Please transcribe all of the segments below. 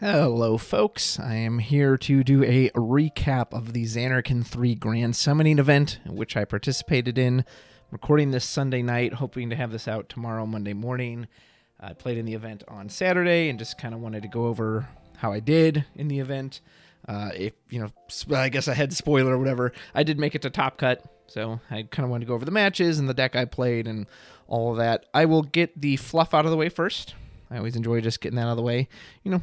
Hello, folks. I am here to do a recap of the Zanarkand 3 Grand Summoning event, which I participated in. Recording this Sunday night, hoping to have this out tomorrow, Monday morning. I played in the event on Saturday and just kind of wanted to go over how I did in the event. I guess a head spoiler or whatever. I did make it to Top Cut, so I kind of wanted to go over the matches and the deck I played and all of that. I will get the fluff out of the way first. I always enjoy just getting that out of the way.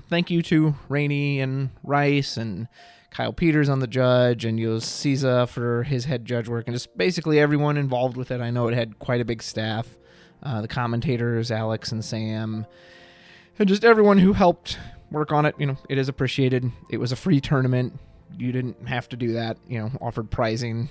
Thank you to Rainey and Rice and Kyle Peters on the judge and Yosiza for his head judge work and just basically everyone involved with it. I know it had quite a big staff. The commentators, Alex and Sam, and just everyone who helped work on it. It is appreciated. It was a free tournament. You didn't have to do that. Offered prizing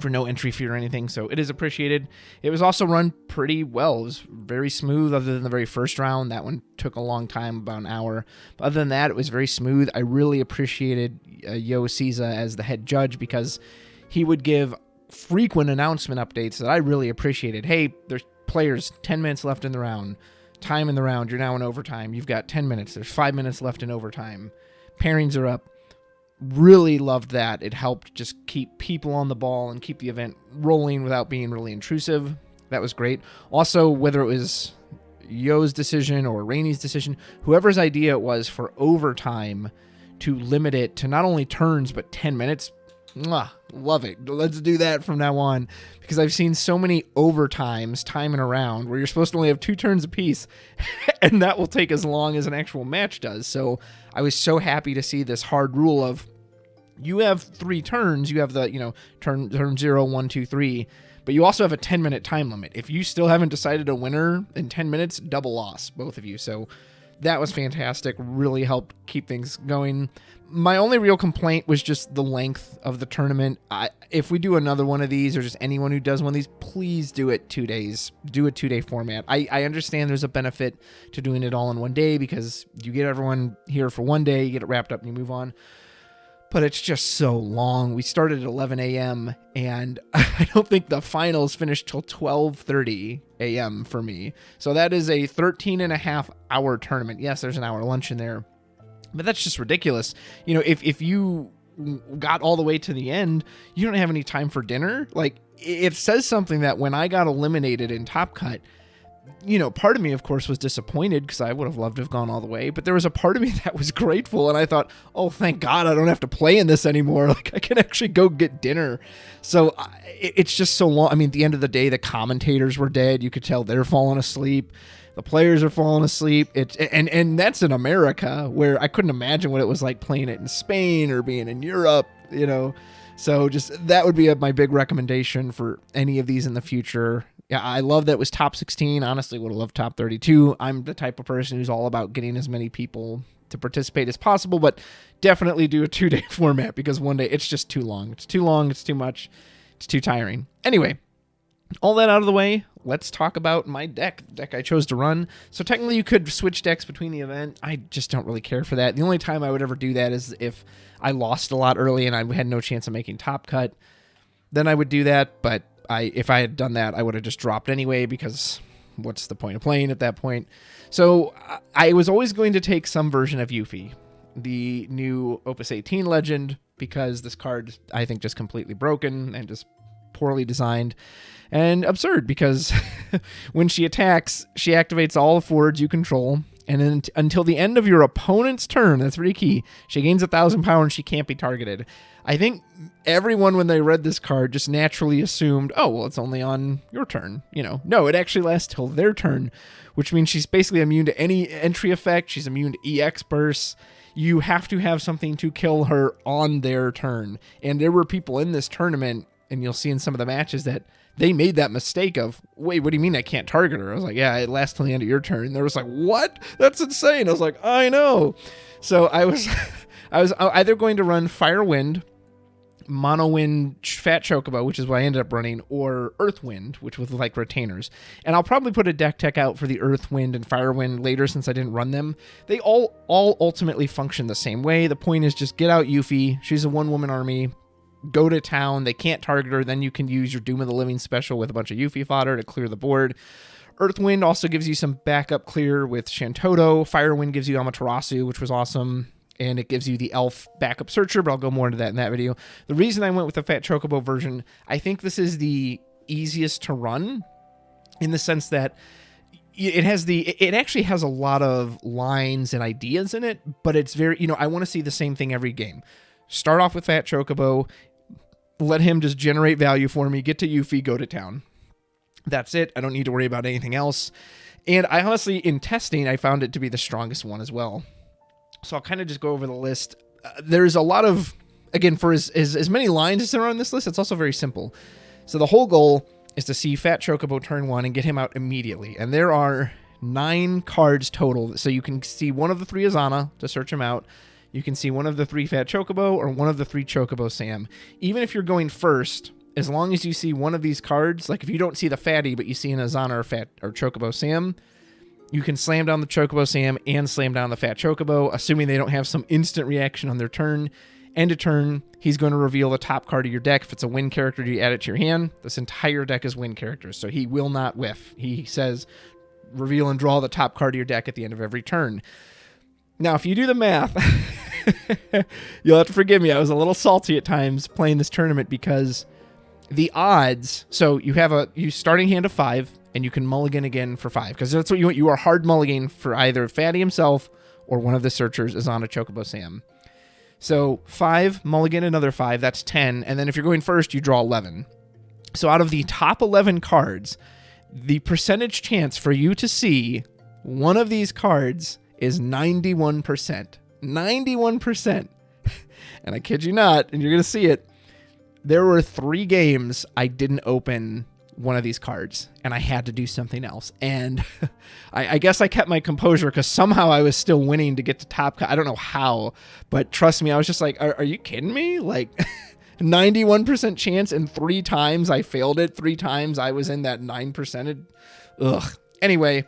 for no entry fee or anything, so it is appreciated. It was also run pretty well. It was very smooth other than the very first round. That one took a long time, about an hour. But other than that, it was very smooth. I really appreciated Yosiza as the head judge because he would give frequent announcement updates that I really appreciated. Hey, there's players, 10 minutes left in the round. Time in the round, you're now in overtime. You've got 10 minutes. There's 5 minutes left in overtime. Pairings are up. Really loved that. It helped just keep people on the ball and keep the event rolling without being really intrusive. That was great. Also, whether it was Yo's decision or Rainey's decision, whoever's idea it was for overtime to limit it to not only turns but 10 minutes, love it. Let's do that from now on, because I've seen so many overtimes timing around where you're supposed to only have 2 turns apiece and that will take as long as an actual match does. So I was so happy to see this hard rule of you have 3 turns. You have the, turn 0, 1, 2, 3, but you also have a 10-minute time limit. If you still haven't decided a winner in 10 minutes, double loss, both of you. So that was fantastic. Really helped keep things going. My only real complaint was just the length of the tournament. If we do another one of these, or just anyone who does one of these, please do it 2 days. Do a 2-day format. I understand there's a benefit to doing it all in one day because you get everyone here for one day, you get it wrapped up and you move on. But it's just so long. We started at 11 a.m. and I don't think the finals finished till 12:30 a.m. for me. So that is a 13.5-hour tournament. Yes, there's an hour lunch in there, but that's just ridiculous. If you got all the way to the end, you don't have any time for dinner. Like, it says something that when I got eliminated in Top Cut, part of me, of course, was disappointed because I would have loved to have gone all the way. But there was a part of me that was grateful. And I thought, oh, thank God I don't have to play in this anymore. Like, I can actually go get dinner. So it's just so long. I mean, at the end of the day, the commentators were dead. You could tell they're falling asleep. The players are falling asleep. And that's in America, where I couldn't imagine what it was like playing it in Spain or being in Europe, So just that would be my big recommendation for any of these in the future. Yeah, I love that it was top 16. Honestly, would have loved top 32. I'm the type of person who's all about getting as many people to participate as possible, but definitely do a 2-day format because one day it's just too long. It's too long. It's too much. It's too tiring. Anyway, all that out of the way, let's talk about my deck, the deck I chose to run. So technically you could switch decks between the event. I just don't really care for that. The only time I would ever do that is if I lost a lot early and I had no chance of making Top Cut. Then I would do that, but if I had done that, I would have just dropped anyway because what's the point of playing at that point? So I was always going to take some version of Yuffie, the new Opus 18 legend, because this card, I think, just completely broken and just poorly designed and absurd because when she attacks, she activates all the forwards you control. And then until the end of your opponent's turn, that's pretty key, she gains 1,000 power and she can't be targeted. I think everyone, when they read this card, just naturally assumed, oh, well, it's only on your turn. No, it actually lasts till their turn, which means she's basically immune to any entry effect. She's immune to EX bursts. You have to have something to kill her on their turn. And there were people in this tournament, and you'll see in some of the matches, that they made that mistake of, wait, what do you mean I can't target her? I was like, yeah, it lasts till the end of your turn. And they was like, what? That's insane. I was like, I know. So I was either going to run Firewind, Mono Wind, Fat Chocobo, which is what I ended up running, or Earthwind, which was like retainers. And I'll probably put a deck tech out for the Earthwind and Firewind later since I didn't run them. They all ultimately function the same way. The point is just get out Yuffie. She's a one-woman army. Go to town. They can't target her. Then you can use your Doom of the Living special with a bunch of Yuffie fodder to clear the board. Earthwind also gives you some backup clear with Shantoto. Firewind gives you Amaterasu, which was awesome. And it gives you the elf backup searcher, but I'll go more into that in that video. The reason I went with the Fat Chocobo version, I think this is the easiest to run in the sense that it actually has a lot of lines and ideas in it, but it's very, I want to see the same thing every game. Start off with Fat Chocobo, let him just generate value for me, get to Yuffie, go to town. That's it. I don't need to worry about anything else. And I honestly, in testing, I found it to be the strongest one as well. So I'll kind of just go over the list. There's a lot of, again, for as many lines as there are on this list, it's also very simple. So the whole goal is to see Fat Chocobo turn 1 and get him out immediately. And there are 9 cards total. So you can see one of the 3 Azana to search him out. You can see one of the 3 Fat Chocobo or one of the 3 Chocobo Sam. Even if you're going first, as long as you see one of these cards, like if you don't see the Fatty, but you see an Azana or Chocobo Sam, you can slam down the Chocobo Sam and slam down the Fat Chocobo, assuming they don't have some instant reaction on their turn. End of turn, he's going to reveal the top card of your deck. If it's a win character, you add it to your hand. This entire deck is win characters, so he will not whiff. He says, reveal and draw the top card of your deck at the end of every turn. Now, if you do the math, you'll have to forgive me. I was a little salty at times playing this tournament because the odds, so you have a starting hand of 5, and you can mulligan again for 5, because that's what you want. You are hard mulligan for either Fatty himself or one of the searchers is on a Chocobo Sam. So 5, mulligan another 5, that's 10, and then if you're going first, you draw 11. So out of the top 11 cards, the percentage chance for you to see one of these cards is 91%. 91%. And I kid you not, and you're going to see it, there were 3 games I didn't open one of these cards, and I had to do something else. And I guess I kept my composure because somehow I was still winning to get to top. I don't know how, but trust me, I was just like, are you kidding me? Like 91% chance, and 3 times I failed it. 3 times I was in that 9%. Ugh. Anyway,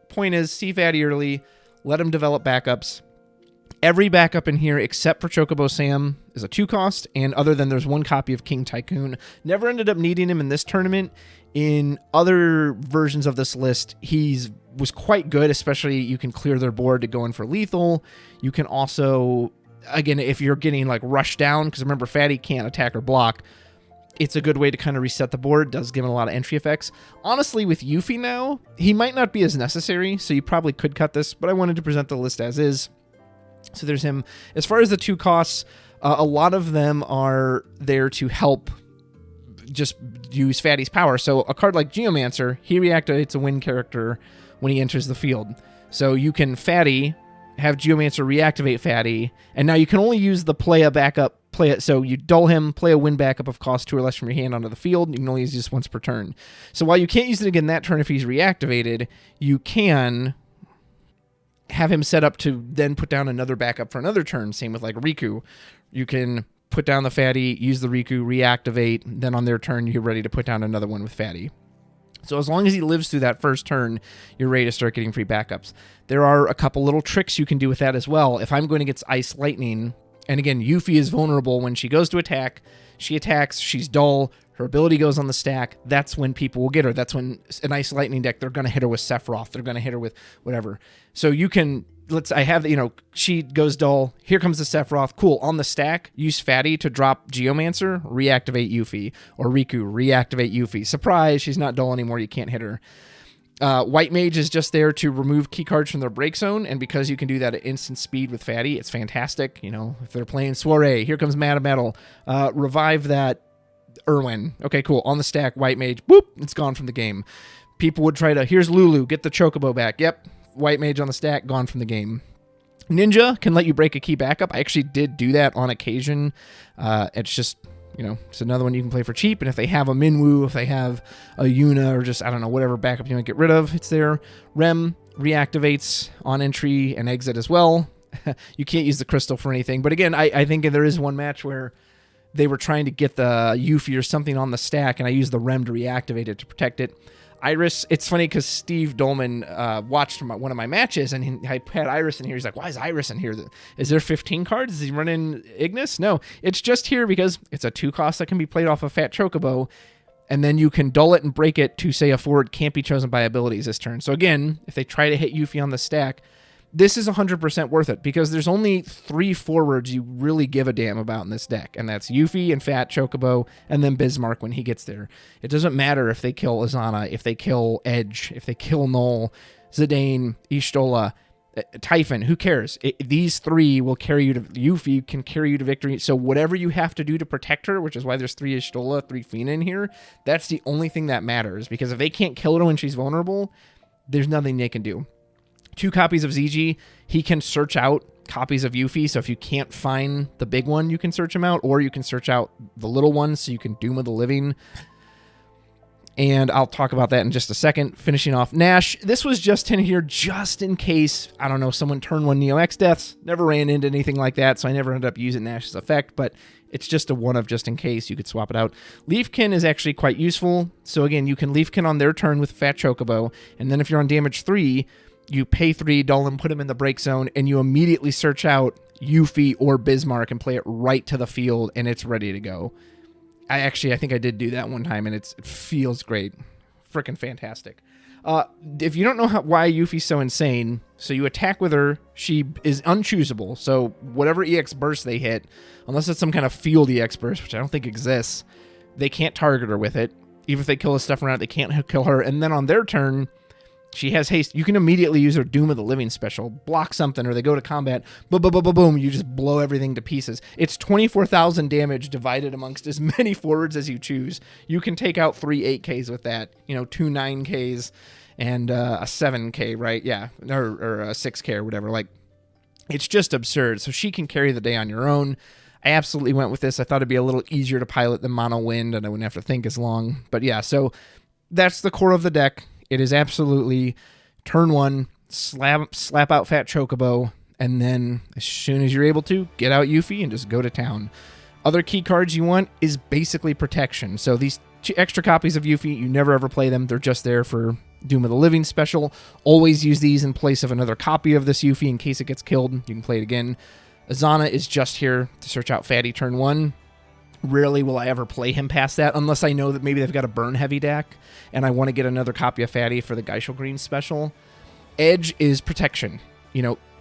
point is, see Fatty early, let him develop backups. Every backup in here except for Chocobo Sam is a 2 cost, and other than there's 1 copy of King Tycoon. Never ended up needing him in this tournament. In other versions of this list, was quite good, especially you can clear their board to go in for lethal. You can also, again, if you're getting like rushed down, because remember Fatty can't attack or block, it's a good way to kind of reset the board. It does give him a lot of entry effects. Honestly, with Yuffie now, he might not be as necessary, so you probably could cut this, but I wanted to present the list as is. So there's him. As far as the 2 costs, a lot of them are there to help just use Fatty's power. So a card like Geomancer, he reactivates a win character when he enters the field. So you can Fatty, have Geomancer reactivate Fatty, and now you can only use the play a backup, so you dull him, play a win backup of cost 2 or less from your hand onto the field. You can only use this once per turn. So while you can't use it again that turn if he's reactivated, you can have him set up to then put down another backup for another turn. Same with like Riku. You can put down the Fatty, use the Riku, reactivate, then on their turn, you're ready to put down another one with Fatty. So as long as he lives through that first turn, you're ready to start getting free backups. There are a couple little tricks you can do with that as well. If I'm going against Ice Lightning, and again, Yuffie is vulnerable when she goes to attack, she attacks, she's dull, her ability goes on the stack, that's when people will get her. That's when an Ice Lightning deck, they're going to hit her with Sephiroth. They're going to hit her with whatever. So you can, she goes dull. Here comes the Sephiroth. Cool. On the stack, use Fatty to drop Geomancer, reactivate Yuffie. Or Riku, reactivate Yuffie. Surprise, she's not dull anymore. You can't hit her. White Mage is just there to remove key cards from their break zone, and because you can do that at instant speed with Fatty, it's fantastic. If they're playing Soiree, here comes Mad Metal. Revive that Irwin. Okay, cool. On the stack, White Mage, boop, it's gone from the game. People would try to, here's Lulu, get the Chocobo back. Yep, White Mage on the stack, gone from the game. Ninja can let you break a key backup. I actually did do that on occasion. It's just, it's another one you can play for cheap. And if they have a Minwoo, if they have a Yuna, or just, I don't know, whatever backup you want to get rid of, it's there. Rem reactivates on entry and exit as well. You can't use the crystal for anything. But again, I think there is one match where they were trying to get the Yuffie or something on the stack, and I used the Rem to reactivate it to protect it. Iris, it's funny because Steve Dolman watched one of my matches, and I had Iris in here. He's like, why is Iris in here? Is there 15 cards? Is he running Ignis? No, it's just here because it's a 2 cost that can be played off of Fat Chocobo. and then you can dull it and break it to say a forward can't be chosen by abilities this turn. So again, if they try to hit Yuffie on the stack, this is 100% worth it because there's only 3 forwards you really give a damn about in this deck, and that's Yuffie and Fat Chocobo, and then Bismarck when he gets there. It doesn't matter if they kill Azana, if they kill Edge, if they kill Null, Zidane, Y'shtola, Typhon, who cares? These 3 will carry you to... Yuffie can carry you to victory, so whatever you have to do to protect her, which is why there's 3 Y'shtola, 3 Fina in here, that's the only thing that matters, because if they can't kill her when she's vulnerable, there's nothing they can do. 2 copies of ZG, he can search out copies of Yuffie, so if you can't find the big one, you can search him out, or you can search out the little one, so you can Doom of the Living. And I'll talk about that in just a second. Finishing off Nash, this was just in here just in case, I don't know, someone turn 1 Neo X deaths. Never ran into anything like that, so I never ended up using Nash's effect, but it's just a one of just in case. You could swap it out. Leafkin is actually quite useful. So again, you can Leafkin on their turn with Fat Chocobo, and then if you're on damage 3, you pay 3, dull him, put him in the break zone, and you immediately search out Yuffie or Bismarck and play it right to the field, and it's ready to go. I think I did do that one time, and it feels great. Freaking fantastic. If you don't know why Yuffie's so insane, so you attack with her, she is unchoosable, so whatever EX burst they hit, unless it's some kind of field EX burst, which I don't think exists, they can't target her with it. Even if they kill the stuff around it, they can't kill her, and then on their turn... She has haste. You can immediately use her Doom of the Living special, block something, or they go to combat, boom, boom, boom, boom, boom, you just blow everything to pieces. It's 24,000 damage divided amongst as many forwards as you choose. You can take out 3 8Ks with that, 2 9Ks and a 7K, right? Yeah, or a 6K or whatever. Like, it's just absurd. So she can carry the day on your own. I absolutely went with this. I thought it'd be a little easier to pilot than Mono Wind, and I wouldn't have to think as long. But yeah, so that's the core of the deck. It is absolutely turn 1, slap out Fat Chocobo, and then as soon as you're able to, get out Yuffie and just go to town. Other key cards you want is basically protection. So these 2 extra copies of Yuffie, you never ever play them. They're just there for Doom of the Living special. Always use these in place of another copy of this Yuffie in case it gets killed. You can play it again. Azana is just here to search out Fatty turn 1. Rarely will I ever play him past that, unless I know that maybe they've got a burn heavy deck, and I want to get another copy of Fatty for the Geishel Green special. Edge is protection.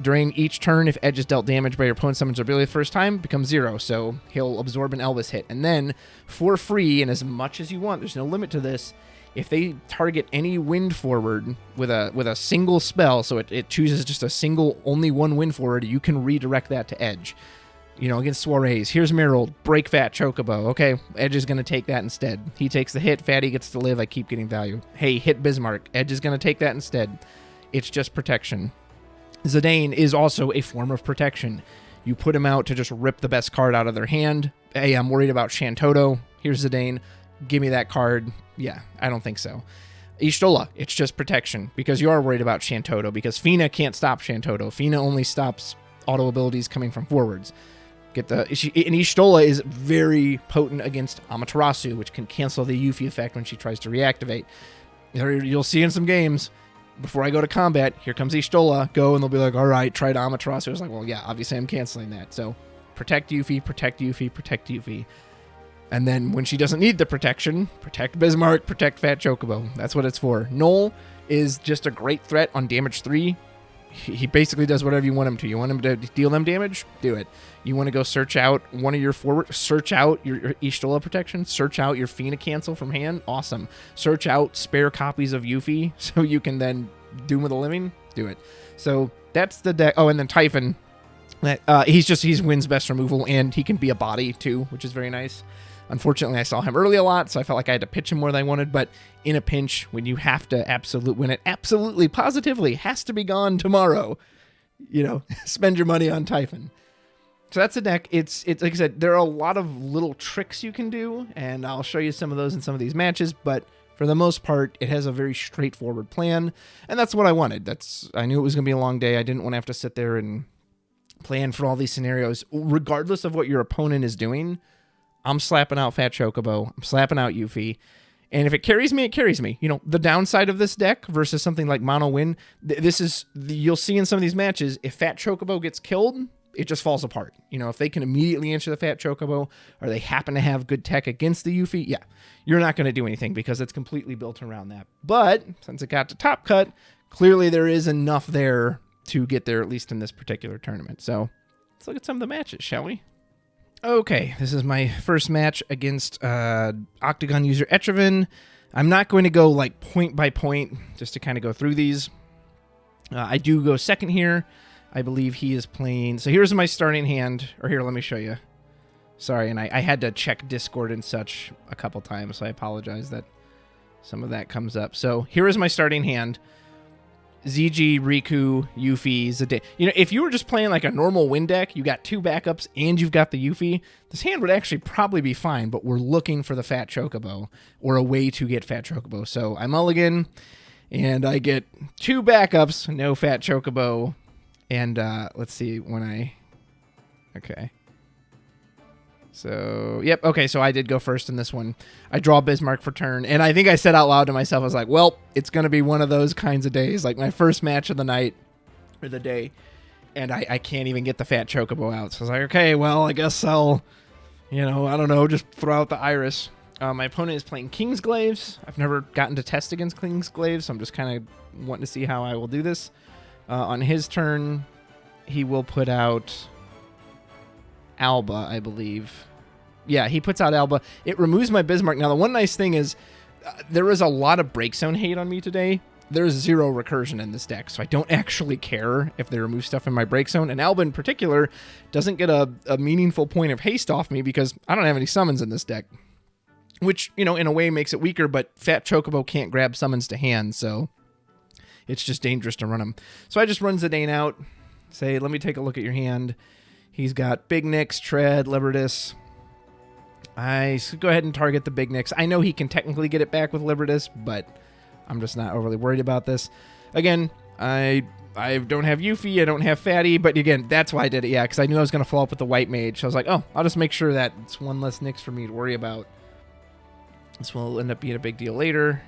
During each turn, if Edge is dealt damage by your opponent's summon's ability the first time, it becomes 0, so he'll absorb an Elvis hit. And then, for free, and as much as you want, there's no limit to this, if they target any wind forward with a single spell, so it chooses just a single, only 1 wind forward, you can redirect that to Edge. Against Soirees. Here's Meryl, break Fat Chocobo. Okay, Edge is going to take that instead. He takes the hit, Fatty gets to live, I keep getting value. Hey, hit Bismarck. Edge is going to take that instead. It's just protection. Zidane is also a form of protection. You put him out to just rip the best card out of their hand. Hey, I'm worried about Shantoto. Here's Zidane. Give me that card. Yeah, I don't think so. Y'shtola, it's just protection, because you are worried about Shantoto, because Fina can't stop Shantoto. Fina only stops auto abilities coming from forwards. And Y'shtola is very potent against Amaterasu, which can cancel the Yuffie effect when she tries to reactivate. You'll see in some games, before I go to combat, here comes Y'shtola, go, and they'll be like, all right, try to Amaterasu. It's like, well, yeah, obviously I'm canceling that. So protect Yuffie, protect Yuffie, protect Yuffie. And then when she doesn't need the protection, protect Bismarck, protect Fat Chocobo. That's what it's for. Null is just a great threat on damage 3. He basically does whatever you want him to. You want him to deal them damage? Do it. You want to go search out one of your forward, search out your Y'shtola protection, search out your Fina cancel from hand? Awesome. Search out spare copies of Yuffie so you can then Doom of the Living? Do it. So that's the deck. Oh, and then Typhon. He's wins best removal, and he can be a body too, which is very nice. Unfortunately, I saw him early a lot, so I felt like I had to pitch him more than I wanted, but in a pinch, when you have to when it absolutely, positively has to be gone tomorrow, spend your money on Typhon. So that's a deck. It's like I said, there are a lot of little tricks you can do, and I'll show you some of those in some of these matches, but for the most part, it has a very straightforward plan, and that's what I wanted. I knew it was going to be a long day. I didn't want to have to sit there and plan for all these scenarios. Regardless of what your opponent is doing, I'm slapping out Fat Chocobo. I'm slapping out Yuffie. And if it carries me, it carries me. The downside of this deck versus something like Mono Wind, you'll see in some of these matches, if Fat Chocobo gets killed, it just falls apart. You know, if they can immediately answer the Fat Chocobo, or they happen to have good tech against the Yuffie, yeah, you're not going to do anything because it's completely built around that. But since it got to top cut, clearly there is enough there to get there, at least in this particular tournament. So let's look at some of the matches, shall we? Okay, this is my first match against Octagon user Etrevin. I'm not going to go like point by point, just to kind of go through these. I do go second here. I believe he is playing. So here's my starting hand. Or here, let me show you. Sorry, and I had to check Discord and such a couple times, so I apologize that some of that comes up. So here is my starting hand. ZG, Riku, Yuffie, Zidane. You know, if you were just playing like a normal win deck, you got 2 backups and you've got the Yuffie, this hand would actually probably be fine, but we're looking for the Fat Chocobo, or a way to get Fat Chocobo. So I mulligan, and I get 2 backups, no Fat Chocobo, and let's see when I... Okay. So, yep, okay, so I did go first in this one. I draw Bismarck for turn, and I think I said out loud to myself, I was like, well, it's going to be one of those kinds of days, like my first match of the night, or the day, and I can't even get the Fat Chocobo out. So I was like, okay, well, I guess I'll, you know, I don't know, just throw out the Iris. My opponent is playing Kingsglaives. I've never gotten to test against Kingsglaives, so I'm just kind of wanting to see how I will do this. On his turn, he will put out Alba, I believe. Yeah, he puts out Alba. It removes my Bismarck. Now, the one nice thing is there is a lot of break zone hate on me today. There's 0 recursion in this deck, so I don't actually care if they remove stuff in my break zone. And Alba in particular doesn't get a meaningful point of haste off me because I don't have any summons in this deck, which, you know, in a way makes it weaker, but Fat Chocobo can't grab summons to hand, so it's just dangerous to run them. So I just run Zidane out, say, let me take a look at your hand. He's got Big Nix, Tread, Libertas. I go ahead and target the Big Nix. I know he can technically get it back with Libertas, but I'm just not overly worried about this. Again, I don't have Yuffie, I don't have Fatty, but again, that's why I did it, yeah, because I knew I was going to follow up with the White Mage. So I was like, oh, I'll just make sure that it's one less Nix for me to worry about. This will end up being a big deal later.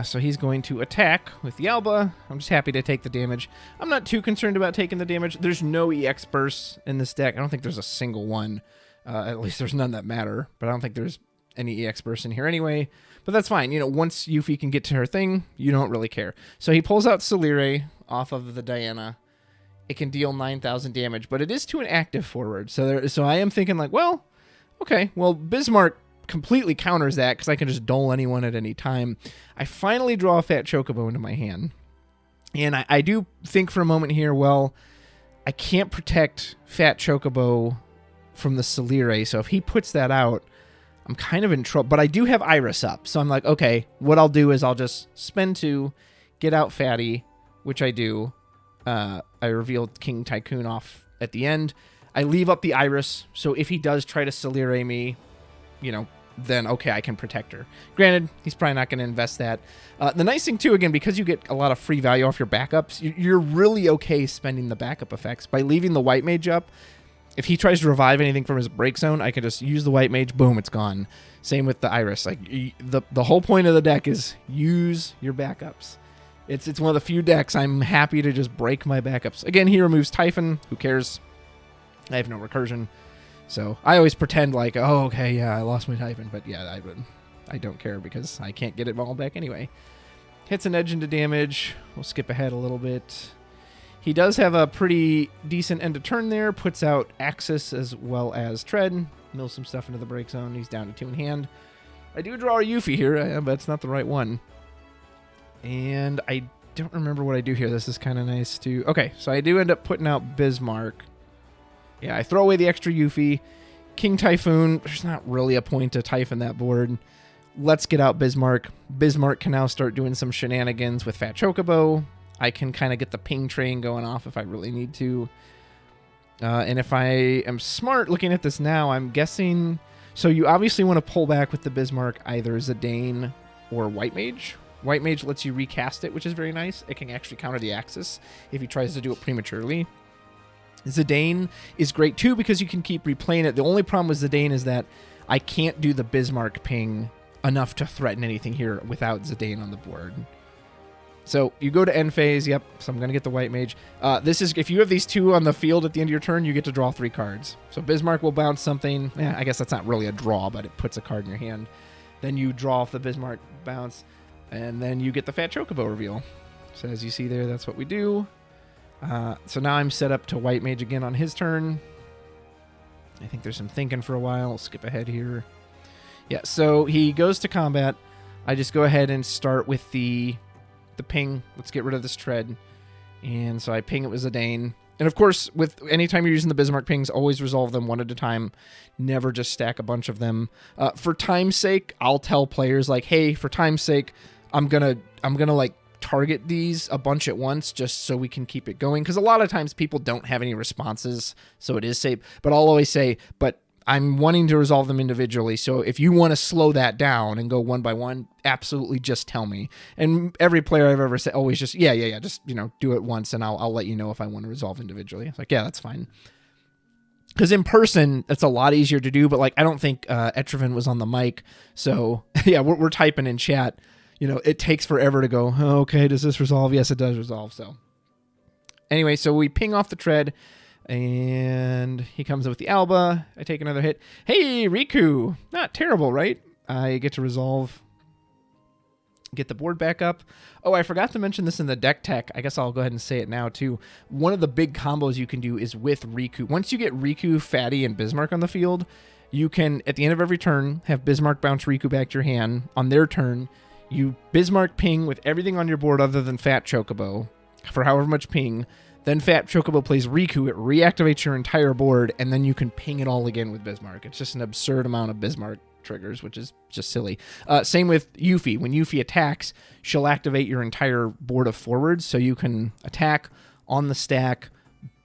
So he's going to attack with the Alba. I'm just happy to take the damage. I'm not too concerned about taking the damage. There's no EX bursts in this deck. I don't think there's a single one. At least there's none that matter, but I don't think there's any EX bursts in here anyway. But that's fine. You know, once Yuffie can get to her thing, you don't really care. So he pulls out Celire off of the Diana. It can deal 9,000 damage, but it is to an active forward. So I am thinking like, well, okay, well, Bismarck completely counters that because I can just dole anyone at any time. I finally draw a Fat Chocobo into my hand. And I do think for a moment here, well, I can't protect Fat Chocobo from the Celire, so if he puts that out, I'm kind of in trouble. But I do have Iris up, so I'm like, okay, what I'll do is I'll just spend 2, get out Fatty, which I do. I reveal King Tycoon off at the end. I leave up the Iris, so if he does try to Celire me, you know, then okay, I can protect her. Granted, he's probably not going to invest that. The nice thing, too, again, because you get a lot of free value off your backups, you're really okay spending the backup effects. By leaving the White Mage up, if he tries to revive anything from his break zone, I can just use the White Mage, boom, it's gone. Same with the Iris. Like the whole point of the deck is use your backups. It's one of the few decks I'm happy to just break my backups. Again, he removes Typhon. Who cares? I have no recursion. So I always pretend like, oh, okay, yeah, I lost my Typhon. But yeah, I don't care because I can't get it all back anyway. Hits an edge into damage. We'll skip ahead a little bit. He does have a pretty decent end of turn there. Puts out Axis as well as Tread. Mills some stuff into the break zone. He's down to 2 in hand. I do draw a Yuffie here, but it's not the right one. And I don't remember what I do here. This is kind of nice too. Okay, so I do end up putting out Bismarck. Yeah, I throw away the extra Yuffie. King Typhoon. There's not really a point to Typhon that board. Let's get out Bismarck. Bismarck can now start doing some shenanigans with Fat Chocobo. I can kind of get the ping train going off if I really need to. And if I am smart looking at this now, I'm guessing... So you obviously want to pull back with the Bismarck either Zidane or White Mage. White Mage lets you recast it, which is very nice. It can actually counter the Axis if he tries to do it prematurely. Zidane is great too because you can keep replaying it. The only problem with Zidane is that I can't do the Bismarck ping enough to threaten anything here without Zidane on the board. So you go to end phase. Yep. So I'm going to get the white mage. This is if you have these 2 on the field at the end of your turn, you get to draw 3 cards. So Bismarck will bounce something. I guess that's not really a draw, but it puts a card in your hand. Then you draw off the Bismarck bounce, and then you get the Fat Chocobo reveal. So as you see there, that's what we do. So now I'm set up to white mage again on his turn. I think there's some thinking for a while. I'll skip ahead here. Yeah, so he goes to combat. I just go ahead and start with the ping. Let's get rid of this tread. And so I ping it with Zidane. And of course, with anytime you're using the Bismarck pings, always resolve them one at a time. Never just stack a bunch of them. For time's sake, I'll tell players like, hey, for time's sake, I'm gonna like target these a bunch at once just so we can keep it going. Because a lot of times people don't have any responses, so it is safe. But I'll always say, but I'm wanting to resolve them individually, so if you want to slow that down and go one by one, absolutely just tell me. And every player I've ever said always just, yeah, just, do it once and I'll let you know if I want to resolve individually. It's like, yeah, that's fine. Because in person, that's a lot easier to do, but like I don't think Etrevin was on the mic, so yeah, we're typing in chat. It takes forever to go, oh, okay, does this resolve? Yes, it does resolve, so. Anyway, so we ping off the tread. And he comes up with the Alba. I take another hit. Hey, Riku. Not terrible, right? I get to resolve. Get the board back up. Oh, I forgot to mention this in the deck tech. I guess I'll go ahead and say it now, too. One of the big combos you can do is with Riku. Once you get Riku, Fatty, and Bismarck on the field, you can, at the end of every turn, have Bismarck bounce Riku back to your hand. On their turn, you Bismarck ping with everything on your board other than Fat Chocobo for however much ping. Then Fat Chocobo plays Riku, it reactivates your entire board, and then you can ping it all again with Bismarck. It's just an absurd amount of Bismarck triggers, which is just silly. Same with Yuffie. When Yuffie attacks, she'll activate your entire board of forwards, so you can attack on the stack,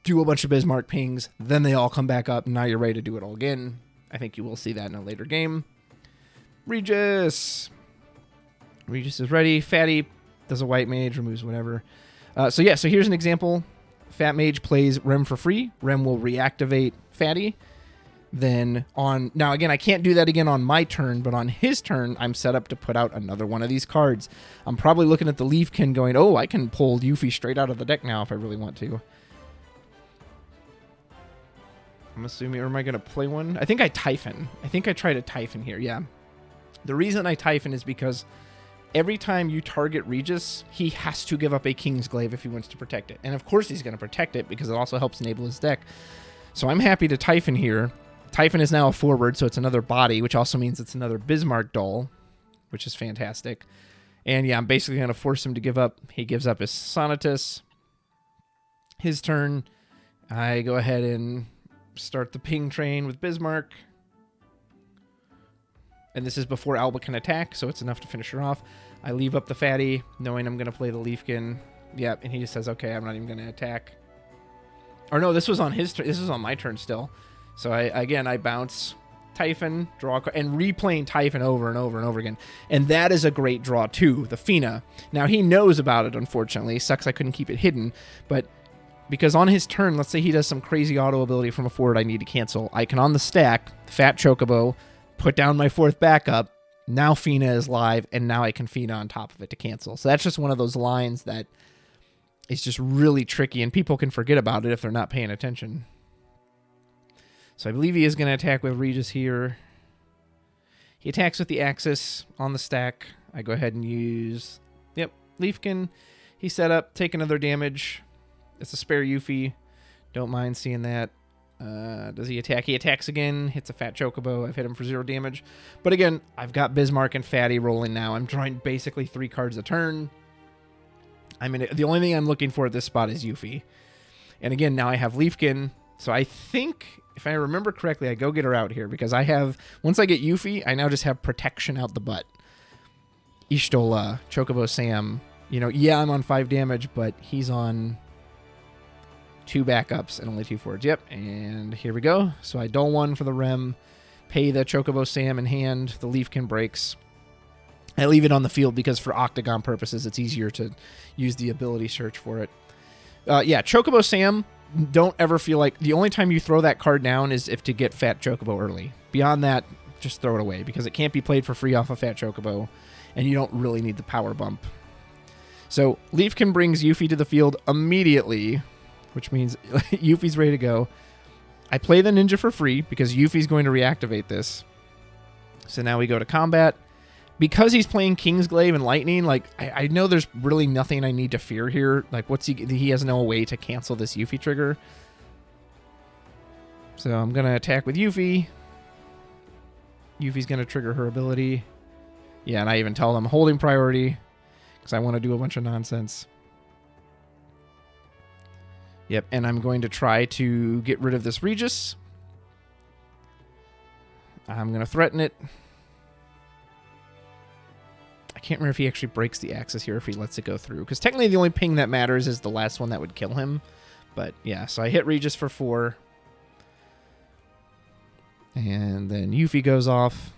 do a bunch of Bismarck pings, then they all come back up, and now you're ready to do it all again. I think you will see that in a later game. Regis is ready. Fatty does a white mage, removes whatever. So here's an example. Fat Mage plays Rem for free. Rem will reactivate Fatty. Then now again, I can't do that again on my turn, but on his turn, I'm set up to put out another one of these cards. I'm probably looking at the Leafkin going, oh, I can pull Yuffie straight out of the deck now if I really want to. I'm assuming, or am I going to play one? I think I Typhon. I think I try to Typhon here, yeah. The reason I Typhon is because every time you target Regis, he has to give up a Kingsglaive if he wants to protect it. And of course he's going to protect it because it also helps enable his deck. So I'm happy to Typhon here. Typhon is now a forward, so it's another body, which also means it's another Bismarck doll, which is fantastic. And yeah, I'm basically going to force him to give up. He gives up his Sonitus. His turn. I go ahead and start the ping train with Bismarck. And this is before Alba can attack, so it's enough to finish her off. I leave up the Fatty, knowing I'm going to play the Leafkin. Yep, and he just says, okay, I'm not even going to attack. Or no, this was on his turn. This is on my turn still. So I bounce Typhon, draw a card, and replaying Typhon over and over and over again. And that is a great draw, too, the Fina. Now, he knows about it, unfortunately. Sucks I couldn't keep it hidden. But because on his turn, let's say he does some crazy auto ability from a forward I need to cancel. I can, on the stack, Fat Chocobo, put down my fourth backup. Now Fina is live, and now I can Fina on top of it to cancel. So that's just one of those lines that is just really tricky, and people can forget about it if they're not paying attention. So I believe he is going to attack with Regis here. He attacks with the Axis on the stack. I go ahead and use, Leafkin. He set up, take another damage. It's a spare Yuffie. Don't mind seeing that. Does he attack? He attacks again, hits a Fat Chocobo. I've hit him for 0 damage. But again, I've got Bismarck and Fatty rolling now. I'm drawing basically 3 cards a turn. I mean, the only thing I'm looking for at this spot is Yuffie. And again, now I have Leafkin. So I think, if I remember correctly, I go get her out here because I have, once I get Yuffie, I now just have protection out the butt. Ishtola, Chocobo Sam, I'm on 5 damage, but he's on 2 backups and only 2 forwards. Yep, and here we go. So I dull 1 for the Rem, pay the Chocobo Sam in hand, the Leafkin breaks. I leave it on the field because for Octagon purposes, it's easier to use the ability search for it. Chocobo Sam, don't ever feel like the only time you throw that card down is if to get Fat Chocobo early. Beyond that, just throw it away because it can't be played for free off of Fat Chocobo, and you don't really need the power bump. So Leafkin brings Yuffie to the field immediately, which means Yuffie's ready to go. I play the ninja for free because Yuffie's going to reactivate this. So now we go to combat. Because he's playing Kingsglaive and Lightning, like, I know there's really nothing I need to fear here. Like, he has no way to cancel this Yuffie trigger. So I'm going to attack with Yuffie. Yuffie's going to trigger her ability. Yeah, and I even tell them holding priority because I want to do a bunch of nonsense. Yep, and I'm going to try to get rid of this Regis. I'm going to threaten it. I can't remember if he actually breaks the axis here, if he lets it go through. Because technically the only ping that matters is the last one that would kill him. But yeah, so I hit Regis for 4. And then Yuffie goes off.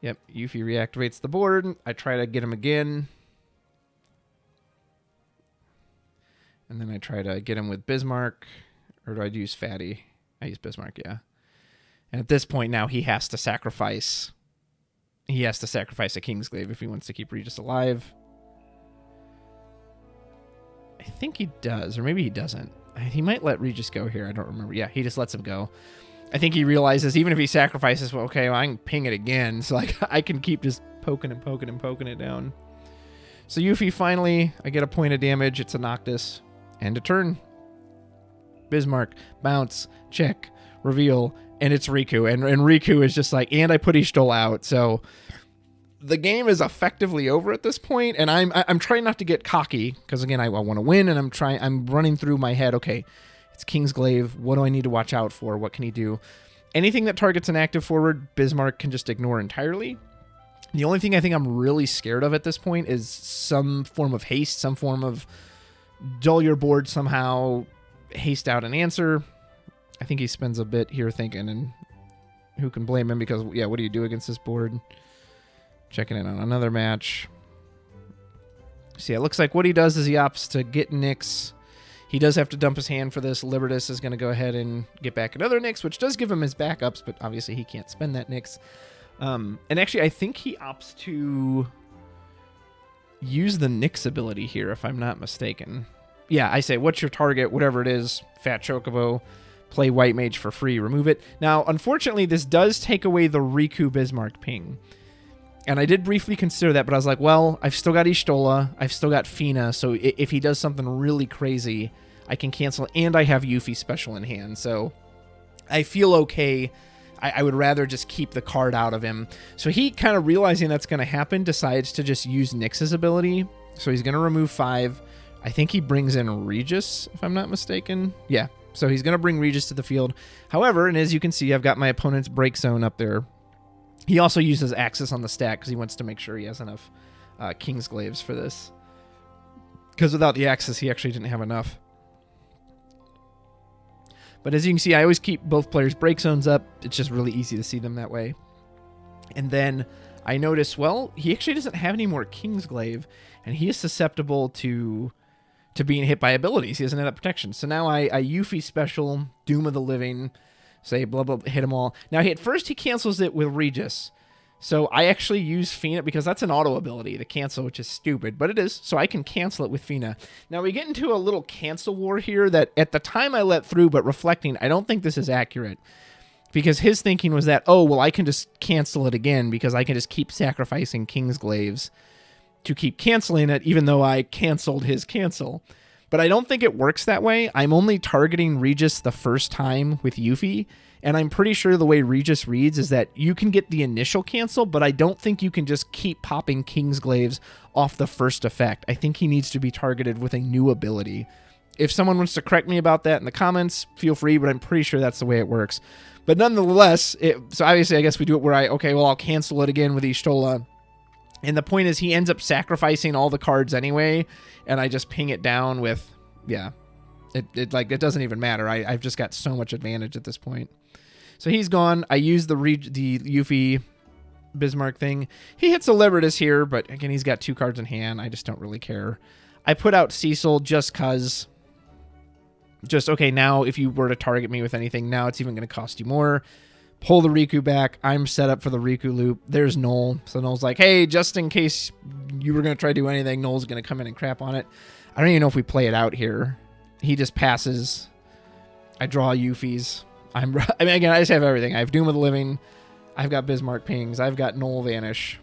Yep, Yuffie reactivates the board. I try to get him again. And then I try to get him with Bismarck. Or do I use Fatty? I use Bismarck, yeah. And at this point now, he has to sacrifice. He has to sacrifice a Kingsglaive if he wants to keep Regis alive. I think he does, or maybe he doesn't. He might let Regis go here. I don't remember. Yeah, he just lets him go. I think he realizes even if he sacrifices, well, okay, well, I can ping it again. So like I can keep just poking and poking and poking it down. So Yuffie finally, I get a point of damage. It's a Noctis. End of turn. Bismarck, bounce, check, reveal, and it's Riku. And Riku is just like, and I put Ishtal out. So the game is effectively over at this point, and I'm trying not to get cocky because again I want to win, and I'm running through my head. Okay, it's Kingsglaive. What do I need to watch out for? What can he do? Anything that targets an active forward, Bismarck can just ignore entirely. The only thing I think I'm really scared of at this point is some form of haste, some form of dull your board somehow, haste out an answer. I think he spends a bit here thinking, and who can blame him? Because yeah, what do you do against this board? Checking in on another match. So yeah, it looks like what he does is he opts to get Nyx. He does have to dump his hand for this. Libertas is going to go ahead and get back another Nyx, which does give him his backups, but obviously he can't spend that Nyx. And actually, I think he opts to use the Nyx ability here, if I'm not mistaken. Yeah, I say, what's your target? Whatever it is, Fat Chocobo, play White Mage for free, remove it. Now, unfortunately, this does take away the Riku Bismarck ping. And I did briefly consider that, but I was like, well, I've still got Ishtola, I've still got Fina, so if he does something really crazy, I can cancel, and I have Yuffie special in hand, so I feel okay. I would rather just keep the card out of him. So he, kind of realizing that's going to happen, decides to just use Nyx's ability. So he's going to remove 5. I think he brings in Regis, if I'm not mistaken. Yeah, so he's going to bring Regis to the field. However, and as you can see, I've got my opponent's break zone up there. He also uses Axis on the stack because he wants to make sure he has enough Kingsglaives for this. Because without the Axis, he actually didn't have enough. But as you can see, I always keep both players' break zones up. It's just really easy to see them that way. And then I notice, well, he actually doesn't have any more Kingsglaive, and he is susceptible to being hit by abilities. He doesn't have that protection. So now I Yuffie special, Doom of the Living, say blah, blah, hit them all. Now, at first he cancels it with Regis. So I actually use Fina because that's an auto ability to cancel, which is stupid, but it is. So I can cancel it with Fina. Now we get into a little cancel war here that at the time I let through, but reflecting, I don't think this is accurate. Because his thinking was that, oh, well, I can just cancel it again because I can just keep sacrificing Kingsglaives to keep canceling it, even though I canceled his cancel. But I don't think it works that way. I'm only targeting Regis the first time with Yuffie, and I'm pretty sure the way Regis reads is that you can get the initial cancel, but I don't think you can just keep popping Kingsglaives off the first effect. I think he needs to be targeted with a new ability. If someone wants to correct me about that in the comments, feel free, but I'm pretty sure that's the way it works. But nonetheless, so obviously I guess we do it where I'll cancel it again with Ishtola. And the point is he ends up sacrificing all the cards anyway, and I just ping it down with, yeah, it doesn't even matter. I've just got so much advantage at this point. So he's gone. I use the Yuffie Bismarck thing. He hits a Libertas here, but again, he's got 2 cards in hand. I just don't really care. I put out Cecil just because, okay, now if you were to target me with anything, now it's even going to cost you more. pull the Riku back. I'm set up for the Riku loop. There's Noel. So Noel's like, hey, just in case you were going to try to do anything, Noel's going to come in and crap on it. I don't even know if we play it out here. He just passes. I draw Yuffie's. I mean, again, I just have everything. I have Doom of the Living. I've got Bismarck Pings. I've got Noel Vanish.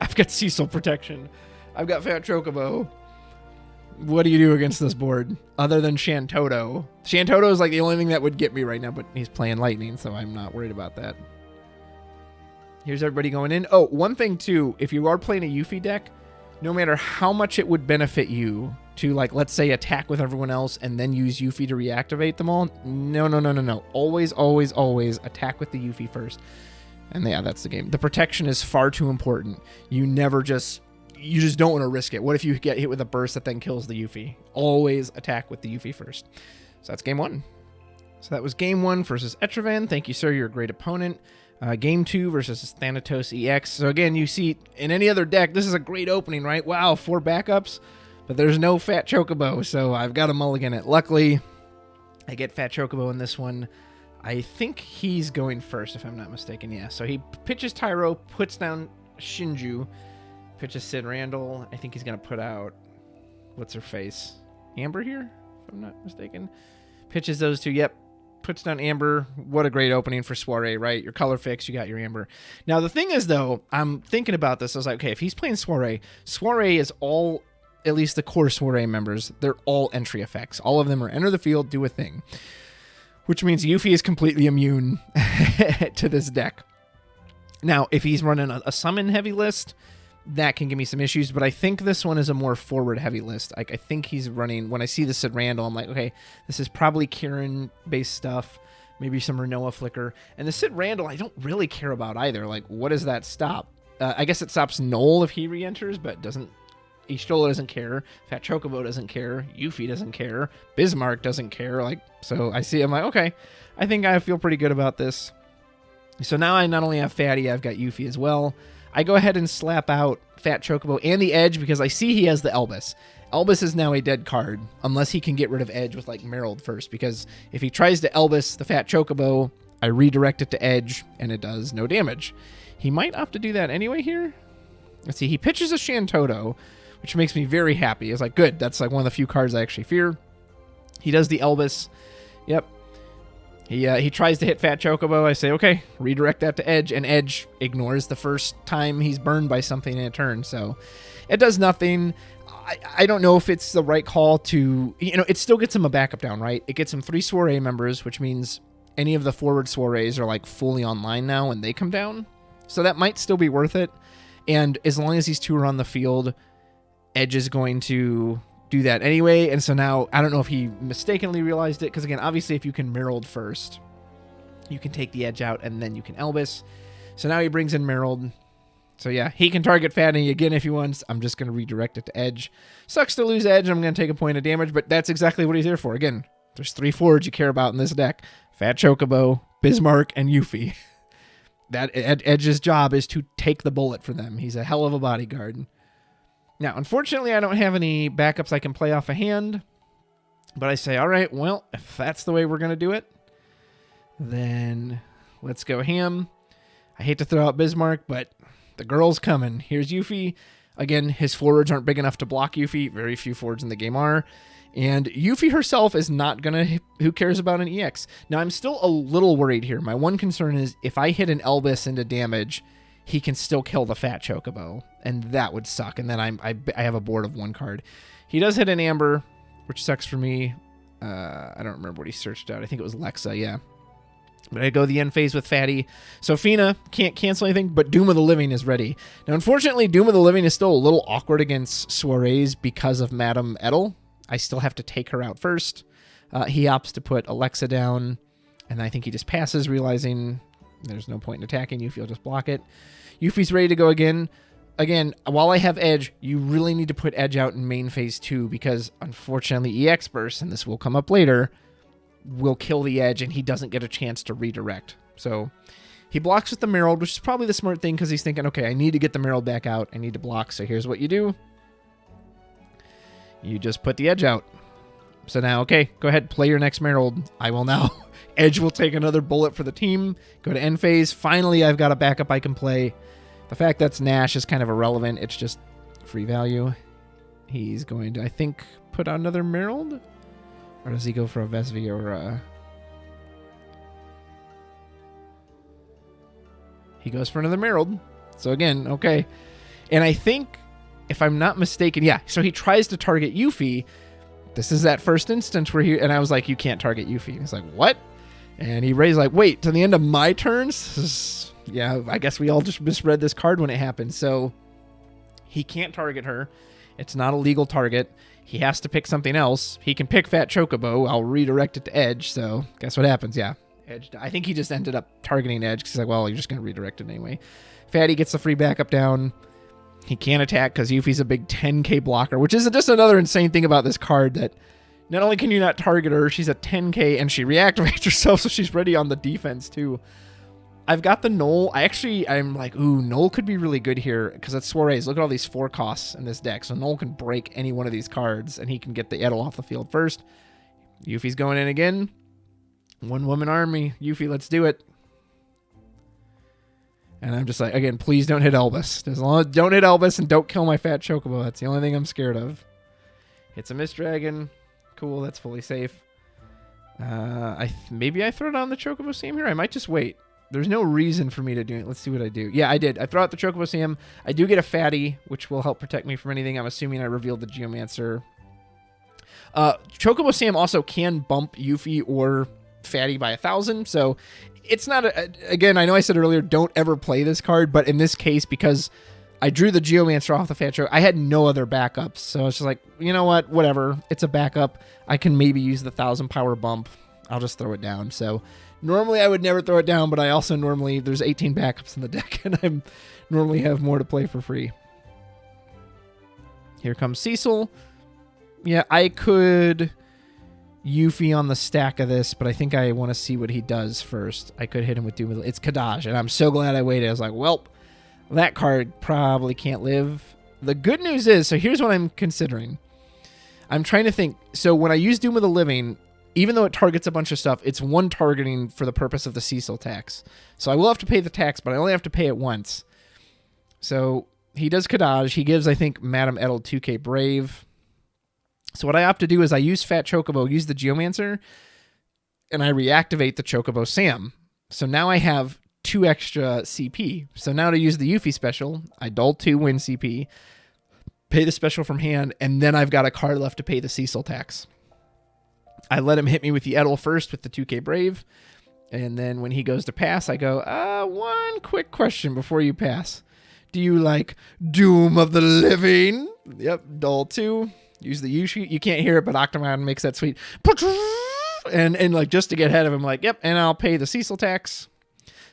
I've got Cecil Protection. I've got Fat Chocobo. What do you do against this board other than Shantoto? Shantoto is like the only thing that would get me right now, but he's playing Lightning, so I'm not worried about that. Here's everybody going in. Oh, one thing too, if you are playing a Yuffie deck, no matter how much it would benefit you to, like, let's say attack with everyone else and then use Yuffie to reactivate them all, no. Always, always, always attack with the Yuffie first. And yeah, that's the game. The protection is far too important. You just don't want to risk it. What if you get hit with a burst that then kills the Yuffie? Always attack with the Yuffie first. So that's game 1. So that was game 1 versus Etrivan. Thank you, sir. You're a great opponent. Game 2 versus Thanatos EX. So again, you see in any other deck, this is a great opening, right? Wow, 4 backups, but there's no Fat Chocobo, so I've got to mulligan it. Luckily, I get Fat Chocobo in this one. I think he's going first, if I'm not mistaken. Yeah, so he pitches Tyro, puts down Shinju, pitches Sid Randall. I think he's going to put out, what's her face? Amber here, if I'm not mistaken. Pitches those two. Yep. Puts down Amber. What a great opening for Soiree, right? Your color fix, you got your Amber. Now, the thing is, though, I'm thinking about this. I was like, okay, if he's playing Soiree, Soiree is all, at least the core Soiree members, they're all entry effects. All of them are enter the field, do a thing. Which means Yuffie is completely immune to this deck. Now, if he's running a summon heavy list, that can give me some issues, but I think this one is a more forward heavy list. Like, I think he's running, when I see the Sid Randall, I'm like, okay, this is probably Kieran based stuff, maybe some Renoa Flicker. And the Sid Randall, I don't really care about either. Like, what does that stop? I guess it stops Noel if he re-enters, but doesn't. Ishtola doesn't care. Fat Chocobo doesn't care. Yuffie doesn't care. Bismarck doesn't care. Like, so I see, I'm like, okay, I think I feel pretty good about this. So now I not only have Fatty, I've got Yuffie as well. I go ahead and slap out Fat Chocobo and the Edge because I see he has the Elvis. Elvis is now a dead card unless he can get rid of Edge with, like, Merrill first, because if he tries to Elvis the Fat Chocobo, I redirect it to Edge and it does no damage. He might opt to do that anyway here. Let's see, he pitches a Shantoto, which makes me very happy. It's like, good, that's like one of the few cards I actually fear. He does the Elvis. Yep. He tries to hit Fat Chocobo. I say, okay, redirect that to Edge, and Edge ignores the first time he's burned by something in a turn. So it does nothing. I don't know if it's the right call to, it still gets him a backup down, right? It gets him 3 Soiree members, which means any of the forward Soirees are like fully online now when they come down. So that might still be worth it. And as long as these 2 are on the field, Edge is going to do that anyway. And so now, I don't know if he mistakenly realized it, because again, obviously if you can Merrill first, you can take the Edge out and then you can Elvis. So now he brings in Merrill. So yeah, he can target Fatty again if he wants. I'm just going to redirect it to Edge. Sucks to lose Edge. I'm going to take a point of damage, but that's exactly what he's here for. Again, there's 3 forwards you care about in this deck. Fat Chocobo, Bismarck, and Yuffie. That Edge's job is to take the bullet for them. He's a hell of a bodyguard. Now, unfortunately, I don't have any backups I can play off a hand, but I say, all right, well, if that's the way we're going to do it, then let's go ham. I hate to throw out Bismarck, but the girl's coming. Here's Yuffie. Again, his forwards aren't big enough to block Yuffie. Very few forwards in the game are. And Yuffie herself is not going to... Who cares about an EX? Now, I'm still a little worried here. My one concern is if I hit an Elvis into damage, he can still kill the Fat Chocobo, and that would suck. And then I have a board of 1 card. He does hit an Amber, which sucks for me. I don't remember what he searched out. I think it was Lexa, yeah. But I go the end phase with Fatty. So Fina can't cancel anything, but Doom of the Living is ready. Now, unfortunately, Doom of the Living is still a little awkward against Soirees because of Madame Edel. I still have to take her out first. He opts to put Alexa down, and I think he just passes, realizing there's no point in attacking Yuffie. I'll just block it. Yuffie's ready to go again. Again, while I have Edge, you really need to put Edge out in main phase 2 because, unfortunately, EX Burst, and this will come up later, will kill the Edge, and he doesn't get a chance to redirect. So he blocks with the Merrill, which is probably the smart thing because he's thinking, okay, I need to get the Merrill back out. I need to block. So here's what you do. You just put the Edge out. So now, okay, go ahead, play your next Merald. I will now. Edge will take another bullet for the team. Go to end phase. Finally, I've got a backup I can play. The fact that's Nash is kind of irrelevant. It's just free value. He's going to, I think, put on another Merald? Or does he go for a Vesvi or a... He goes for another Merald. So again, okay. And I think, if I'm not mistaken, yeah, so he tries to target Yuffie. This is that first instance where he... And I was like, you can't target Yuffie. And he's like, what? And he raised like, wait, to the end of my turns? Yeah, I guess we all just misread this card when it happened. So he can't target her. It's not a legal target. He has to pick something else. He can pick Fat Chocobo. I'll redirect it to Edge. So guess what happens? Yeah, Edge. I think he just ended up targeting Edge because he's like, well, you're just going to redirect it anyway. Fatty gets the free backup down. He can't attack because Yuffie's a big 10k blocker, which is just another insane thing about this card, that not only can you not target her, she's a 10k and she reactivates herself, so she's ready on the defense too. I've got the Null. I'm like, ooh, Null could be really good here because it's Soirees. Look at all these 4 costs in this deck. So Null can break any one of these cards and he can get the Edel off the field first. Yuffie's going in again. One woman army. Yuffie, let's do it. And I'm just like, again, please don't hit Elvis. As long as don't hit Elvis and don't kill my Fat Chocobo. That's the only thing I'm scared of. Hits a Mist Dragon. Cool, that's fully safe. Maybe I throw down the Chocobo Sam here. I might just wait. There's no reason for me to do it. Let's see what I do. Yeah, I did. I throw out the Chocobo Sam. I do get a Fatty, which will help protect me from anything. I'm assuming I revealed the Geomancer. Chocobo Sam also can bump Yuffie or Fatty by 1,000. So it's not again, I know I said earlier, don't ever play this card, but in this case, because I drew the Geomancer off the Fat Chocobo, I had no other backups. So it's just like, you know what? Whatever. It's a backup. I can maybe use the 1,000 power bump. I'll just throw it down. So normally I would never throw it down, but I also normally, there's 18 backups in the deck, and I normally have more to play for free. Here comes Cecil. Yeah, I could Yuffie on the stack of this, but I think I want to see what he does first. I could hit him with Doom. It's Kadaj, and I'm so glad I waited. I was like, well, that card probably can't live. The good news is, so here's what I'm considering. I'm trying to think. So when I use Doom of the Living, even though it targets a bunch of stuff, it's one targeting for the purpose of the Cecil tax. So I will have to pay the tax, but I only have to pay it once. So he does Kadaj. He gives, I think, Madame Edel 2k Brave. So what I opt to do is I use Fat Chocobo, use the Geomancer, and I reactivate the Chocobo Sam. So now I have 2 extra CP. So now to use the Yuffie special, I dull 2, win CP, pay the special from hand, and then I've got a card left to pay the Cecil tax. I let him hit me with the Edel first with the 2k Brave, and then when he goes to pass, I go, one quick question before you pass. Do you like Doom of the Living? Yep, dull 2. Use the Yushi. You can't hear it, but Octomon makes that sweet. And like just to get ahead of him, like, yep, and I'll pay the Cecil tax.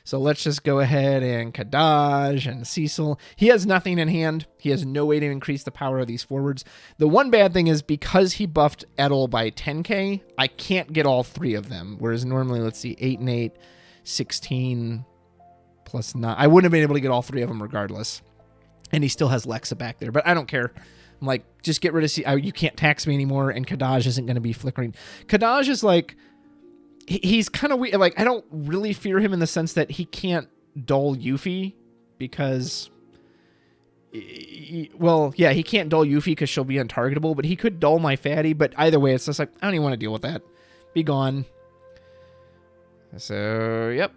So let's just go ahead and Kadaj and Cecil. He has nothing in hand. He has no way to increase the power of these forwards. The one bad thing is because he buffed Edel by 10k, I can't get all 3 of them. Whereas normally, let's see, 8 and 8, 16 plus 9. I wouldn't have been able to get all 3 of them regardless. And he still has Lexa back there, but I don't care. I'm like, just get rid of you can't tax me anymore, and Kadaj isn't going to be flickering. Kadaj is like, he's kind of weird. Like, I don't really fear him in the sense that he can't dull Yuffie because, well, yeah, he can't dull Yuffie because she'll be untargetable, but he could dull my Fatty. But either way, it's just like, I don't even want to deal with that. Be gone. So, yep.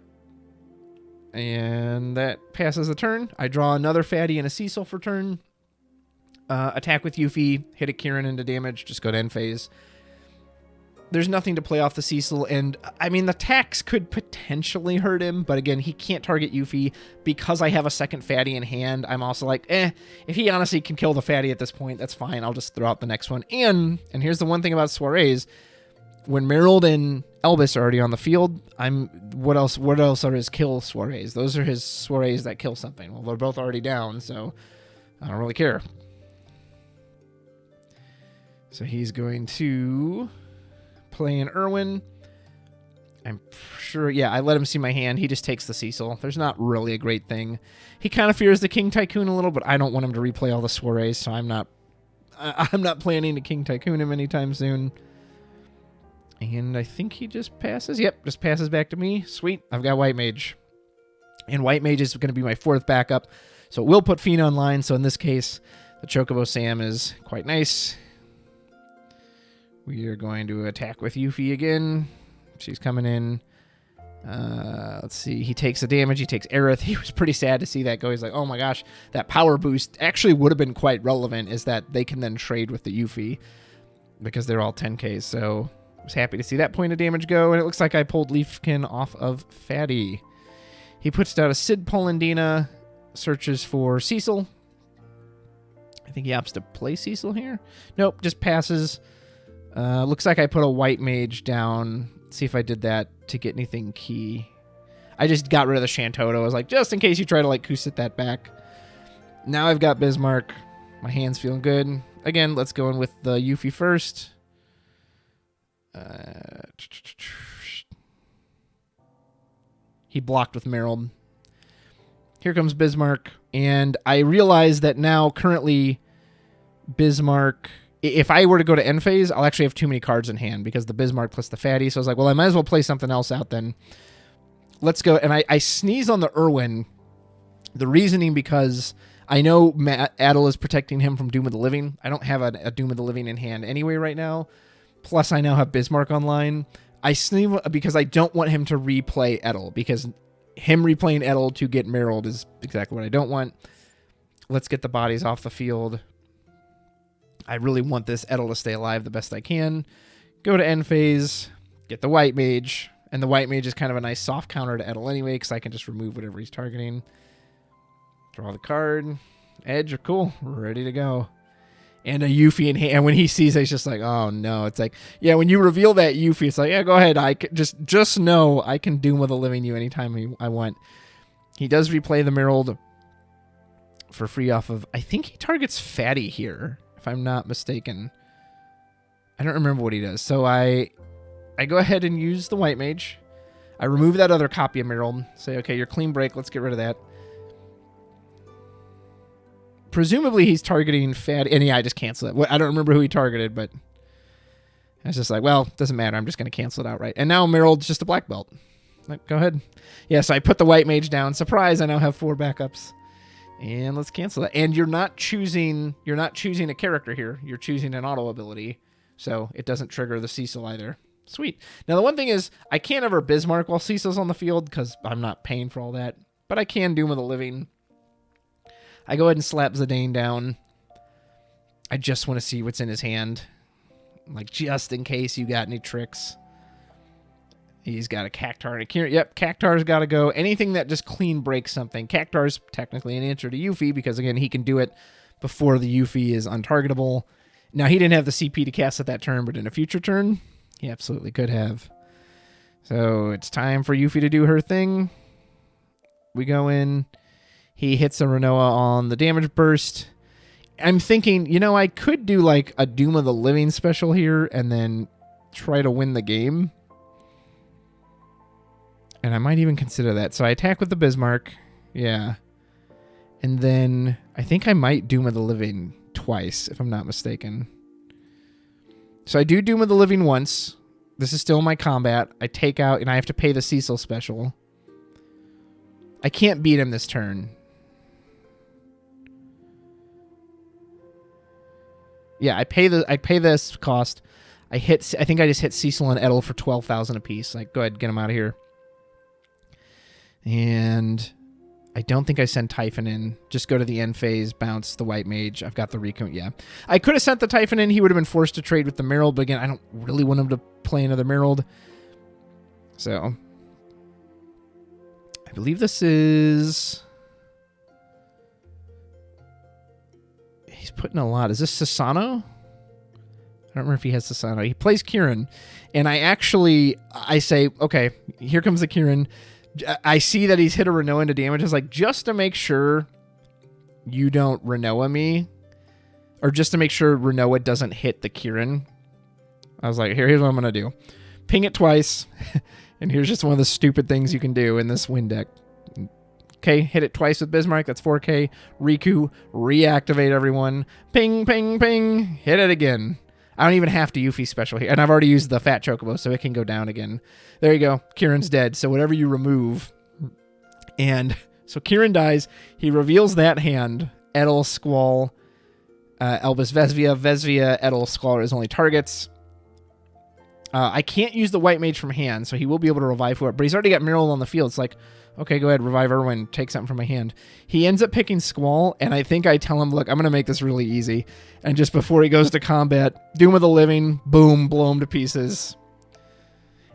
And that passes the turn. I draw another Fatty and a Cecil for turn. Attack with Yuffie, hit a Kieran into damage, just go to end phase. There's nothing to play off the Cecil, and I mean, the tax could potentially hurt him, but again, he can't target Yuffie. Because I have a second Fatty in hand, I'm also like, if he honestly can kill the Fatty at this point, that's fine. I'll just throw out the next one. And here's the one thing about Soirees. When Merald and Elvis are already on the field, what else are his kill Soirees? Those are his Soirees that kill something. Well, they're both already down, so I don't really care. So he's going to play an Irwin. I'm sure, yeah, I let him see my hand. He just takes the Cecil. There's not really a great thing. He kind of fears the King Tycoon a little, but I don't want him to replay all the Soirees, so I'm not planning to King Tycoon him anytime soon. And I think he just passes. Yep, just passes back to me. Sweet, I've got White Mage. And White Mage is going to be my 4th backup. So it will put Fiend online. So in this case, the Chocobo Sam is quite nice. We are going to attack with Yuffie again. She's coming in. Let's see. He takes the damage. He takes Aerith. He was pretty sad to see that go. He's like, oh my gosh, that power boost actually would have been quite relevant, is that they can then trade with the Yuffie because they're all 10Ks. So I was happy to see that point of damage go. And it looks like I pulled Leafkin off of Fatty. He puts down a Sid Polendina, searches for Cecil. I think he opts to play Cecil here. Nope, just passes. Looks like I put a White Mage down. Let's see if I did that to get anything key. I just got rid of the Shantoto. I was like, just in case you try to like Kusit that back. Now I've got Bismarck. My hand's feeling good. Again, let's go in with the Yuffie first. He blocked with Merrill. Here comes Bismarck. And I realize that now currently Bismarck, if I were to go to end phase, I'll actually have too many cards in hand because the Bismarck plus the Fatty. So I was like, well, I might as well play something else out then. Let's go. And I sneeze on the Irwin. The reasoning because I know Adel is protecting him from Doom of the Living. I don't have a Doom of the Living in hand anyway right now. Plus I now have Bismarck online. I sneeze because I don't want him to replay Edel, because him replaying Edel to get Merrill is exactly what I don't want. Let's get the bodies off the field. I really want this Edel to stay alive the best I can. Go to end phase, get the White Mage, and the White Mage is kind of a nice soft counter to Edel anyway, because I can just remove whatever he's targeting. Draw the card. Edge, cool. We're ready to go. And a Yuffie in hand. And when he sees it, he's just like, oh no. It's like, yeah, when you reveal that Yuffie, it's like, yeah, go ahead. I can just know I can Doom with a Living you anytime I want. He does replay the Merrill for free off of, I think he targets Fatty here, if I'm not mistaken. I don't remember what he does. So I go ahead and use the White Mage. I remove that other copy of Merrill. Say, okay, you're clean break. Let's get rid of that. Presumably he's targeting Fatty. And yeah, I just cancel it. I don't remember who he targeted, but I was just like, well, doesn't matter. I'm just going to cancel it outright. And now Merrill's just a black belt. Like, go ahead. Yeah, so I put the White Mage down. Surprise, I now have 4 backups. And let's cancel it. And you're not choosing a character here. You're choosing an auto ability. So it doesn't trigger the Cecil either. Sweet. Now the one thing is, I can't ever Bismarck while Cecil's on the field because I'm not paying for all that. But I can Doom of the Living. I go ahead and slap Zidane down. I just want to see what's in his hand. Like, just in case you got any tricks. He's got a Cactar and a Kieran. Yep, Cactar's got to go. Anything that just clean breaks something. Cactar's technically an answer to Yuffie because, again, he can do it before the Yuffie is untargetable. Now, he didn't have the CP to cast at that turn, but in a future turn, he absolutely could have. So it's time for Yuffie to do her thing. We go in. He hits a Renoa on the damage burst. I'm thinking, you know, I could do like a Doom of the Living special here and then try to win the game. And I might even consider that. So I attack with the Bismarck. Yeah. And then I think I might Doom of the Living twice, if I'm not mistaken. So I do Doom of the Living once. This is still my combat. I take out, and I have to pay the Cecil special. I can't beat him this turn. Yeah, I pay this cost. I think I just hit Cecil and Edel for 12,000 apiece. Like, go ahead, get him out of here. And I don't think I send Typhon in. Just go to the end phase, bounce the White Mage. I've got the Recount, yeah. I could have sent the Typhon in. He would have been forced to trade with the Merrill, but again, I don't really want him to play another Merrill. So, I believe this is... He's putting a lot. Is this Sasano? I don't remember if he has Sasano. He plays Kieran. And I say, okay, here comes the Kieran. I see that he's hit a Renoa into damage. It's like, just to make sure you don't Renoa me, or just to make sure Renoa doesn't hit the Kieran, I was like, here's what I'm going to do. Ping it twice, and here's just one of the stupid things you can do in this win deck. Okay, hit it twice with Bismarck. That's 4K. Riku, reactivate everyone. Ping, ping, ping. Hit it again. I don't even have to Yuffie special here. And I've already used the Fat Chocobo, so it can go down again. There you go. Kieran's dead. So whatever you remove. And so Kieran dies. He reveals that hand. Edel, Squall, Elvis, Vesvia. Vesvia, Edel, Squall are his only targets. I can't use the White Mage from hand, so he will be able to revive whoever. But he's already got Muriel on the field. It's like, okay, go ahead, revive Irwin. Take something from my hand. He ends up picking Squall, and I think I tell him, look, I'm going to make this really easy. And just before he goes to combat, Doom of the Living, boom, blow him to pieces.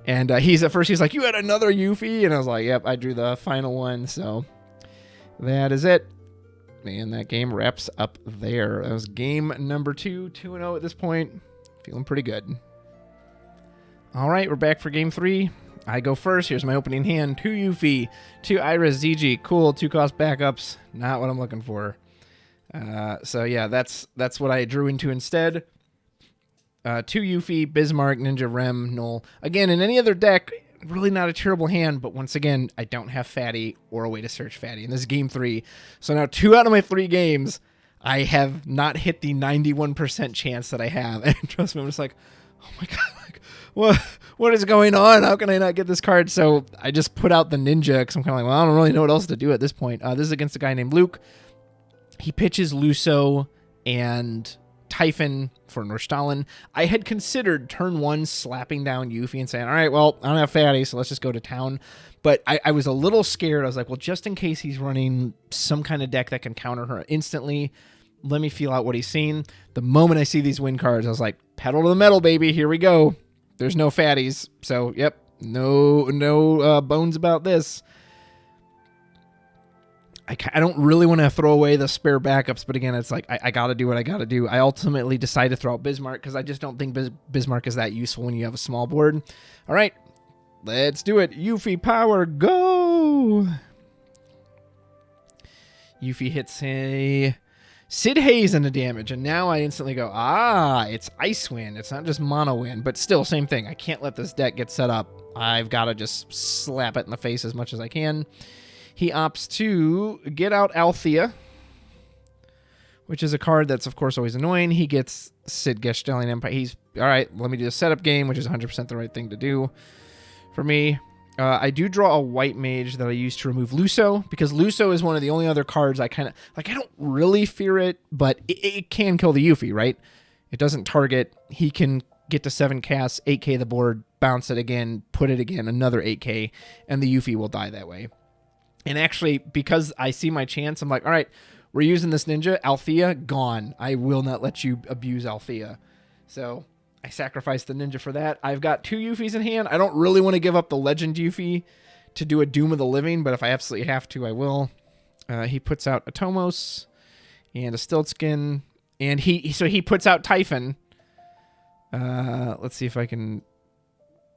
And at first he's like, you had another Yuffie? And I was like, yep, I drew the final one. So that is it. And that game wraps up there. That was game number 2, 2-0 at this point. Feeling pretty good. All right, we're back for game 3. I go first. Here's my opening hand. 2 Yuffie, 2 Iris, ZG. Cool, 2 cost backups. Not what I'm looking for. So yeah, that's what I drew into instead. 2 Yuffie, Bismarck, Ninja, Rem, Null. Again, in any other deck, really not a terrible hand, but once again, I don't have Fatty or a way to search Fatty. And this is game 3. So now 2 out of my 3 games, I have not hit the 91% chance that I have. And trust me, I'm just like, oh my God, like, what is going on? How can I not get this card? So I just put out the Ninja because I'm kind of like, well, I don't really know what else to do at this point. This is against a guy named Luke. He pitches Luso and Typhon for Norstalin. I had considered turn 1 slapping down Yuffie and saying, all right, well, I don't have Fatty, so let's just go to town. But I was a little scared. I was like, well, just in case he's running some kind of deck that can counter her instantly, let me feel out what he's seen. The moment I see these win cards, I was like, pedal to the metal, baby. Here we go. There's no fatties. So, yep, no bones about this. I don't really want to throw away the spare backups, but again, it's like, I got to do what I got to do. I ultimately decided to throw out Bismarck because I just don't think Bismarck is that useful when you have a small board. All right, let's do it. Yuffie power, go! Yuffie hits a Sid Haze into damage, and now I instantly go, it's Icewind. It's not just Mono Wind, but still, same thing. I can't let this deck get set up. I've got to just slap it in the face as much as I can. He opts to get out Althea, which is a card that's, of course, always annoying. He gets Sid Gestelian Empire. He's, all right, let me do a setup game, which is 100% the right thing to do for me. I do draw a White Mage that I use to remove Luso, because Luso is one of the only other cards I kind of, like, I don't really fear it, but it can kill the Yuffie, right? It doesn't target. He can get to 7 casts, 8k the board, bounce it again, put it again, another 8k, and the Yuffie will die that way. And actually, because I see my chance, I'm like, all right, we're using this Ninja. Althea, gone. I will not let you abuse Althea. So I sacrificed the Ninja for that. I've got 2 Yuffies in hand. I don't really want to give up the Legend Yuffie to do a Doom of the Living, but if I absolutely have to, I will. He puts out a Tomos and a Stiltskin, and he puts out Typhon. Let's see if I can...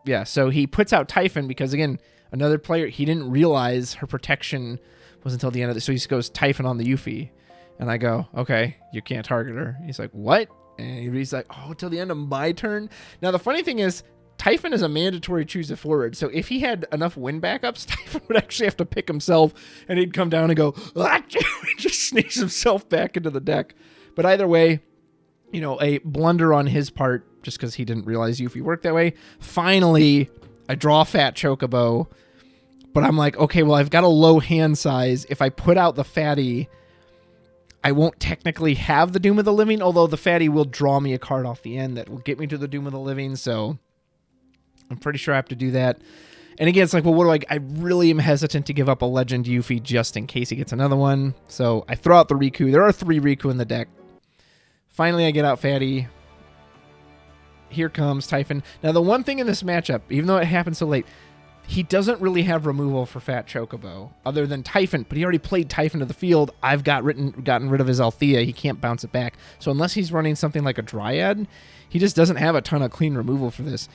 Yeah, so he puts out Typhon because, again, another player, he didn't realize her protection was until the end of it. So he just goes Typhon on the Yuffie. And I go, okay, you can't target her. He's like, what? And he's like, oh, till the end of my turn? Now, the funny thing is, Typhon is a mandatory choose it forward. So if he had enough win backups, Typhon would actually have to pick himself, and he'd come down and go, just sneaks himself back into the deck. But either way, you know, a blunder on his part, just because he didn't realize Yuffie worked that way. Finally, I draw Fat Chocobo, but I'm like, okay, well, I've got a low hand size. If I put out the Fatty, I won't technically have the Doom of the Living, although the Fatty will draw me a card off the end that will get me to the Doom of the Living, so I'm pretty sure I have to do that. And again, it's like, well, what do I really am hesitant to give up a Legend Yuffie just in case he gets another one. So I throw out the Riku. There are 3 Riku in the deck. Finally, I get out Fatty. Here comes Typhon. Now, the one thing in this matchup, even though it happened so late, he doesn't really have removal for Fat Chocobo other than Typhon, but he already played Typhon to the field. I've gotten rid of his Althea. He can't bounce it back. So unless he's running something like a Dryad, he just doesn't have a ton of clean removal for this.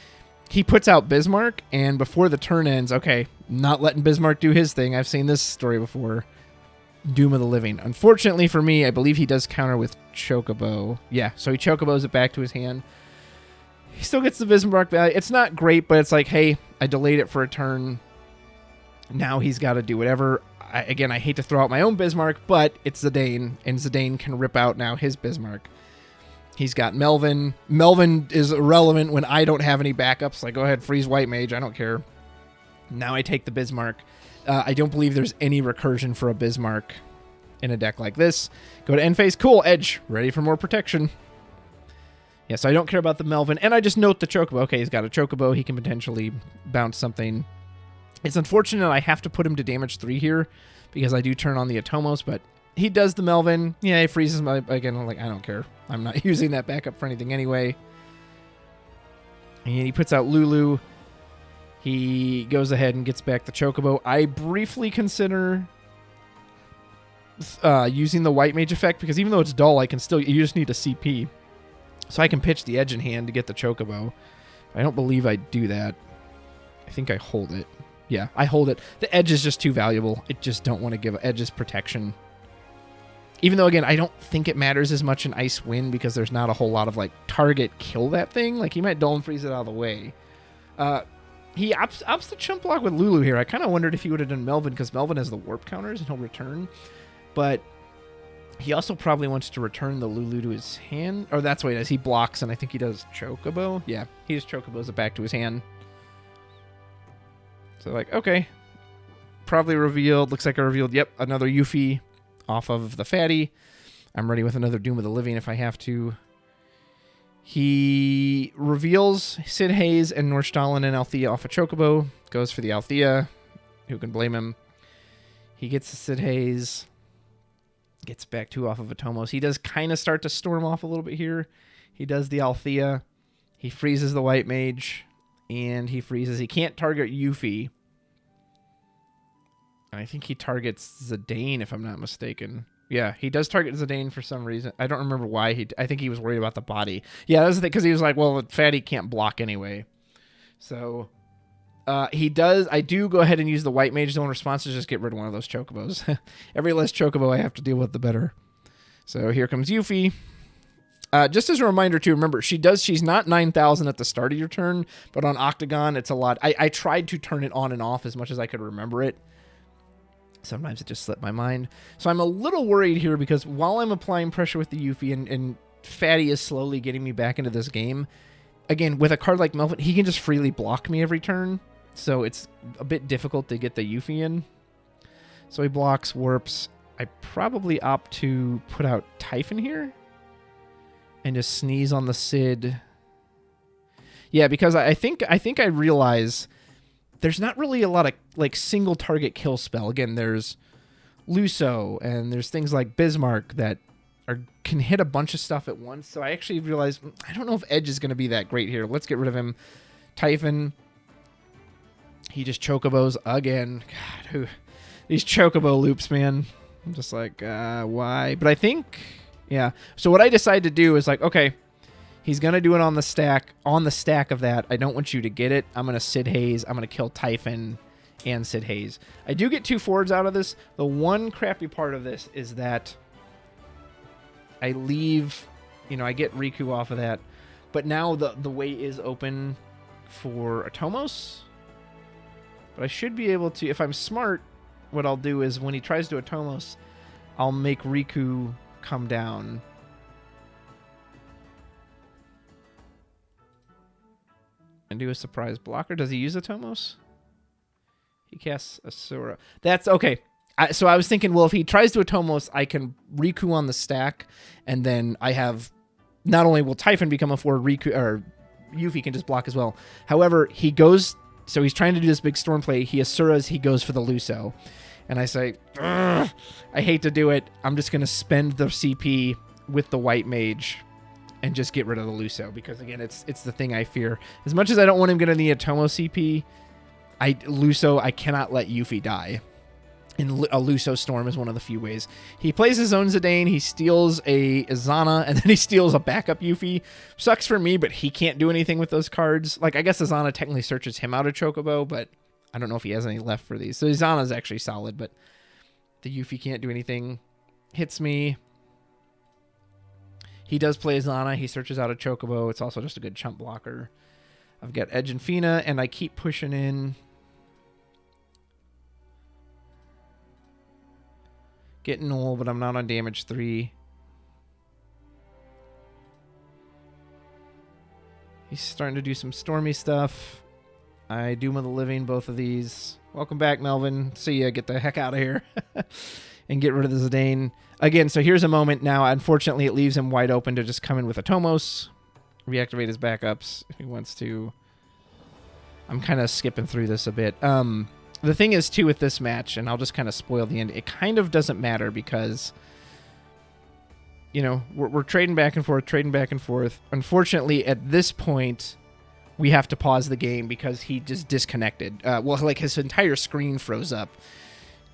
He puts out Bismarck, and before the turn ends, okay, not letting Bismarck do his thing. I've seen this story before. Doom of the Living. Unfortunately for me, I believe he does counter with Chocobo. Yeah, so he Chocobos it back to his hand. He still gets the Bismarck value. It's not great, but it's like, hey, I delayed it for a turn. Now he's got to do whatever. Again, I hate to throw out my own Bismarck, but it's Zidane, and Zidane can rip out now his Bismarck. He's got Melvin. Melvin is irrelevant when I don't have any backups. Like, go ahead, freeze White Mage. I don't care. Now I take the Bismarck. I don't believe there's any recursion for a Bismarck in a deck like this. Go to end phase. Cool. Edge. Ready for more protection. Yeah, so I don't care about the Melvin. And I just note the Chocobo. Okay, he's got a Chocobo. He can potentially bounce something. It's unfortunate I have to put him to damage 3 here because I do turn on the Atomos, but he does the Melvin. Yeah, he freezes my... Again, I'm like, I don't care. I'm not using that backup for anything anyway. And he puts out Lulu. He goes ahead and gets back the Chocobo. I briefly consider using the White Mage effect because even though it's dull, I can still... You just need a CP. So I can pitch the Edge in hand to get the Chocobo. I don't believe I do that. I think I hold it. Yeah, I hold it. The Edge is just too valuable. I just don't want to give Edge's protection. Even though, again, I don't think it matters as much in Ice Wind because there's not a whole lot of, like, target kill that thing. Like, he might Dull and Freeze it out of the way. He opts the chump block with Lulu here. I kind of wondered if he would have done Melvin because Melvin has the warp counters and he'll return. But he also probably wants to return the Lulu to his hand. Or that's what he does. He blocks, and I think he does Chocobo. Yeah, he just Chocobos it back to his hand. So, like, okay. Probably revealed. Looks like I revealed, yep, another Yuffie off of the Fatty. I'm ready with another Doom of the Living if I have to. He reveals Sid Hayes and Nordstalin and Althea off a Chocobo. Goes for the Althea. Who can blame him? He gets the Sid Hayes. Gets back 2 off of Atomos. He does kind of start to storm off a little bit here. He does the Althea. He freezes the White Mage. And he freezes. He can't target Yuffie. And I think he targets Zidane, if I'm not mistaken. Yeah, he does target Zidane for some reason. I don't remember why. I think he was worried about the body. Yeah, that's the thing, because he was like, well, the Fatty can't block anyway. So, he does. I do go ahead and use the White Mage Zone response to just get rid of one of those Chocobos. Every less Chocobo I have to deal with, the better. So here comes Yuffie. Just as a reminder, too, remember, she's not 9,000 at the start of your turn, but on Octagon, it's a lot. I tried to turn it on and off as much as I could remember it. Sometimes it just slipped my mind. So I'm a little worried here because while I'm applying pressure with the Yuffie and Fatty is slowly getting me back into this game, again, with a card like Melvin, he can just freely block me every turn. So it's a bit difficult to get the Yuffie in. So he blocks, warps. I probably opt to put out Typhon here and just sneeze on the Sid. Yeah, because I think I realize there's not really a lot of like single target kill spell. Again, there's Luso and there's things like Bismarck that can hit a bunch of stuff at once. So I actually realized I don't know if Edge is going to be that great here. Let's get rid of him. Typhon. He just Chocobos again. God, these Chocobo loops, man. I'm just like, why? But I think, yeah. So what I decided to do is like, okay, he's going to do it on the stack. On the stack of that, I don't want you to get it. I'm going to Sid Hayes. I'm going to kill Typhon and Sid Hayes. I do get 2 forwards out of this. The one crappy part of this is that I leave, I get Riku off of that. But now the way is open for Atomos. But I should be able to, if I'm smart, what I'll do is when he tries to Atomos, I'll make Riku come down. And do a surprise blocker. Does he use Atomos? He casts Asura. That's okay. So I was thinking, well, if he tries to Atomos, I can Riku on the stack, and then I have not only will Typhon become a 4, Riku or Yuffie can just block as well. However, he goes, so he's trying to do this big storm play. He Asuras, he goes for the Luso. And I say, I hate to do it. I'm just going to spend the CP with the White Mage and just get rid of the Luso. Because, again, it's the thing I fear. As much as I don't want him getting the Atomo CP, Luso, I cannot let Yuffie die. And a Luso Storm is one of the few ways. He plays his own Zidane, he steals a Azana, and then he steals a backup Yuffie. Sucks for me, but he can't do anything with those cards. Like, I guess Azana technically searches him out of Chocobo, but I don't know if he has any left for these. So Azana's actually solid, but the Yuffie can't do anything. Hits me. He does play Azana, he searches out a Chocobo. It's also just a good chump blocker. I've got Edge and Fina, and I keep pushing in. Getting null, but I'm not on damage 3. He's starting to do some Stormy stuff. I Doom of the Living, both of these. Welcome back, Melvin. See ya. Get the heck out of here. And get rid of the Zidane. Again, so here's a moment now. Unfortunately, it leaves him wide open to just come in with a Tomos. Reactivate his backups if he wants to. I'm kind of skipping through this a bit. The thing is, too, with this match, and I'll just kind of spoil the end, it kind of doesn't matter because, you know, we're trading back and forth. Unfortunately, at this point, we have to pause the game because he just disconnected. Well, like his entire screen froze up.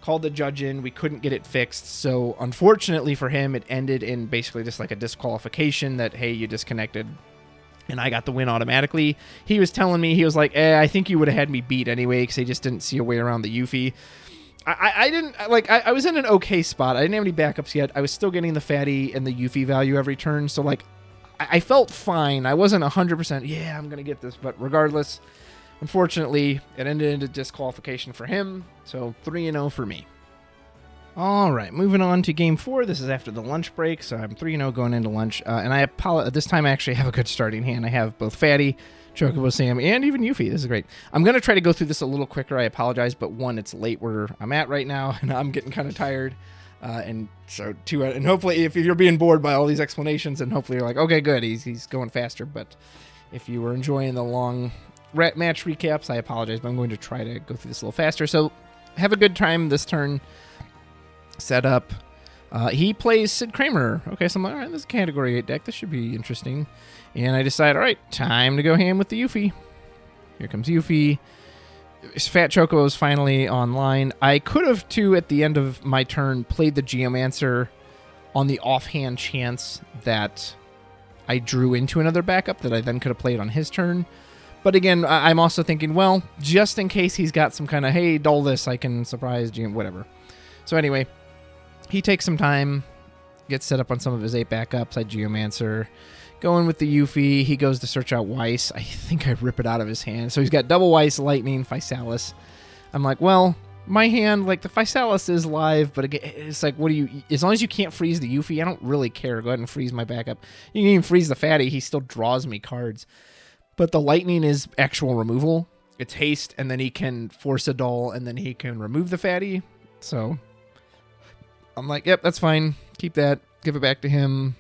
Called the judge in. We couldn't get it fixed. So, unfortunately for him, it ended in basically just like a disqualification that, hey, you disconnected. And I got the win automatically. He was telling me, he was like, I think you would have had me beat anyway because he just didn't see a way around the Yuffie. I was in an okay spot. I didn't have any backups yet. I was still getting the fatty and the Yuffie value every turn. So, like, I felt fine. I wasn't 100%, yeah, I'm going to get this. But regardless, unfortunately, it ended in a disqualification for him. So, 3-0 for me. All right, moving on to Game 4. This is after the lunch break, so I'm 3-0 going into lunch. And I apologize. This time I actually have a good starting hand. I have both Fatty, Chocobo Sam, and even Yuffie. This is great. I'm going to try to go through this a little quicker. I apologize, but one, it's late where I'm at right now, and I'm getting kind of tired. And so, two, and hopefully, if you're being bored by all these explanations, and hopefully you're like, okay, good, he's going faster. But if you were enjoying the long match recaps, I apologize, but I'm going to try to go through this a little faster. So, have a good time this turn. Set up. He plays Sid Kramer. Okay, so I'm like, all right, this is a Category 8 deck. This should be interesting. And I decide, all right, time to go ham with the Yuffie. Here comes Yuffie. His Fat Chocobo is finally online. I could have, too, at the end of my turn, played the Geomancer on the offhand chance that I drew into another backup that I then could have played on his turn. But again, I'm also thinking, well, just in case he's got some kind of, hey, dull this, I can surprise Geo, whatever. So anyway, he takes some time, gets set up on some of his 8 backups. I Geomancer. Going with the Yuffie, he goes to search out Weiss. I think I rip it out of his hand. So he's got double Weiss, Lightning, Physalis. I'm like, well, my hand, like, the Physalis is live, but again, it's like, what do you, as long as you can't freeze the Yuffie, I don't really care. Go ahead and freeze my backup. You can even freeze the Fatty. He still draws me cards. But the Lightning is actual removal. It's haste, and then he can force a dull, and then he can remove the Fatty. So I'm like, yep, that's fine. Keep that. Give it back to him.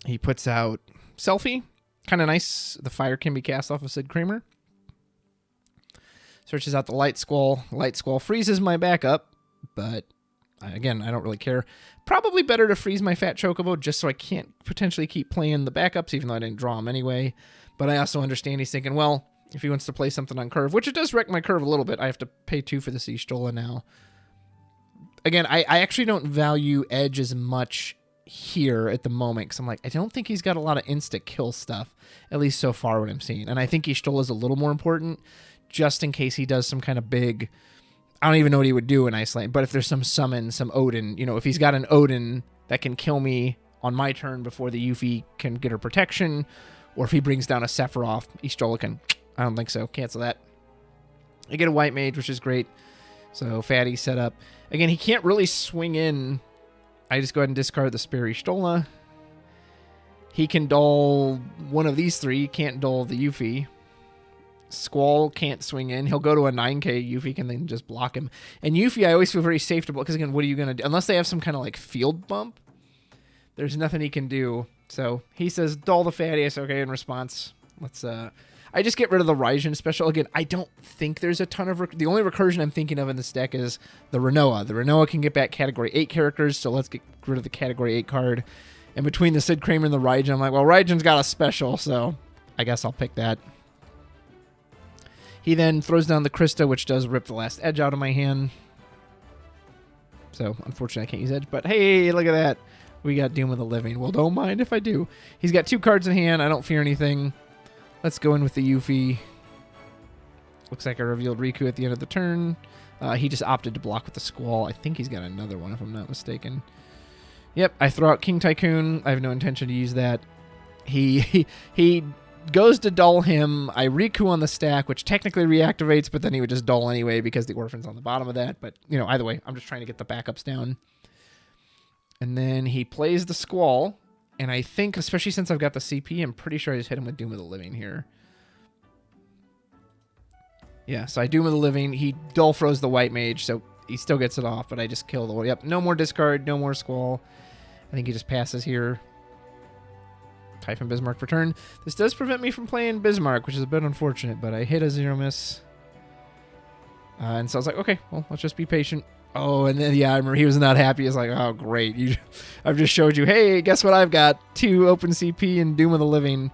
He puts out Selfie. Kind of nice. The fire can be cast off of Sid Kramer. Searches out the Light Squall. Light Squall freezes my backup, but again, I don't really care. Probably better to freeze my Fat Chocobo just so I can't potentially keep playing the backups, even though I didn't draw them anyway. But I also understand he's thinking, well, if he wants to play something on curve, which it does wreck my curve a little bit, I have to pay 2 for the Y'shtola now. Again, I actually don't value Edge as much here at the moment, because I'm like, I don't think he's got a lot of insta-kill stuff, at least so far what I'm seeing. And I think Y'shtola is a little more important, just in case he does some kind of big, I don't even know what he would do in Iceland, but if there's some summon, some Odin, you know, if he's got an Odin that can kill me on my turn before the Yuffie can get her protection, or if he brings down a Sephiroth, Y'shtola can, I don't think so, cancel that. I get a White Mage, which is great. So Fatty set up. Again, he can't really swing in. I just go ahead and discard the Spare Y'shtola. He can dull one of these 3. He can't dull the Yuffie. Squall can't swing in. He'll go to a 9k. Yuffie can then just block him. And Yuffie, I always feel very safe to block, because again, what are you going to do? Unless they have some kind of like field bump, there's nothing he can do. So he says, dull the Fatty. I say, okay, in response, let's, I just get rid of the Raijin special. Again, I don't think there's a ton of, the only recursion I'm thinking of in this deck is the Renoa. The Renoa can get back Category 8 characters, so let's get rid of the Category 8 card. And between the Sid Kramer and the Raijin, I'm like, well, Raijin's got a special, so I guess I'll pick that. He then throws down the Krista, which does rip the last Edge out of my hand. So, unfortunately, I can't use Edge, but hey, look at that. We got Doom of the Living. Well, don't mind if I do. He's got 2 cards in hand. I don't fear anything. Let's go in with the Yuffie. Looks like I revealed Riku at the end of the turn. He just opted to block with the Squall. I think he's got another one, if I'm not mistaken. Yep, I throw out King Tycoon. I have no intention to use that. He goes to dull him. I Riku on the stack, which technically reactivates, but then he would just dull anyway because the Orphan's on the bottom of that. But, you know, either way, I'm just trying to get the backups down. And then he plays the Squall. And I think, especially since I've got the CP, I'm pretty sure I just hit him with Doom of the Living here. Yeah, so I Doom of the Living. He dull froze the White Mage, so he still gets it off, but I just kill the... Yep, no more discard, no more Squall. I think he just passes here. Typhon Bismarck for turn. This does prevent me from playing Bismarck, which is a bit unfortunate, but I hit a 0-miss. And so I was like, okay, well, let's just be patient. Oh, and then, yeah, I remember he was not happy. He's like, oh, great. I've just showed you, hey, guess what I've got? 2 open CP and Doom of the Living.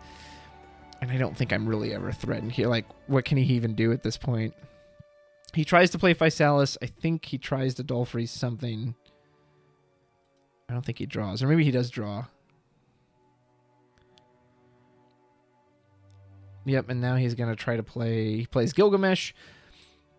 And I don't think I'm really ever threatened here. Like, what can he even do at this point? He tries to play Physalis. I think he tries to Dull Freeze something. I don't think he draws. Or maybe he does draw. Yep, and now he's going to try to play... He plays Gilgamesh.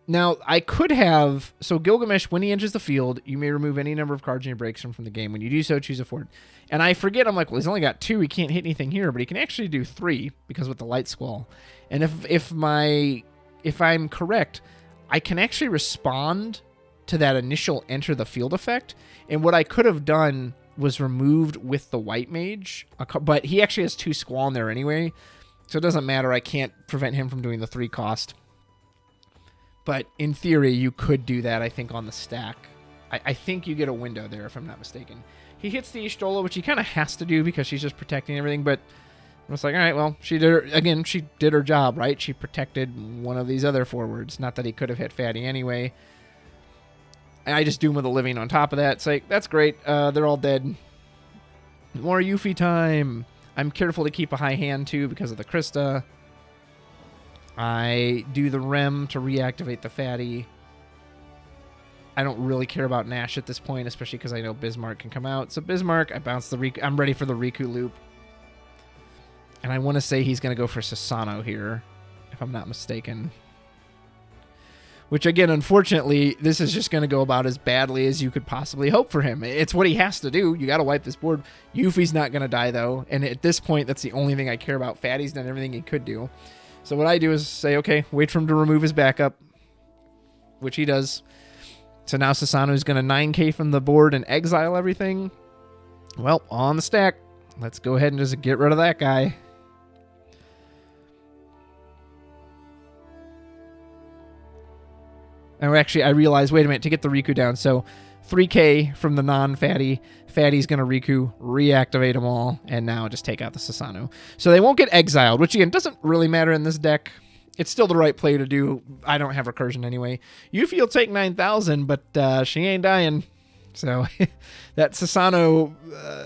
Now, I could have... So, Gilgamesh, when he enters the field, you may remove any number of cards in your breaks from the game. When you do so, choose a fort. And I forget, I'm like, well, he's only got 2. He can't hit anything here, but he can actually do 3 because with the Light Squall. And if I'm correct, I can actually respond to that initial enter the field effect. And what I could have done was removed with the White Mage. But he actually has 2 Squall in there anyway. So it doesn't matter. I can't prevent him from doing the 3 cost. But in theory, you could do that, I think, on the stack. I think you get a window there, if I'm not mistaken. He hits the Ishtola, which he kind of has to do because she's just protecting everything. But I was like, all right, well, she did her job, right? She protected one of these other forwards. Not that he could have hit Fatty anyway. And I just Doom with a Living on top of that. It's like, that's great. They're all dead. More Yuffie time. I'm careful to keep a high hand, too, because of the Krista. I do the Rem to reactivate the Fatty. I don't really care about Nash at this point, especially because I know Bismarck can come out. So Bismarck, I bounce the Riku. I'm ready for the Riku loop. And I want to say he's going to go for Sasano here, if I'm not mistaken. Which, again, unfortunately, this is just going to go about as badly as you could possibly hope for him. It's what he has to do. You got to wipe this board. Yuffie's not going to die, though. And at this point, that's the only thing I care about. Fatty's done everything he could do. So what I do is say, okay, wait for him to remove his backup, which he does. So now Sasano's going to 9k from the board and exile everything. Well, on the stack. Let's go ahead and just get rid of that guy. And actually, I realized, wait a minute, to get the Riku down. So 3k from the non-Fatty. Fatty's going to Riku, reactivate them all, and now just take out the Sasano. So they won't get exiled, which, again, doesn't really matter in this deck. It's still the right play to do. I don't have recursion anyway. Yuffie will take 9,000, but she ain't dying. So that Sasano,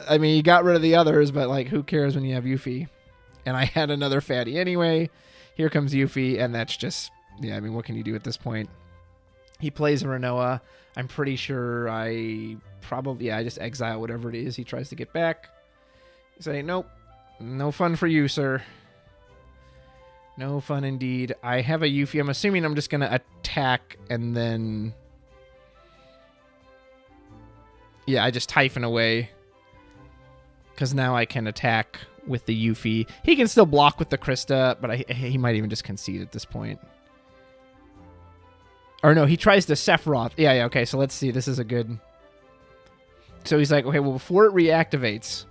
I mean, you got rid of the others, but, like, who cares when you have Yuffie? And I had another Fatty anyway. Here comes Yuffie, and that's just, yeah, I mean, what can you do at this point? He plays Renoa. I'm pretty sure I just exile whatever it is he tries to get back. Say, nope, no fun for you, sir. No fun indeed. I have a Yuffie. I'm assuming I'm just going to attack and then... Yeah, I just Typhon away. Because now I can attack with the Yuffie. He can still block with the Krista, but he might even just concede at this point. Or no, he tries to Sephiroth. Yeah, okay, so let's see. This is a good... So he's like, okay, well, before it reactivates,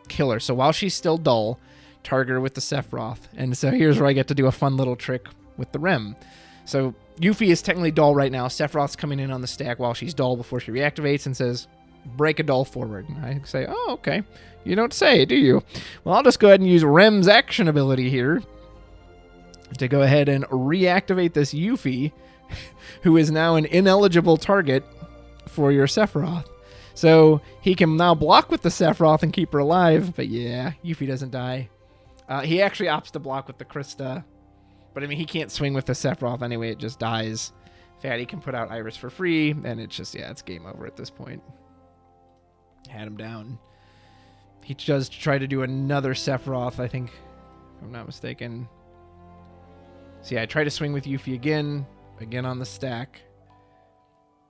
kill her. So while she's still dull, target her with the Sephiroth. And so here's where I get to do a fun little trick with the Rem. So Yuffie is technically dull right now. Sephiroth's coming in on the stack while she's dull before she reactivates and says, break a dull forward. And I say, oh, okay. You don't say, do you? Well, I'll just go ahead and use Rem's action ability here to go ahead and reactivate this Yuffie, who is now an ineligible target for your Sephiroth. So he can now block with the Sephiroth and keep her alive. But yeah, Yuffie doesn't die. He actually opts to block with the Krista. But I mean, he can't swing with the Sephiroth anyway. It just dies. Fatty can put out Iris for free. And it's just, yeah, it's game over at this point. Had him down. He does try to do another Sephiroth, I think, if I'm not mistaken. So yeah, I try to swing with Yuffie again. Again on the stack.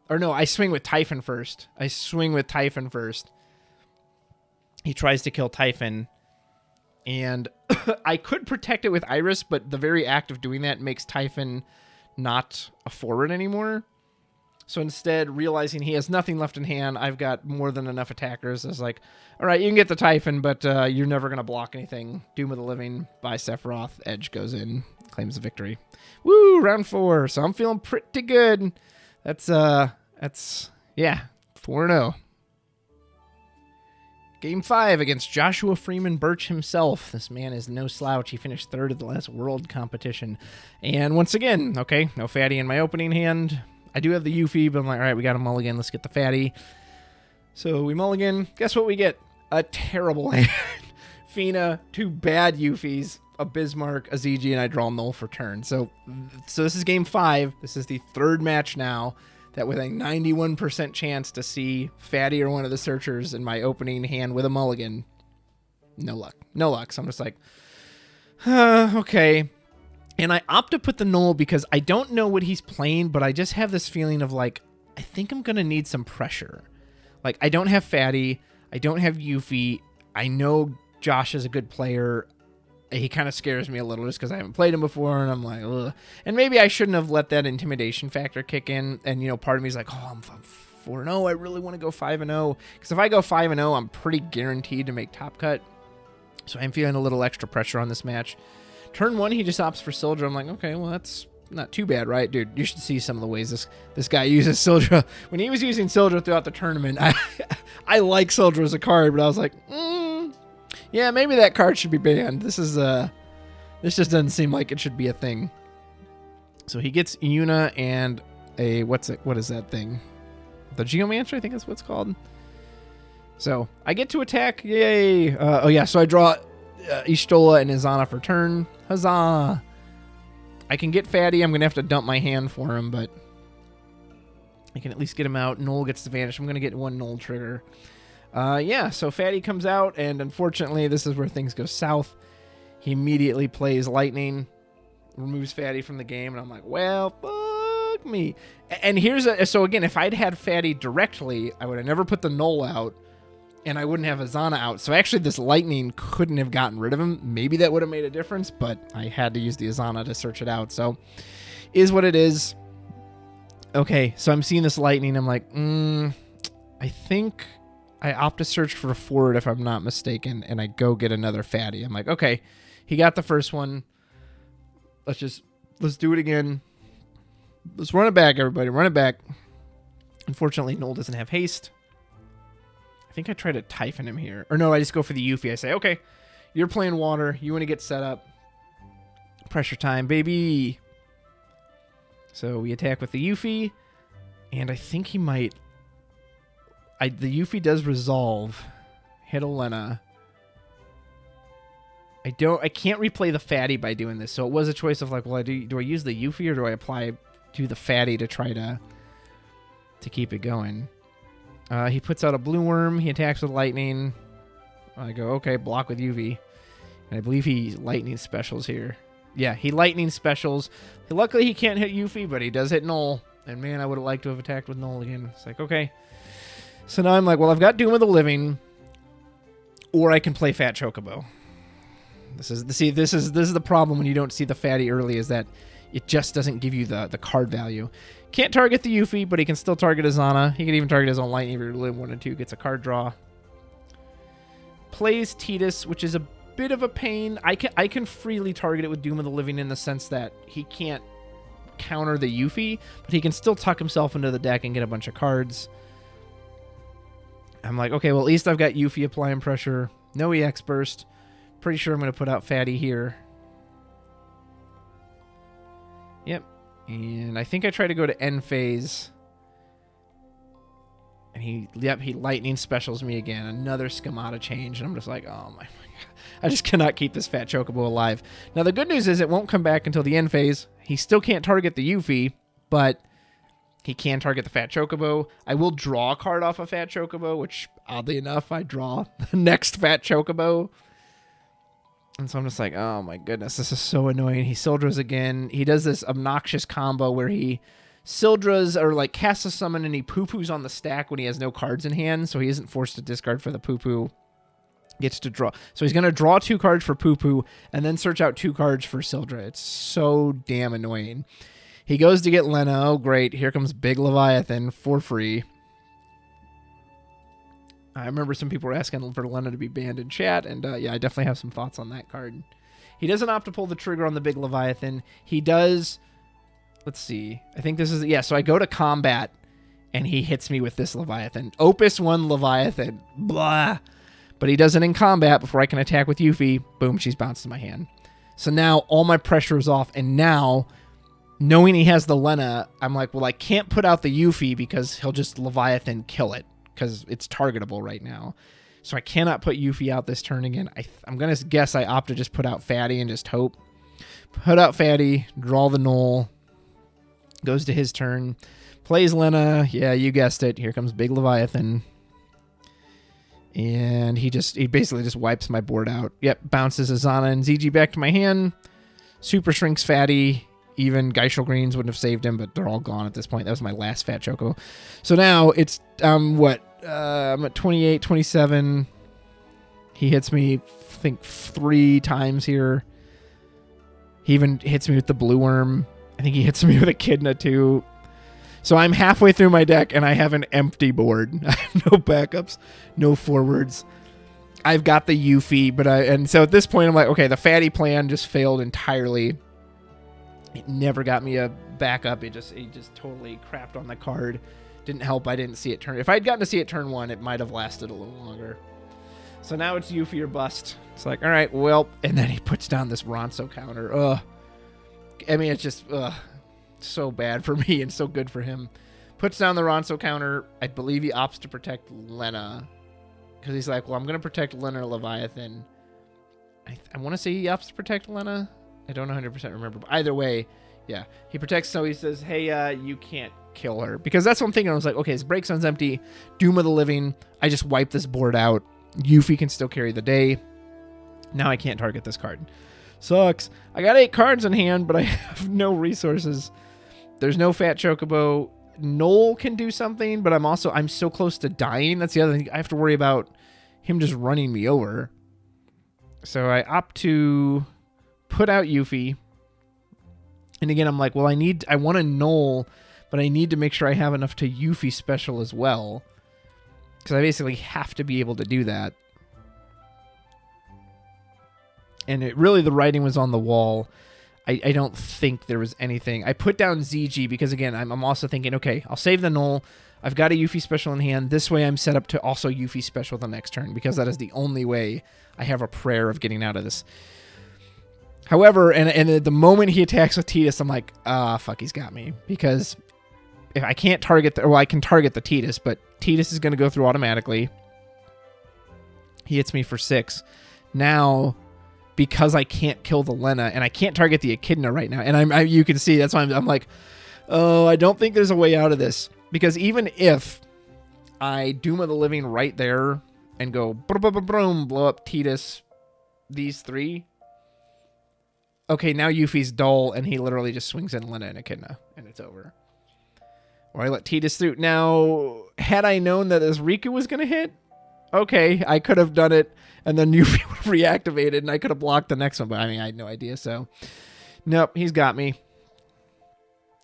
Or no, I swing with Typhon first. He tries to kill Typhon. And I could protect it with Iris, but the very act of doing that makes Typhon not a forward anymore. So instead, realizing he has nothing left in hand, I've got more than enough attackers. It's like, all right, you can get the Typhon, but you're never going to block anything. Doom of the Living by Sephiroth. Edge goes in, claims the victory. Woo, round 4. So I'm feeling pretty good. That's yeah, 4-0. Game 5 against Joshua Freeman Birch himself. This man is no slouch. He finished 3rd at the last World competition. And once again, okay, no fatty in my opening hand. I do have the Yuffie, but I'm like, all right, we got a mulligan. Let's get the fatty. So we mulligan. Guess what we get? A terrible hand. Fina, 2 bad Yuffies, a Bismarck, a ZG, and I draw null for turn. So this is game 5. This is the 3rd match now that with a 91% chance to see fatty or one of the searchers in my opening hand with a mulligan. No luck. No luck. So I'm just like, okay. And I opt to put the null because I don't know what he's playing, but I just have this feeling of like, I think I'm going to need some pressure. Like, I don't have fatty. I don't have Yuffie. I know Josh is a good player. He kind of scares me a little just because I haven't played him before, and I'm like, ugh. And maybe I shouldn't have let that intimidation factor kick in. And, you know, part of me is like, oh, I'm 4-0. I really want to go 5-0. Because if I go 5-0, I'm pretty guaranteed to make top cut. So I'm feeling a little extra pressure on this match. Turn 1, he just opts for Sildra. I'm like, okay, well, that's not too bad, right? Dude, you should see some of the ways this guy uses Sildra. When he was using Sildra throughout the tournament, I like Sildra as a card, but I was like, yeah, maybe that card should be banned. This just doesn't seem like it should be a thing. So he gets Yuna and a, what is that thing? The Geomancer, I think that's what it's called. So I get to attack. Yay. Oh yeah, so I draw Ishtola and Izana for turn. Huzzah. I can get fatty. I'm going to have to dump my hand for him, but I can at least get him out. Null gets to vanish. I'm going to get 1 null trigger. Yeah, so fatty comes out, and unfortunately, this is where things go south. He immediately plays lightning, removes fatty from the game, and I'm like, well, fuck me. And here's so again, if I'd had fatty directly, I would have never put the null out, and I wouldn't have Azana out. So actually, this lightning couldn't have gotten rid of him. Maybe that would have made a difference, but I had to use the Azana to search it out. So, is what it is. Okay, so I'm seeing this lightning. I'm like, I think I opt to search for a forward if I'm not mistaken, and I go get another fatty. I'm like, okay, he got the first one. Let's do it again. Let's run it back, everybody. Run it back. Unfortunately, Null doesn't have haste. I think I try to Typhon him here. Or no, I just go for the Yuffie. I say, okay, you're playing water. You want to get set up. Pressure time, baby. So we attack with the Yuffie. And I think he might... the Yuffie does resolve. Hit Elena. I can't replay the fatty by doing this. So it was a choice of like, well, do I use the Yuffie or do I apply to the fatty to try to keep it going? He puts out a blue worm. He attacks with lightning. I go, okay, block with UV. And I believe he lightning specials here. Yeah, he lightning specials. Luckily, he can't hit Yuffie, but he does hit Null. And man, I would have liked to have attacked with Null again. It's like, okay. So now I'm like, well, I've got Doom of the Living, or I can play Fat Chocobo. This is the problem when you don't see the fatty early, is that it just doesn't give you the card value. Can't target the Yuffie, but he can still target Azana. He can even target his own lightning if he live 1 and 2, gets a card draw. Plays Tidus, which is a bit of a pain. I can freely target it with Doom of the Living in the sense that he can't counter the Yuffie, but he can still tuck himself into the deck and get a bunch of cards. I'm like, okay, well, at least I've got Yuffie applying pressure. No EX burst. Pretty sure I'm going to put out Fatty here. Yep. And I think I try to go to end phase. And he lightning specials me again. Another schemata change. And I'm just like, oh my God. I just cannot keep this Fat Chocobo alive. Now, the good news is it won't come back until the end phase. He still can't target the Yuffie, but he can target the Fat Chocobo. I will draw a card off a Fat Chocobo, which, oddly enough, I draw the next Fat Chocobo. And so I'm just like, oh my goodness, this is so annoying. He Sildras again. He does this obnoxious combo where he Sildras or like casts a summon and he poo-poos on the stack when he has no cards in hand, so he isn't forced to discard for the poo-poo. Gets to draw. So he's going to draw 2 cards for poo-poo and then search out 2 cards for Sildra. It's so damn annoying. He goes to get Lena. Oh, great. Here comes Big Leviathan for free. I remember some people were asking for Lena to be banned in chat, and yeah, I definitely have some thoughts on that card. He doesn't opt to pull the trigger on the Big Leviathan. He does... Let's see. I think this is... Yeah, so I go to combat, and he hits me with this Leviathan. Opus 1 Leviathan. Blah. But he does it in combat before I can attack with Yuffie. Boom, she's bounced in my hand. So now all my pressure is off, and now... Knowing he has the Lena, I'm like, well, I can't put out the Yuffie because he'll just Leviathan kill it because it's targetable right now. So I cannot put Yuffie out this turn again. I'm going to guess I opt to just put out Fatty and just hope. Put out Fatty, draw the Knoll, goes to his turn, plays Lena. Yeah, you guessed it. Here comes Big Leviathan. And he basically just wipes my board out. Yep, bounces Azana and ZG back to my hand. Super shrinks Fatty. Even Geishel Greens wouldn't have saved him, but they're all gone at this point. That was my last Fat Choco. So now it's, I'm at 28, 27. He hits me, I think, 3 times here. He even hits me with the Blue Worm. I think he hits me with Echidna, too. So I'm halfway through my deck, and I have an empty board. I have no backups, no forwards. I've got the Yuffie, and so at this point, I'm like, okay, the Fatty plan just failed entirely. It never got me a backup. It just totally crapped on the card. Didn't help. I didn't see it turn. If I'd gotten to see it turn 1, it might have lasted a little longer. So now it's Yuffie or bust. It's like, all right, well, and then he puts down this Ronso counter. Ugh. I mean, it's just so bad for me and so good for him. Puts down the Ronso counter. I believe he opts to protect Lena because he's like, well, I'm going to protect Lena or Leviathan. I want to say he opts to protect Lena. I don't 100% remember, but either way, yeah. He protects, so he says, hey, you can't kill her. Because that's what I'm thinking. I was like, okay, his break zone's empty. Doom of the Living. I just wipe this board out. Yuffie can still carry the day. Now I can't target this card. Sucks. I got 8 cards in hand, but I have no resources. There's no Fat Chocobo. Knoll can do something, but I'm so close to dying. That's the other thing. I have to worry about him just running me over. So I opt to... put out Yuffie. And again, I'm like, well, I want a Knoll, but I need to make sure I have enough to Yuffie special as well. Because I basically have to be able to do that. And really, the writing was on the wall. I don't think there was anything. I put down ZG because, again, I'm also thinking, okay, I'll save the Knoll. I've got a Yuffie special in hand. This way, I'm set up to also Yuffie special the next turn because that is the only way I have a prayer of getting out of this. However, and the moment he attacks with Tidus, I'm like, fuck, he's got me. Because if I can't target, I can target the Tidus, but Tidus is going to go through automatically. He hits me for 6. Now, because I can't kill the Lena, and I can't target the Echidna right now, and you can see, that's why I'm like, oh, I don't think there's a way out of this. Because even if I Doom of the Living right there and go, boom, blow up Tidus, these 3... Okay, now Yuffie's dull, and he literally just swings in Lena and Echidna, and it's over. Or I let Tidus through. Now, had I known that this Riku was going to hit, okay, I could have done it, and then Yuffie would have reactivated, and I could have blocked the next one, but I mean, I had no idea, so. Nope, he's got me.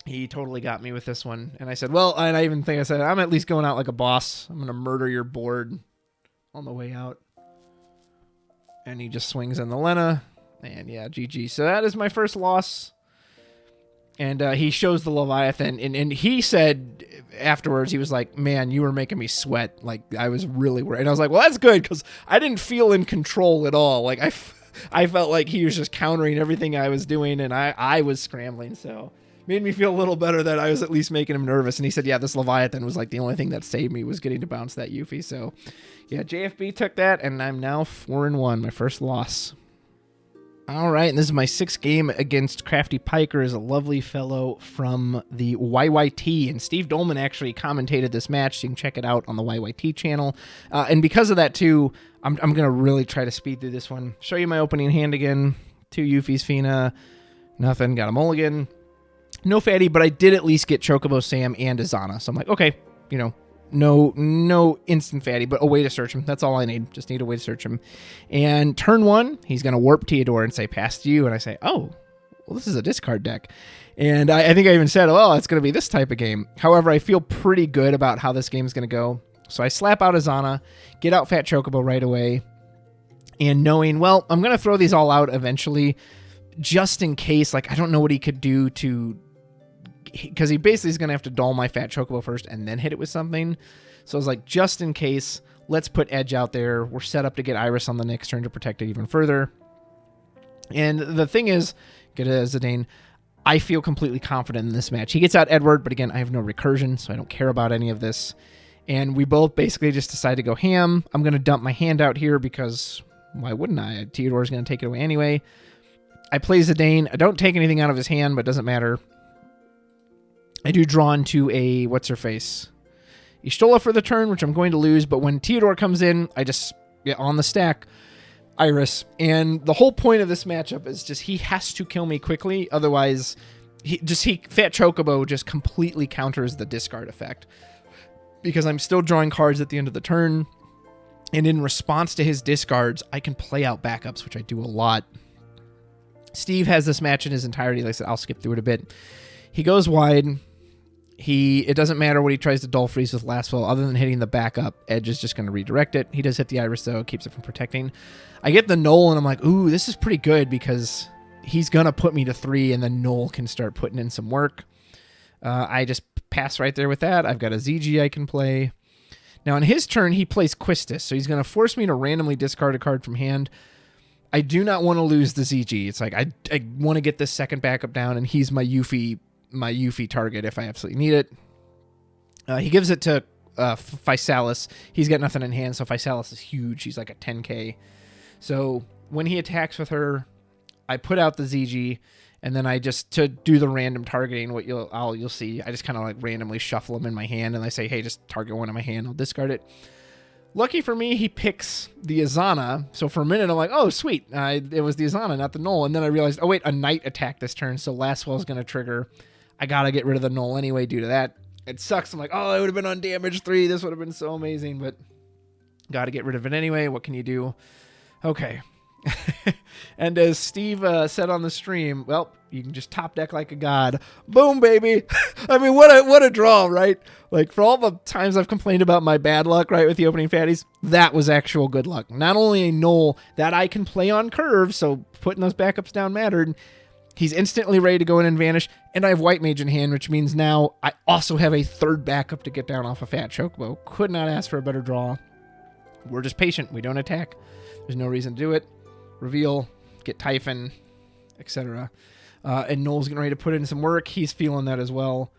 He totally got me with this one. And I said, well, and I even think I said, I'm at least going out like a boss. I'm going to murder your board on the way out. And he just swings in the Lena. And yeah, GG. So that is my first loss. And he shows the Leviathan. And he said afterwards, he was like, man, you were making me sweat. Like, I was really worried. And I was like, well, that's good because I didn't feel in control at all. Like, I felt like he was just countering everything I was doing. And I was scrambling. So made me feel a little better that I was at least making him nervous. And he said, yeah, this Leviathan was like the only thing that saved me was getting to bounce that Yuffie. So yeah, JFB took that. And I'm now 4-1, my first loss. All right, and this is my 6th game against Crafty Piker, is a lovely fellow from the YYT, and Steve Dolman actually commentated this match, so you can check it out on the YYT channel. And because of that, too, I'm going to really try to speed through this one. Show you my opening hand again. 2 Yuffie's Fina, nothing, got a mulligan. No Fatty, but I did at least get Chocobo Sam and Azana, so I'm like, okay, you know, no instant Fatty, but a way to search him. That's all I need. Just need a way to search him. And turn 1, he's going to warp Theodore and say, pass to you. And I say, oh, well, this is a discard deck. And I think I even said, well, it's going to be this type of game. However, I feel pretty good about how this game is going to go. So I slap out Azana, get out Fat Chocobo right away, and knowing, well, I'm going to throw these all out eventually, just in case. Like, I don't know what he could do to... Because he basically is going to have to dull my Fat Chocobo first and then hit it with something. So I was like, just in case, let's put Edge out there. We're set up to get Iris on the next turn to protect it even further. And the thing is, get it as Zidane, I feel completely confident in this match. He gets out Edward, but again, I have no recursion, so I don't care about any of this. And we both basically just decide to go ham. I'm going to dump my hand out here because why wouldn't I? Theodore's going to take it away anyway. I play Zidane. I don't take anything out of his hand, but it doesn't matter. I do draw into a what's-her-face Ishtola for the turn, which I'm going to lose, but when Theodore comes in, I just get on the stack Iris. And the whole point of this matchup is just he has to kill me quickly, otherwise Fat Chocobo just completely counters the discard effect. Because I'm still drawing cards at the end of the turn, and in response to his discards, I can play out backups, which I do a lot. Steve has this match in his entirety. Like I said, I'll skip through it a bit. He goes wide. It doesn't matter what he tries to dull freeze with last fall, other than hitting the backup. Edge is just going to redirect it. He does hit the Iris, though. Keeps it from protecting. I get the Knoll, and I'm like, ooh, this is pretty good because he's going to put me to 3, and then Knoll can start putting in some work. I just pass right there with that. I've got a ZG I can play. Now, on his turn, he plays Quistis, so he's going to force me to randomly discard a card from hand. I do not want to lose the ZG. It's like I want to get this second backup down, and he's my Yuffie target if I absolutely need it. He gives it to Physalis. He's got nothing in hand, so Physalis is huge. He's like a 10k. So when he attacks with her, I put out the ZG, and then I just, to do the random targeting, what you'll see, I just kind of like randomly shuffle them in my hand, and I say, hey, just target one in my hand. I'll discard it. Lucky for me, he picks the Azana. So for a minute, I'm like, oh, sweet. It was the Azana, not the Knoll. And then I realized, oh, wait, a Knight attacked this turn, so last well is going to trigger. I got to get rid of the Knoll anyway due to that. It sucks. I'm like, oh, it would have been on damage 3. This would have been so amazing, but got to get rid of it anyway. What can you do? Okay. And as Steve said on the stream, well, you can just top deck like a god. Boom, baby. I mean, what a draw, right? Like, for all the times I've complained about my bad luck, right, with the opening fatties, that was actual good luck. Not only a Knoll that I can play on curve, so putting those backups down mattered. He's instantly ready to go in and vanish, and I have White Mage in hand, which means now I also have a third backup to get down off a Fat Chocobo. Could not ask for a better draw. We're just patient. We don't attack. There's no reason to do it. Reveal, get Typhon, etc. And Noel's getting ready to put in some work. He's feeling that as well.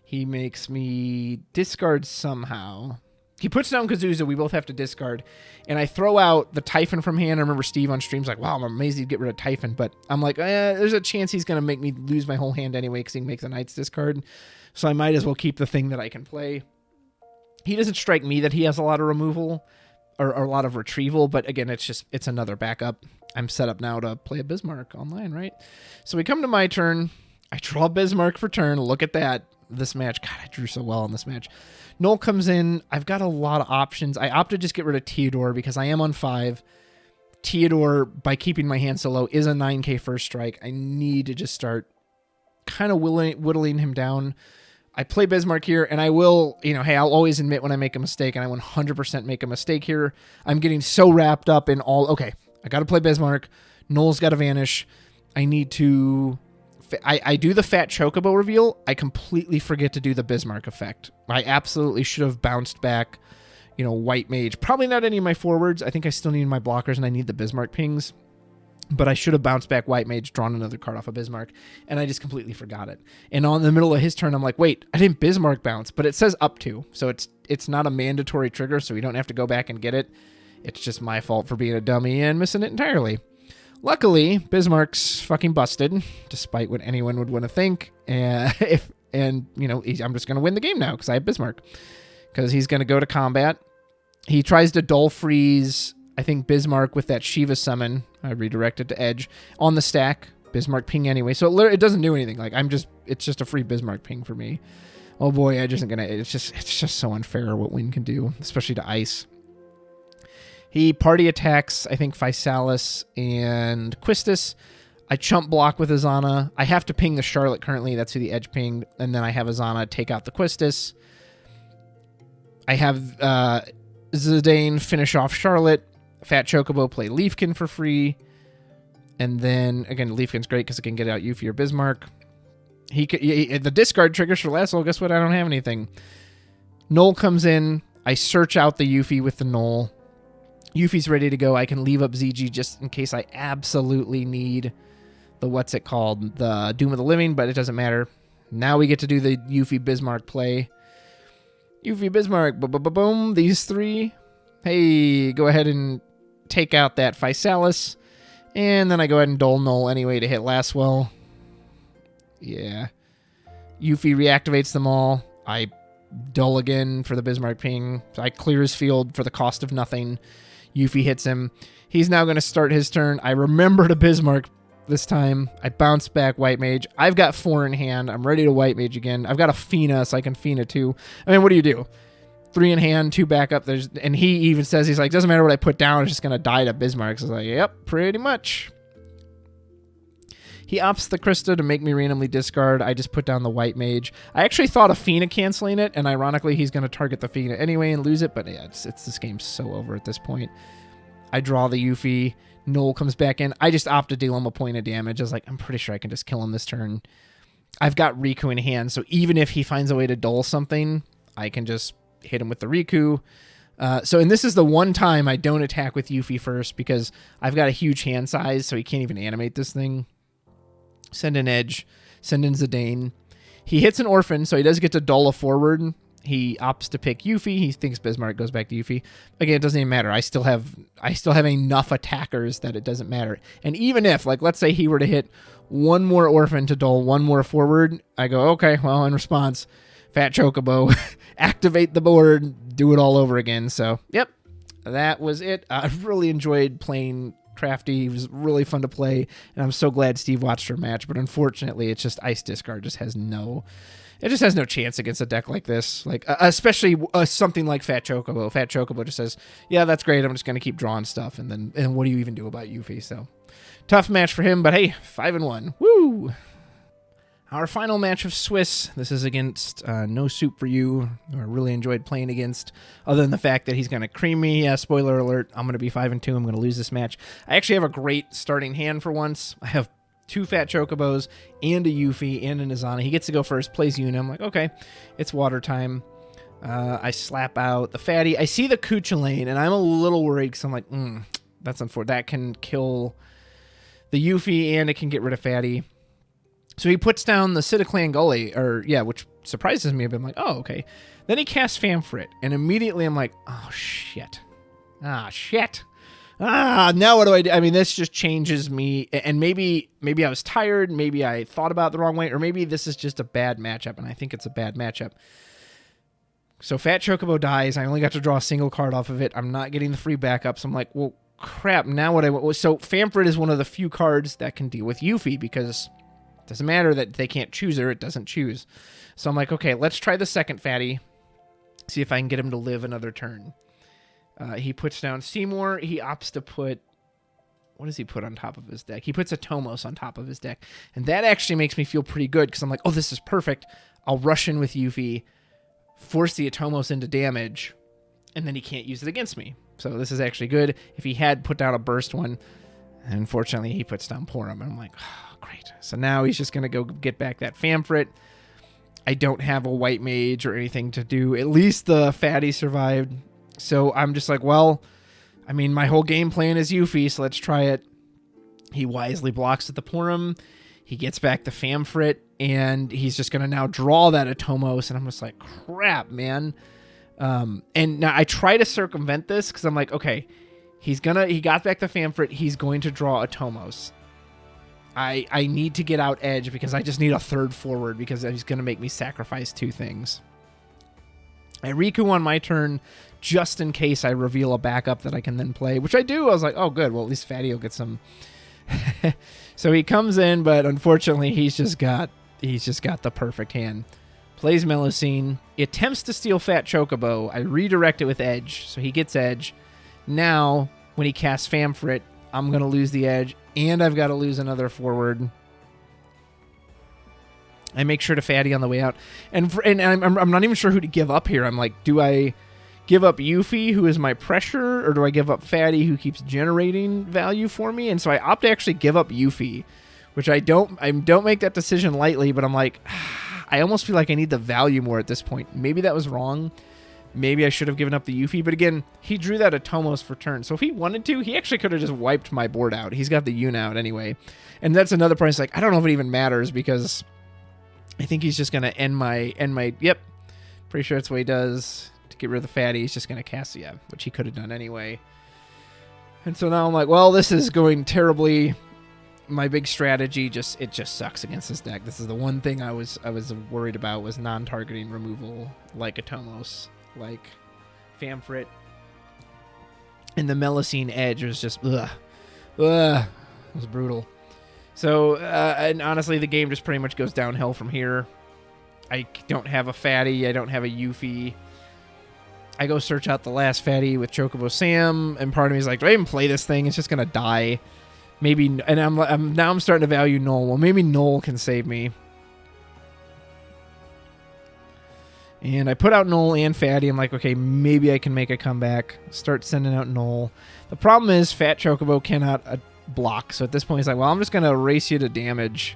He makes me discard somehow. He puts down Kazuza. We both have to discard. And I throw out the Typhon from hand. I remember Steve on stream's like, wow, I'm amazed he'd get rid of Typhon. But I'm like, there's a chance he's going to make me lose my whole hand anyway because he makes a Knight's discard. So I might as well keep the thing that I can play. He doesn't strike me that he has a lot of removal or a lot of retrieval. But again, it's another backup. I'm set up now to play a Bismarck online, right? So we come to my turn. I draw Bismarck for turn. Look at that. This match. God, I drew so well in this match. Noel comes in. I've got a lot of options. I opted to just get rid of Theodore because I am on 5. Theodore, by keeping my hand so low, is a 9k first strike. I need to just start kind of whittling him down. I play Bismarck here, and I will, hey, I'll always admit when I make a mistake, and I 100% make a mistake here. I'm getting so wrapped up in okay, I got to play Bismarck. Noel's got to vanish. I need to... I do the Fat Chocobo reveal. I completely forget to do the Bismarck effect. I absolutely should have bounced back, White Mage. Probably not any of my forwards. I think I still need my blockers, and I need the Bismarck pings. But I should have bounced back White Mage, drawn another card off of Bismarck, and I just completely forgot it. And on the middle of his turn, I'm like, wait, I didn't Bismarck bounce, but it says up to, so it's not a mandatory trigger, so you don't have to go back and get it. It's just my fault for being a dummy and missing it entirely. Luckily, Bismarck's fucking busted, despite what anyone would want to think. I'm just going to win the game now because I have Bismarck. Because he's going to go to combat. He tries to dull freeze, I think, Bismarck with that Shiva summon. I redirect it to Edge. On the stack, Bismarck ping anyway. So it doesn't do anything. Like, it's just a free Bismarck ping for me. Oh boy, Edge isn't going to... It's just so unfair what Win can do, especially to Ice. He party attacks, I think, Physalis and Quistis. I chump block with Azana. I have to ping the Charlotte currently. That's who the edge pinged. And then I have Azana take out the Quistis. I have Zidane finish off Charlotte. Fat Chocobo play Leafkin for free. And then, again, Leafkin's great because it can get out Yuffie or Bismarck. The discard triggers for last. Well, guess what? I don't have anything. Null comes in. I search out the Yuffie with the Null. Yuffie's ready to go. I can leave up ZG just in case I absolutely need the, what's it called? The Doom of the Living, but it doesn't matter. Now we get to do the Yuffie Bismarck play. Yuffie Bismarck, boom, these three. Hey, go ahead and take out that Physalis. And then I go ahead and Dole Null anyway to hit Lastwell. Yeah. Yuffie reactivates them all. I Dull again for the Bismarck ping. I clear his field for the cost of nothing. Yuffie hits him. He's now going to start his turn. I remember to Bismarck this time. I bounce back White Mage. I've got 4 in hand. I'm ready to White Mage again. I've got a Fina, so I can Fina too. I mean, what do you do? 3 in hand, 2 backup. And he even says, he's like, doesn't matter what I put down, it's just going to die to Bismarck. So I was like, yep, pretty much. He opts the Krista to make me randomly discard. I just put down the White Mage. I actually thought of Fina canceling it, and ironically, he's going to target the Fina anyway and lose it, but yeah, it's this game's so over at this point. I draw the Yuffie. Null comes back in. I just opt to deal him a point of damage. I was like, I'm pretty sure I can just kill him this turn. I've got Riku in hand, so even if he finds a way to dull something, I can just hit him with the Riku. And this is the one time I don't attack with Yuffie first because I've got a huge hand size, so he can't even animate this thing. Send in Edge. Send in Zidane. He hits an Orphan, so he does get to dull a forward. He opts to pick Yuffie. He thinks Bismarck goes back to Yuffie. Again, it doesn't even matter. I still have enough attackers that it doesn't matter. And even if, like, let's say he were to hit one more Orphan to dull one more forward, I go, okay, well, in response, Fat Chocobo, activate the board, do it all over again. So, yep, that was it. I really enjoyed playing Crafty. It was really fun to play, and I'm so glad Steve watched our match. But unfortunately, it's just Ice Discard just has no chance against a deck like this. Like especially something like Fat Chocobo. Fat Chocobo just says, "Yeah, that's great. I'm just going to keep drawing stuff." And what do you even do about Yuffie? So tough match for him. But hey, 5-1. Woo! Our final match of Swiss. This is against No Soup for You, who I really enjoyed playing against, other than the fact that he's going to cream me. Yeah, spoiler alert, I'm going to be 5-2. I'm going to lose this match. I actually have a great starting hand for once. I have 2 Fat Chocobos and a Yuffie and an Azana. He gets to go first, plays Yuna. I'm like, okay, it's water time. I slap out the Fatty. I see the Kuchulain, and I'm a little worried because I'm like, that's unfortunate. That can kill the Yuffie, and it can get rid of Fatty. So he puts down the Sidiclan Gully, which surprises me. I've been like, oh, okay. Then he casts Famfrit, and immediately I'm like, oh, shit. Now what do I do? I mean, this just changes me, and maybe I was tired, maybe I thought about it the wrong way, or maybe this is just a bad matchup, and I think it's a bad matchup. So Fat Chocobo dies. I only got to draw a single card off of it. I'm not getting the free backups. I'm like, well, crap, now what so Famfrit is one of the few cards that can deal with Yuffie, because it doesn't matter that they can't choose her, it doesn't choose. So I'm like, okay, let's try the second Fatty, see if I can get him to live another turn. He puts down Seymour. He opts to put, what does he put on top of his deck? He puts a Tomos on top of his deck. And that actually makes me feel pretty good, because I'm like, oh, this is perfect. I'll rush in with Yuffie, force the Atomos into damage, and then he can't use it against me. So this is actually good. If he had put down a burst one, unfortunately he puts down Porum, and I'm like, oh, great. So now he's just going to go get back that Famfrit. I don't have a White Mage or anything to do. At least the Fatty survived. So I'm just like, well, I mean, my whole game plan is Yuffie, so let's try it. He wisely blocks at the Porum. He gets back the Famfrit, and he's just going to now draw that Atomos, and I'm just like, crap, man. And now I try to circumvent this, because I'm like, okay, he got back the Famfrit, he's going to draw Atomos. I need to get out Edge, because I just need a third forward, because he's going to make me sacrifice 2 things. I Riku on my turn, just in case I reveal a backup that I can then play, which I do. I was like, oh, good. Well, at least Fatty will get some. So he comes in, but unfortunately, he's just got the perfect hand. Plays Melusine. He attempts to steal Fat Chocobo. I redirect it with Edge, so he gets Edge. Now, when he casts Famfrit, I'm going to lose the Edge. and I've got to lose another forward. I make sure to fatty on the way out. And I'm not even sure who to give up here. I'm like, do I give up Yuffie, who is my pressure, or do I give up Fatty, who keeps generating value for me? And so I opt to actually give up Yuffie, which I don't make that decision lightly, but I'm like, I almost feel like I need the value more at this point. Maybe that was wrong. Maybe I should have given up the Yuffie. But again, he drew that Atomos for turn. So if he wanted to, he actually could have just wiped my board out. He's got the Yun out anyway. And that's another part. It's like, I don't know if it even matters because I think he's just going to end my, yep. Pretty sure that's what he does. To get rid of the Fatty, he's just going to cast, yeah, which he could have done anyway. And so now I'm like, well, this is going terribly. My big strategy it just sucks against this deck. This is the one thing I was worried about was non-targeting removal like Atomos, like Famfrit. And the Melusine Edge was just it was brutal. So and honestly, the game just pretty much goes downhill from here. I don't have a Fatty, I don't have a Yuffie. I go search out the last Fatty with Chocobo Sam, and part of me is like, do I even play this thing? It's just gonna die. Maybe, and I'm starting to value Null. Well, maybe Null can save me. And I put out Null and Fatty. I'm like, okay, maybe I can make a comeback. Start sending out Null. The problem is Fat Chocobo cannot block. So at this point, he's like, well, I'm just gonna race you to damage.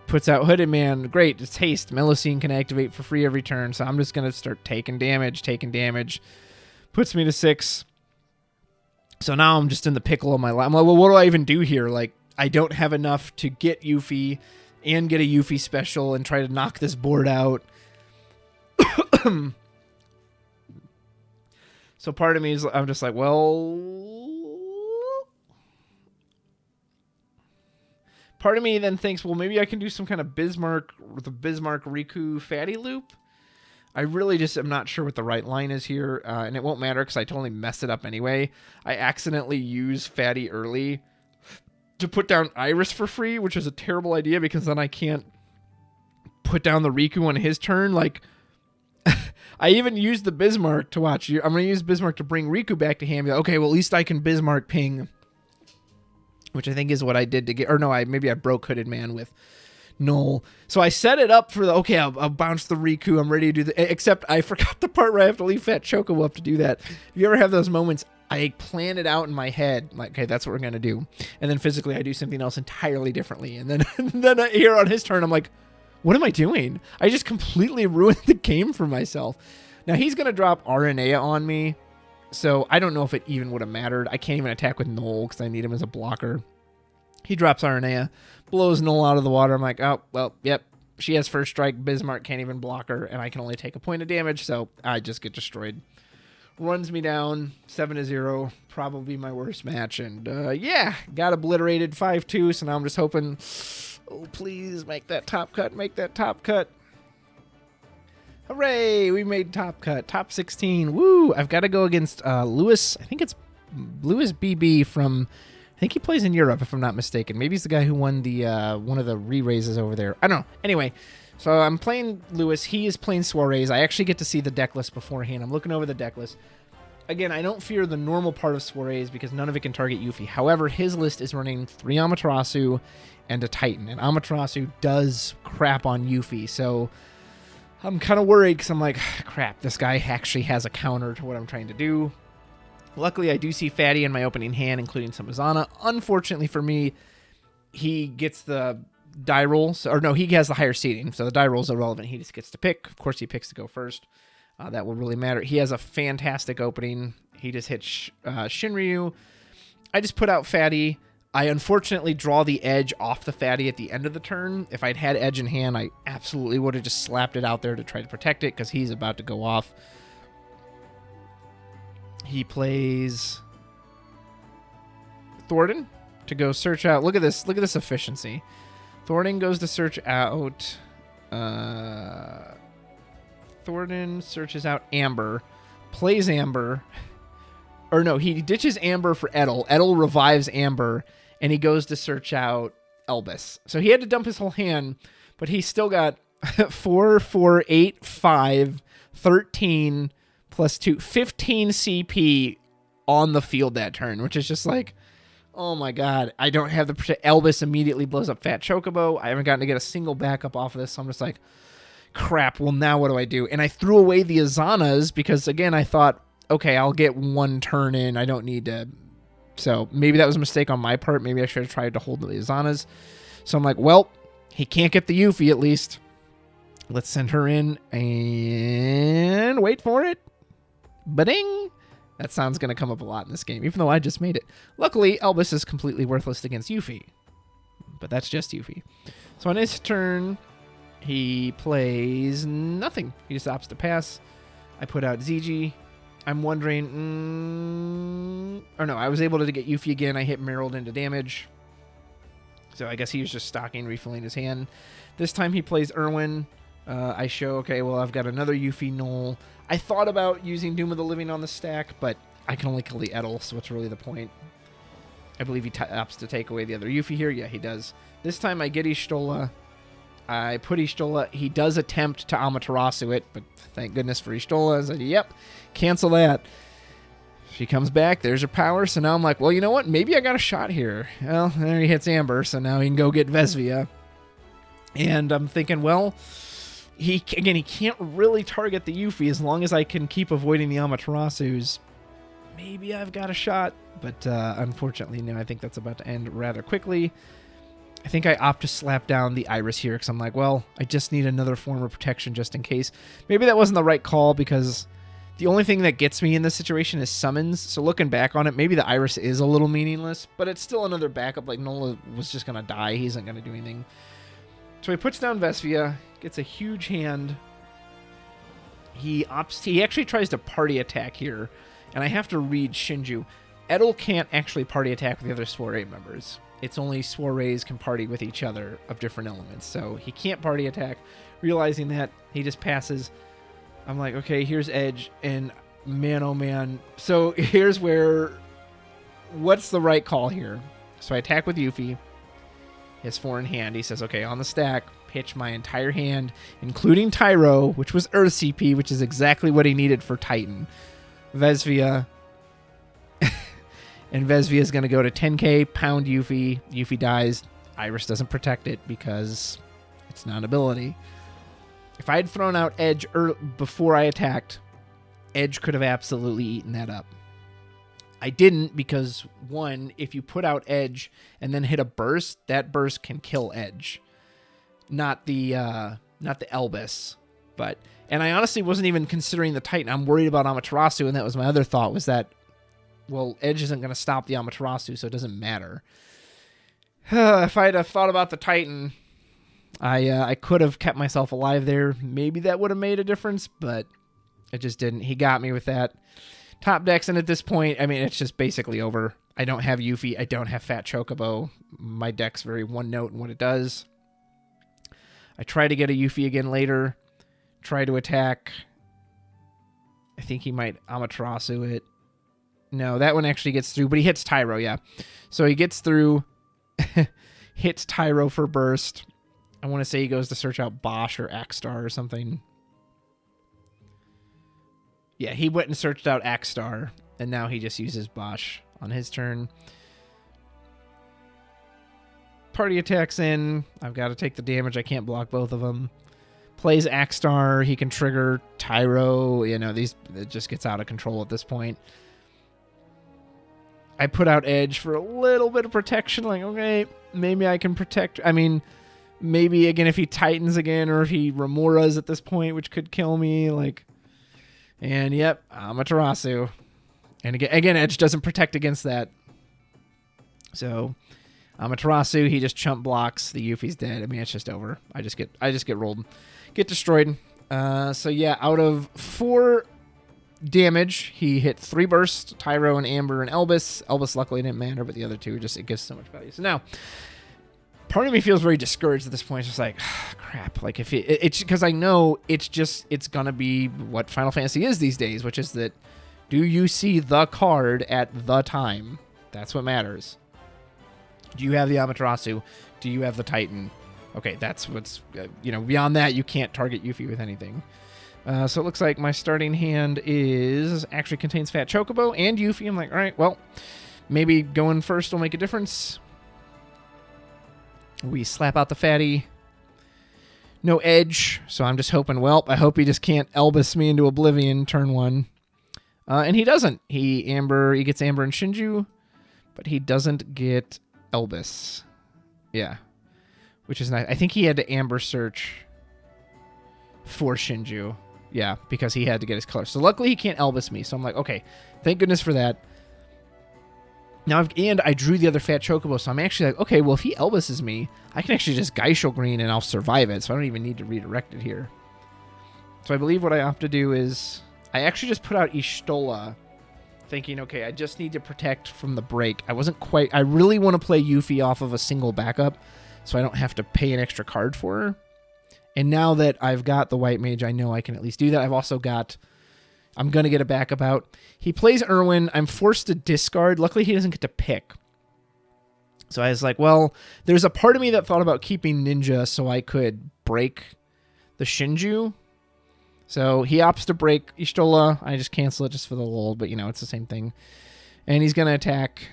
Puts out Hooded Man. Great, it's haste. Melusine can activate for free every turn. So I'm just gonna start taking damage. Puts me to 6. So now I'm just in the pickle of my life. I'm like, well, what do I even do here? Like, I don't have enough to get Yuffie and get a Yuffie special and try to knock this board out. So part of me is, I'm just like, well... Part of me then thinks, well, maybe I can do some kind of Bismarck Riku Fatty loop. I really just am not sure what the right line is here, and it won't matter because I totally messed it up anyway. I accidentally use Fatty early to put down Iris for free, which is a terrible idea because then I can't put down the Riku on his turn. Like, I even used the Bismarck to watch. I'm going to use Bismarck to bring Riku back to hand. Okay, well, at least I can Bismarck ping, which I think is what I did to get... Or no, maybe I broke Hooded Man with... Null. So I set it up for the, okay, I'll bounce the Riku. I'm ready to do the, except I forgot the part where I have to leave Fat Chocobo up to do that. If you ever have those moments, I plan it out in my head, like, okay, that's what we're going to do. And then physically I do something else entirely differently. And then here on his turn, I'm like, what am I doing? I just completely ruined the game for myself. Now he's going to drop Aranea on me. So I don't know if it even would have mattered. I can't even attack with Null because I need him as a blocker. He drops Aranea, blows Null out of the water. I'm like, oh, well, yep. She has first strike. Bismarck can't even block her, and I can only take a point of damage, so I just get destroyed. Runs me down 7-0. Probably my worst match. And, yeah, got obliterated 5-2, so now I'm just hoping, oh, please make that top cut. Make that top cut. Hooray, we made top cut. Top 16. Woo! I've got to go against Lewis. I think it's Lewis BB from... I think he plays in Europe, if I'm not mistaken. Maybe he's the guy who won the one of the re-raises over there. I don't know. Anyway, so I'm playing Lewis. He is playing Soirees. I actually get to see the deck list beforehand. I'm looking over the deck list. Again, I don't fear the normal part of Soirees because none of it can target Yuffie. However, his list is running 3 Amaterasu and a Titan. And Amaterasu does crap on Yuffie. So I'm kind of worried because I'm like, crap, this guy actually has a counter to what I'm trying to do. Luckily, I do see Fatty in my opening hand, including some Azana. Unfortunately for me, he gets the die rolls. Or no, he has the higher seeding, so the die rolls are irrelevant. He just gets to pick. Of course, he picks to go first. That will really matter. He has a fantastic opening. He just hits Shinryu. I just put out Fatty. I unfortunately draw the edge off the Fatty at the end of the turn. If I'd had edge in hand, I absolutely would have just slapped it out there to try to protect it because he's about to go off. He plays Thornton to go search out. Look at this. Look at this efficiency. Thornton goes to search out. Thornton searches out Amber. Plays Amber. Or no, he ditches Amber for Edel. Edel revives Amber. And he goes to search out Elbis. So he had to dump his whole hand. But he still got 4, 4, 8, 5, 13... plus 2, 15 CP on the field that turn, which is just like, Oh my god. I don't have the Elvis immediately blows up Fat Chocobo. I haven't gotten to get a single backup off of this, so I'm just like, crap, well now what do I do? And I threw away the Azanas because, again, I thought, okay, I'll get one turn in. I don't need to. So maybe that was a mistake on my part. Maybe I should have tried to hold the Azanas. So I'm like, well, he can't get the Yuffie at least. Let's send her in and wait for it. Ba-ding! That sound's going to come up a lot in this game, even though I just made it. Luckily, Elvis is completely worthless against Yuffie. But that's just Yuffie. So on his turn, he plays nothing. He just opts to pass. I put out ZG. I'm wondering... or no, I was able to get Yuffie again. I hit Merrill into damage. So I guess he was just stocking, refilling his hand. This time he plays Irwin. I show, okay, well, I've got another Yuffie Knoll. I thought about using Doom of the Living on the stack, but I can only kill the Edel, so what's really the point? I believe he opts to take away the other Yuffie here. Yeah, he does. This time I get Y'shtola. I put Y'shtola. He does attempt to Amaterasu it, but thank goodness for Y'shtola. I said, yep, cancel that. She comes back. There's her power. So now I'm like, well, you know what? Maybe I got a shot here. Well, there he hits Amber, so now he can go get Vesvia. And I'm thinking, well, he can't really target the Yuffie as long as I can keep avoiding the Amaterasus. Maybe I've got a shot, but unfortunately, no, I think that's about to end rather quickly. I think I opt to slap down the Iris here because I'm like, well, I just need another form of protection just in case. Maybe that wasn't the right call because the only thing that gets me in this situation is summons. So looking back on it, maybe the Iris is a little meaningless, but it's still another backup. Like, Nola was just going to die. He isn't going to do anything. So he puts down Vesvia, gets a huge hand. He actually tries to party attack here, and I have to read Shinju. Edel can't actually party attack with the other Soiree members. It's only Soirees can party with each other of different elements, so he can't party attack. Realizing that, he just passes. I'm like, okay, here's Edge, and man, oh man. So here's where, what's the right call here? So I attack with Yuffie. His 4 in hand. He says, okay, on the stack, pitch my entire hand, including Tyro, which was Earth CP, which is exactly what he needed for Titan. Vesvia. And Vesvia is going to go to 10k, pound Yuffie. Yuffie dies. Iris doesn't protect it because it's not an ability. If I had thrown out Edge before I attacked, Edge could have absolutely eaten that up. I didn't because, one, if you put out Edge and then hit a burst, that burst can kill Edge. Not the Elvis. And I honestly wasn't even considering the Titan. I'm worried about Amaterasu, and that was my other thought, was that, well, Edge isn't going to stop the Amaterasu, so it doesn't matter. If I'd have thought about the Titan, I could have kept myself alive there. Maybe that would have made a difference, but it just didn't. He got me with that. Top decks, and at this point, I mean, it's just basically over. I don't have Yuffie. I don't have Fat Chocobo. My deck's very one note in what it does. I try to get a Yuffie again later. Try to attack. I think he might Amaterasu it. No, that one actually gets through, but he hits Tyro, yeah. So he gets through, hits Tyro for burst. I want to say he goes to search out Bosch or Axstar or something. Yeah, he went and searched out Axstar, and now he just uses Bosch on his turn. Party attacks in. I've got to take the damage. I can't block both of them. Plays Axstar. He can trigger Tyro. You know, it just gets out of control at this point. I put out Edge for a little bit of protection. Like, okay, maybe I can protect. I mean, maybe, again, if he Titans again or if he Remoras at this point, which could kill me, like... And, yep, Amaterasu. And again, Edge doesn't protect against that. So, Amaterasu, he just chump blocks. The Yuffie's dead. I mean, it's just over. I just get rolled. Get destroyed. So, yeah, out of 4 damage, he hit 3 bursts. Tyro and Amber and Elvis. Elvis luckily didn't matter, but the other 2, it gives so much value. So now, part of me feels very discouraged at this point. It's just like, crap. Like, if it's because I know it's gonna be what Final Fantasy is these days, which is that, do you see the card at the time? That's what matters. Do you have the Amaterasu? Do you have the Titan? Okay, that's what's beyond that, you can't target Yuffie with anything. So it looks like my starting hand actually contains Fat Chocobo and Yuffie. I'm like, all right, well, Maybe going first will make a difference. We slap out the fatty. No edge, so I'm just hoping, well, I hope he just can't Elvis me into oblivion turn 1. And he doesn't. He gets Amber and Shinju, but he doesn't get Elvis. Yeah. Which is nice. I think he had to Amber search for Shinju. Yeah, because he had to get his color. So luckily he can't Elvis me. So I'm like, okay, thank goodness for that. Now, and I drew the other fat chocobo, so I'm actually like, okay, well, if he Elvises me, I can actually just Geishel Green and I'll survive it, so I don't even need to redirect it here. So I believe what I have to do is, I actually just put out Y'shtola, thinking, okay, I just need to protect from the break. I really want to play Yuffie off of a single backup, so I don't have to pay an extra card for her. And now that I've got the White Mage, I know I can at least do that. I've also got... I'm going to get a backup out. He plays Irwin. I'm forced to discard. Luckily, he doesn't get to pick. So I was like, well, there's a part of me that thought about keeping Ninja so I could break the Shinju. So he opts to break Y'shtola. I just cancel it just for the lull, but, it's the same thing. And he's going to attack.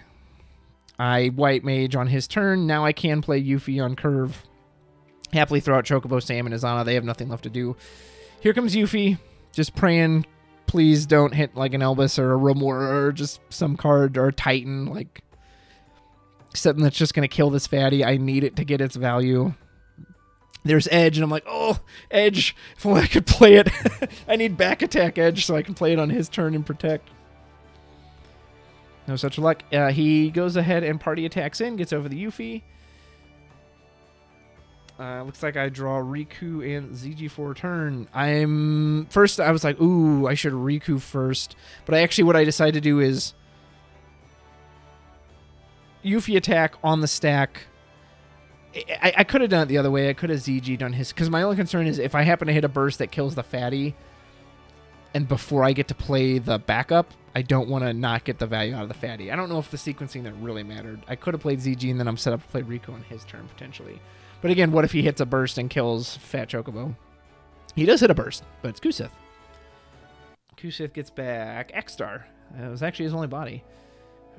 I White Mage on his turn. Now I can play Yuffie on curve. Happily throw out Chocobo, Sam, and Izana. They have nothing left to do. Here comes Yuffie. Just praying... Please don't hit like an Elvis or a Remora or just some card or a Titan, like something that's just going to kill this fatty. I need it to get its value. There's Edge, and I'm like, oh, Edge, if only I could play it. I need back attack Edge so I can play it on his turn and protect. No such luck. He goes ahead and party attacks in, gets over the Yuffie. Looks like I draw Riku and ZG for a turn. First, I was like, ooh, I should Riku first. But what I decided to do is Yuffie attack on the stack. I could have done it the other way. I could have ZG done his. Because my only concern is if I happen to hit a burst that kills the fatty, and before I get to play the backup, I don't want to not get the value out of the fatty. I don't know if the sequencing that really mattered. I could have played ZG, and then I'm set up to play Riku on his turn, potentially. But again, what if he hits a burst and kills Fat Chocobo? He does hit a burst, but it's Kusith. Kusith gets back X-Star. It was actually his only body.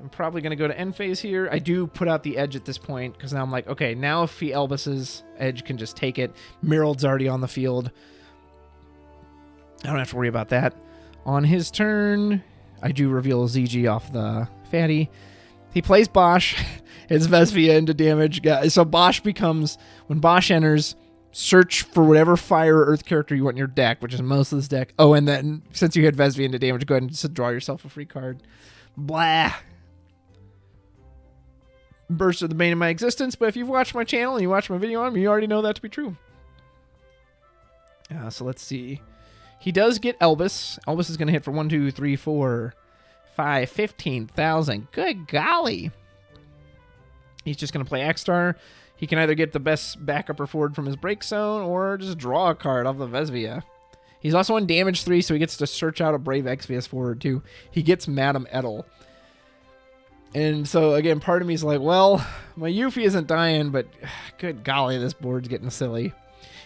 I'm probably going to go to end phase here. I do put out the Edge at this point, because now I'm like, okay, now if he Elvises, Edge can just take it. Mirald's already on the field. I don't have to worry about that. On his turn, I do reveal ZG off the fatty. He plays Bosch. It's Vesvia into damage. So Bosch becomes, when Bosch enters, search for whatever fire or earth character you want in your deck, which is most of this deck. Oh, and then since you hit Vesvia into damage, go ahead and just draw yourself a free card. Blah. Burst of the bane of my existence, but if you've watched my channel and you watch my video on him, you already know that to be true. So let's see. He does get Elvis. Elvis is going to hit for 1, 2, 3, 4, 5, 15,000. Good golly. He's just going to play X-Star. He can either get the best backup or forward from his break zone or just draw a card off the Vesvia. He's also on damage 3, so he gets to search out a Brave XVS forward too. He gets Madame Edel. And so, again, part of me is like, well, my Yuffie isn't dying, but good golly, this board's getting silly.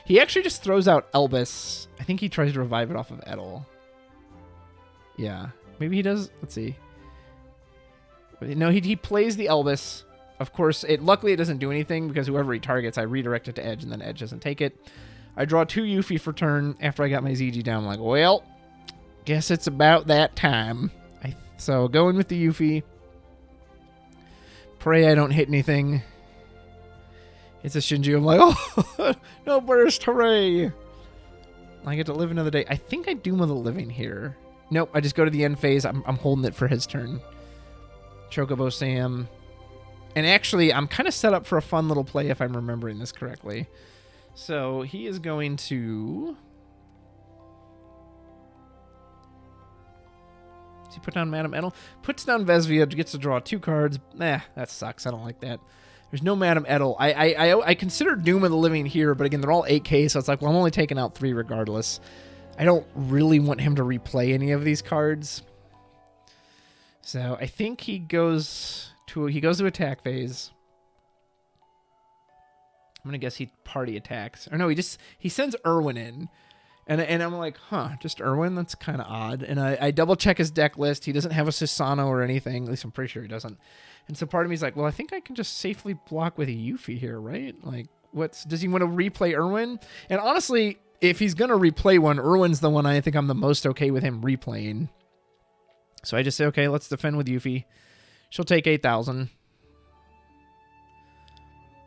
He actually just throws out Elvis. I think he tries to revive it off of Edel. Yeah. Maybe he does. Let's see. No, he plays the Elvis. Of course, luckily it doesn't do anything because whoever he targets, I redirect it to Edge, and then Edge doesn't take it. I draw 2 Yuffie for turn after I got my ZG down. I'm like, well, guess it's about that time. So going with the Yuffie. Pray I don't hit anything. It's a Shinju. I'm like, oh, no burst, hooray. I get to live another day. I think I Doom of the Living here. Nope, I just go to the end phase. I'm holding it for his turn. Chocobo Sam. And actually, I'm kind of set up for a fun little play if I'm remembering this correctly. So he is going to... Does he put down Madame Edel? Puts down Vesvia, gets to draw 2 cards. That sucks. I don't like that. There's no Madame Edel. I consider Doom of the Living here, but again, they're all 8K, so it's like, well, I'm only taking out 3 regardless. I don't really want him to replay any of these cards. So I think he goes to attack phase. I'm gonna guess he party attacks. Or no, he sends Irwin in. And I'm like, huh, just Irwin? That's kind of odd. And I double check his deck list. He doesn't have a Susano or anything. At least I'm pretty sure he doesn't. And so part of me is like, well, I think I can just safely block with a Yuffie here, right? Like, does he want to replay Irwin? And honestly, if he's going to replay one, Irwin's the one I think I'm the most okay with him replaying. So I just say, okay, let's defend with Yuffie. She'll take 8,000.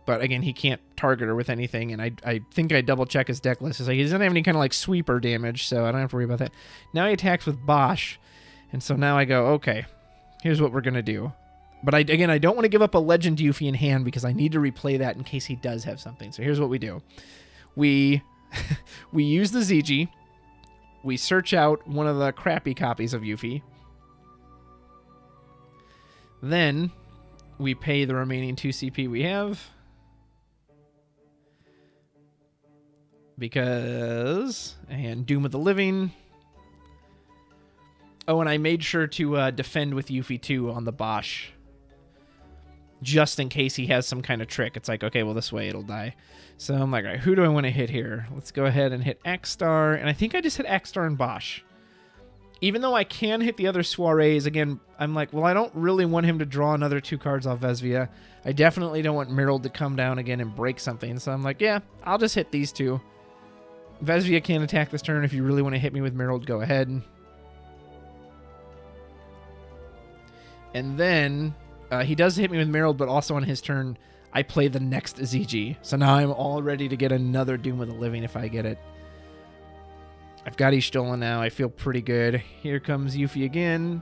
But again, he can't target her with anything, and I think I double-check his deck list. It's like he doesn't have any kind of like sweeper damage, so I don't have to worry about that. Now he attacks with Bosch, and so now I go, okay, here's what we're going to do. But I don't want to give up a Legend Yuffie in hand because I need to replay that in case he does have something. So here's what we do. We use the ZG. We search out one of the crappy copies of Yuffie. Then we pay the remaining 2 CP we have. And Doom of the Living. Oh, and I made sure to defend with Yuffie too on the Bosch. Just in case he has some kind of trick. It's like, okay, well, this way it'll die. So I'm like, all right, who do I want to hit here? Let's go ahead and hit X-Star. And I think I just hit X-Star and Bosch. Even though I can hit the other soirees, again, I'm like, well, I don't really want him to draw another 2 cards off Vesvia. I definitely don't want Merrill to come down again and break something. So I'm like, yeah, I'll just hit these 2. Vesvia can't attack this turn. If you really want to hit me with Merrill, go ahead. And then he does hit me with Merrill, but also on his turn, I play the next ZG. So now I'm all ready to get another Doom of the Living if I get it. I've got Y'shtola now. I feel pretty good. Here comes Yuffie again.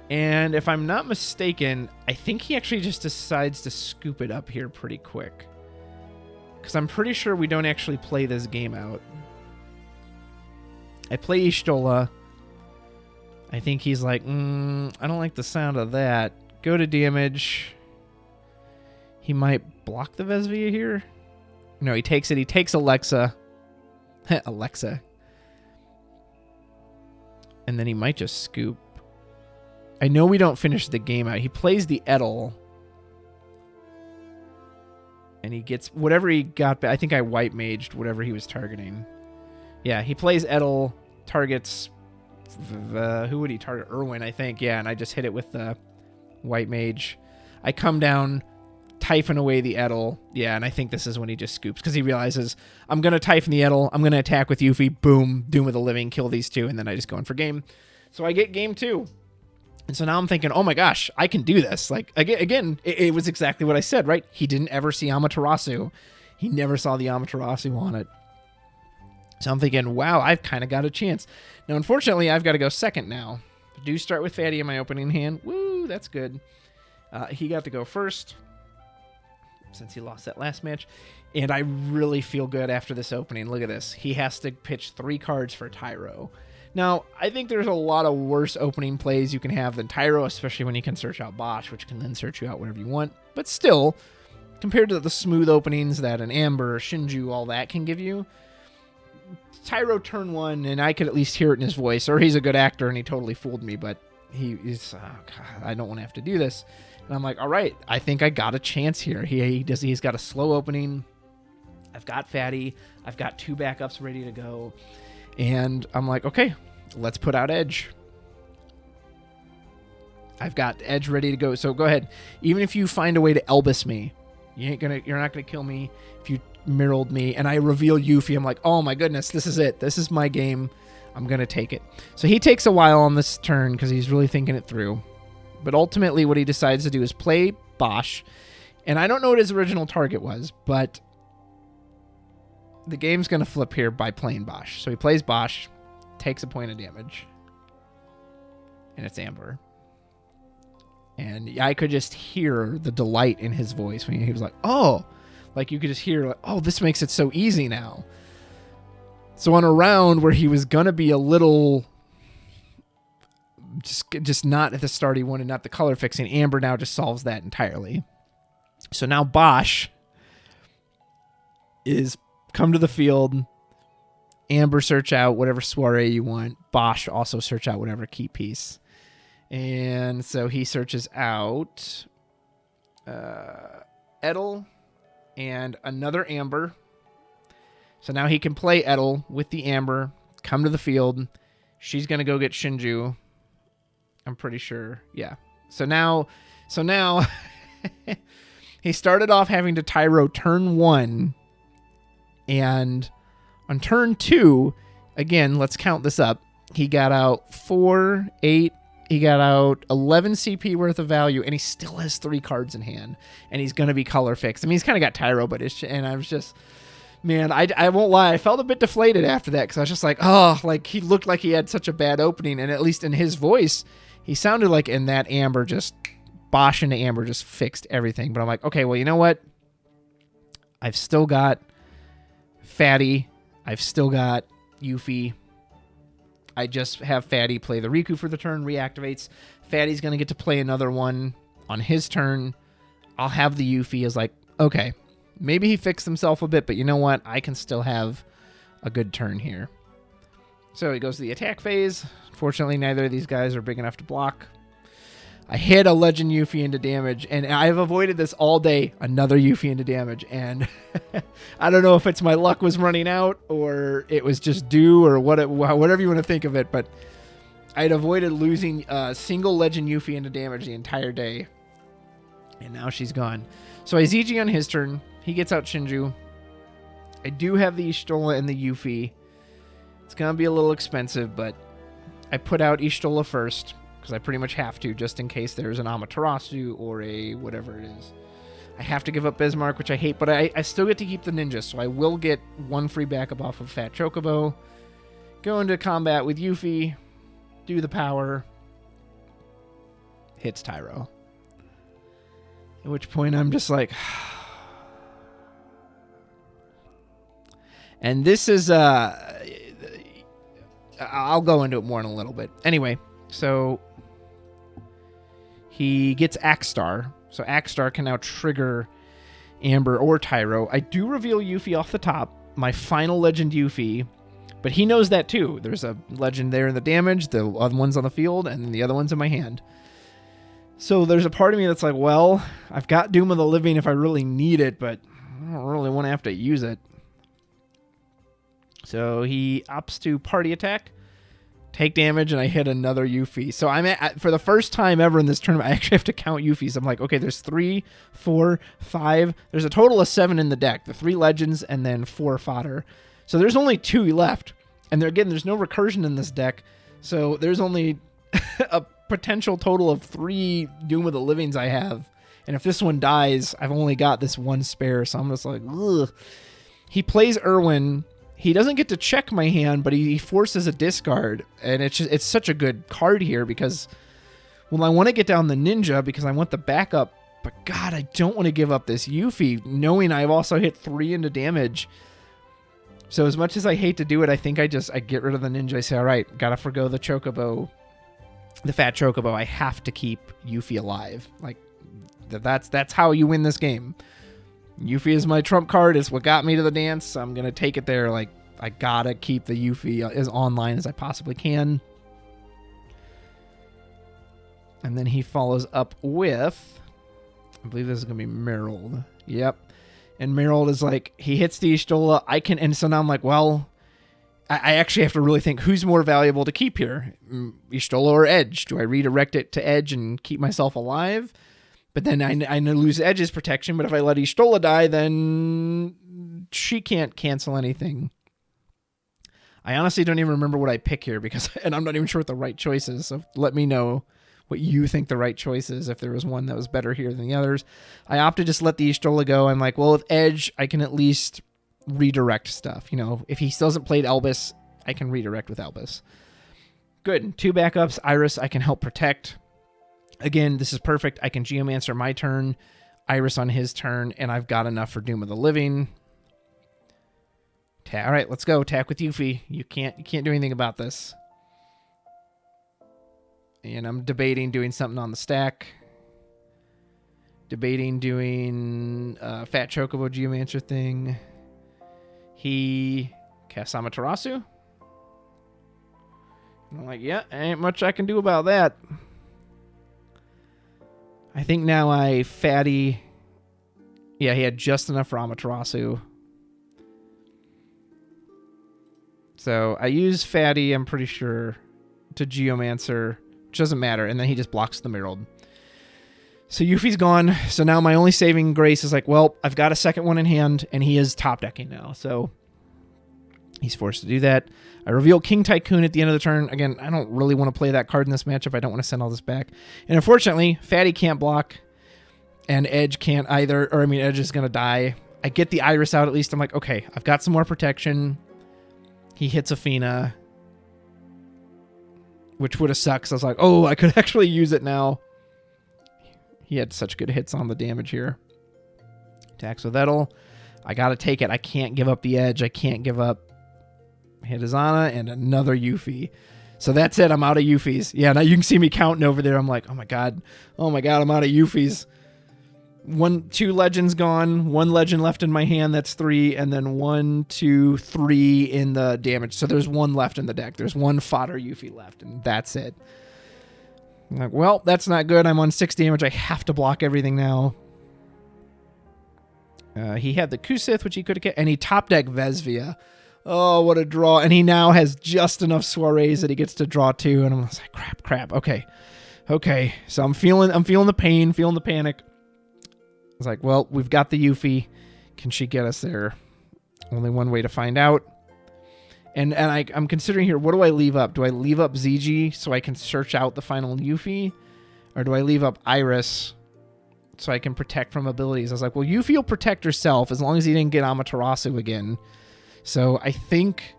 And if I'm not mistaken, I think he actually just decides to scoop it up here pretty quick. Because I'm pretty sure we don't actually play this game out. I play Y'shtola. I think he's like, I don't like the sound of that. Go to damage. He might block the Vesvia here. No, he takes it. He takes Alexa. Alexa. And then he might just scoop. I know we don't finish the game out. He plays the Edel. And he gets whatever he got. I think I white maged whatever he was targeting. Yeah, he plays Edel, targets... who would he target? Irwin, I think. Yeah, and I just hit it with the white mage. I come down, Typhon away the Edel. Yeah, and I think this is when he just scoops because he realizes, I'm going to Typhon the Edel. I'm going to attack with Yuffie. Boom. Doom of the Living. Kill these 2. And then I just go in for game. So I get game 2. And so now I'm thinking, oh my gosh, I can do this. Like, again, it was exactly what I said, right? He didn't ever see Amaterasu. He never saw the Amaterasu on it. So I'm thinking, wow, I've kind of got a chance. Now, unfortunately, I've got to go second now. I do start with Fatty in my opening hand. Woo, that's good. He got to go first since he lost that last match. And I really feel good after this opening. Look at this. He has to pitch 3 cards for Tyro. Now, I think there's a lot of worse opening plays you can have than Tyro, especially when you can search out Bosch, which can then search you out whenever you want. But still, compared to the smooth openings that an Amber, Shinju, all that can give you, Tyro turn 1, and I could at least hear it in his voice, or he's a good actor and he totally fooled me, but he's, oh God, I don't want to have to do this. And I'm like, all right, I think I got a chance here. He's got a slow opening. I've got Fatty. I've got 2 backups ready to go. And I'm like, okay, let's put out Edge. I've got Edge ready to go. So go ahead. Even if you find a way to Elvis me, you're not gonna kill me. If you mirrored me and I reveal Yuffie, I'm like, oh my goodness, this is it. This is my game. I'm gonna take it. So he takes a while on this turn because he's really thinking it through. But ultimately what he decides to do is play Bosch. And I don't know what his original target was, but the game's going to flip here by playing Bosch. So he plays Bosch, takes a point of damage, and it's Amber. And I could just hear the delight in his voice when he was like, oh, like you could just hear, like, oh, this makes it so easy now. So on a round where he was going to be a little just not at the start he wanted, not the color fixing, Amber now just solves that entirely. So now Bosch is come to the field, Amber search out whatever soiree you want, Bosch also search out whatever key piece. And so he searches out Edel and another Amber. So now he can play Edel with the Amber, come to the field. She's going to go get Shinju. I'm pretty sure. Yeah. So now he started off having to Tyro turn 1. And on turn 2, again, let's count this up. He got out 4, 8. He got out 11 CP worth of value, and he still has 3 cards in hand. And he's going to be color fixed. I mean, he's kind of got Tyro, but and I was just, man, I won't lie. I felt a bit deflated after that because I was just like, oh, like he looked like he had such a bad opening. And at least in his voice, he sounded like in that Amber just Bosch into Amber just fixed everything. But I'm like, okay, well, you know what? I've still got Fatty. I've still got Yuffie. I just have Fatty play the Riku for the turn, reactivates. Fatty's going to get to play another one on his turn. I'll have the Yuffie as like, okay, maybe he fixed himself a bit, but you know what? I can still have a good turn here. So he goes to the attack phase. Unfortunately, neither of these guys are big enough to block. I hit a Legend Yuffie into damage, and I've avoided this all day. Another Yuffie into damage, and I don't know if it's my luck was running out or it was just due or whatever you want to think of it, but I'd avoided losing a single Legend Yuffie into damage the entire day, and now she's gone. So I ZG on his turn. He gets out Shinju. I do have the Y'shtola and the Yuffie. It's going to be a little expensive, but I put out Y'shtola first, because I pretty much have to, just in case there's an Amaterasu or a whatever it is. I have to give up Bismarck, which I hate, but I still get to keep the ninja, so I will get 1 free backup off of Fat Chocobo. Go into combat with Yuffie, do the power, hits Tyro. At which point I'm just like... And this is... I'll go into it more in a little bit. Anyway, so... He gets Axstar, so Axstar can now trigger Amber or Tyro. I do reveal Yuffie off the top, my final Legend Yuffie, but he knows that too. There's a Legend there in the damage, the other one's on the field, and the other one's in my hand. So there's a part of me that's like, well, I've got Doom of the Living if I really need it, but I don't really want to have to use it. So he opts to party attack. Take damage, and I hit another Yuffie. So I'm for the first time ever in this tournament, I actually have to count Yuffies. I'm like, okay, there's 3, 4, 5. There's a total of 7 in the deck. The 3 legends and then 4 fodder. So there's only 2 left. And there's no recursion in this deck. So there's only a potential total of 3 Doom of the Livings I have. And if this one dies, I've only got this one spare. So I'm just like, ugh. He plays Irwin. He doesn't get to check my hand, but he forces a discard. And it's such a good card here because, well, I want to get down the ninja because I want the backup. But God, I don't want to give up this Yuffie, knowing I've also hit 3 into damage. So as much as I hate to do it, I think I get rid of the ninja. I say, all right, gotta forgo the chocobo, the fat chocobo. I have to keep Yuffie alive. Like that's how you win this game. Yuffie is my trump card. It's what got me to the dance. So I'm going to take it there. Like, I got to keep the Yuffie as online as I possibly can. And then he follows up with, I believe this is going to be Merrill. Yep. And Merrill is like, he hits the Y'shtola. And so now I'm like, well, I actually have to really think who's more valuable to keep here, Y'shtola or Edge? Do I redirect it to Edge and keep myself alive? But then I lose Edge's protection, but if I let Y'shtola die, then she can't cancel anything. I honestly don't even remember what I pick here, and I'm not even sure what the right choice is, so let me know what you think the right choice is, if there was one that was better here than the others. I opted to just let the Y'shtola go. I'm like, well, with Edge, I can at least redirect stuff. You know, if he still hasn't played Elvis, I can redirect with Elvis. Good. 2 backups. Iris, I can help protect. Again, this is perfect. I can Geomancer my turn, Iris on his turn, and I've got enough for Doom of the Living. All right, let's go. Attack with Yuffie. You can't do anything about this. And I'm debating doing something on the stack. Debating doing Fat Chocobo Geomancer thing. He casts Amaterasu. I'm like, yeah, ain't much I can do about that. I think now Fatty... Yeah, he had just enough for Amaterasu. So I use Fatty, I'm pretty sure, to Geomancer, which doesn't matter, and then he just blocks the Merald. So Yuffie's gone, so now my only saving grace is like, well, I've got a second one in hand, and he is top decking now, so he's forced to do that. I reveal King Tycoon at the end of the turn. Again, I don't really want to play that card in this matchup. I don't want to send all this back. And unfortunately, Fatty can't block, and Edge can't either, or I mean, Edge is going to die. I get the Iris out at least. I'm like, okay, I've got some more protection. He hits Athena, which would have sucked. So I was like, oh, I could actually use it now. He had such good hits on the damage here. Attacks with Edel. I got to take it. I can't give up the Edge. I can't give up Hitazana and another Yuffie. So that's it. I'm out of Yuffies. Yeah, now you can see me counting over there. I'm like, oh my god, I'm out of Yuffies. 2 legends gone. 1 legend left in my hand. That's 3. And then 1, 2, 3 in the damage. So there's 1 left in the deck. There's 1 fodder Yuffie left, and that's it. I'm like, well, that's not good. I'm on 6 damage. I have to block everything now. He had the Kusith, which he could have kept, and he top deck Vesvia. Oh, what a draw. And he now has just enough soirees that he gets to draw 2. And I'm just like, crap. Okay. So I'm feeling the pain, feeling the panic. I was like, well, we've got the Yuffie. Can she get us there? Only one way to find out. And I'm considering here, what do I leave up? Do I leave up ZG so I can search out the final Yuffie? Or do I leave up Iris so I can protect from abilities? I was like, well, Yuffie will protect herself as long as he didn't get Amaterasu again. So I think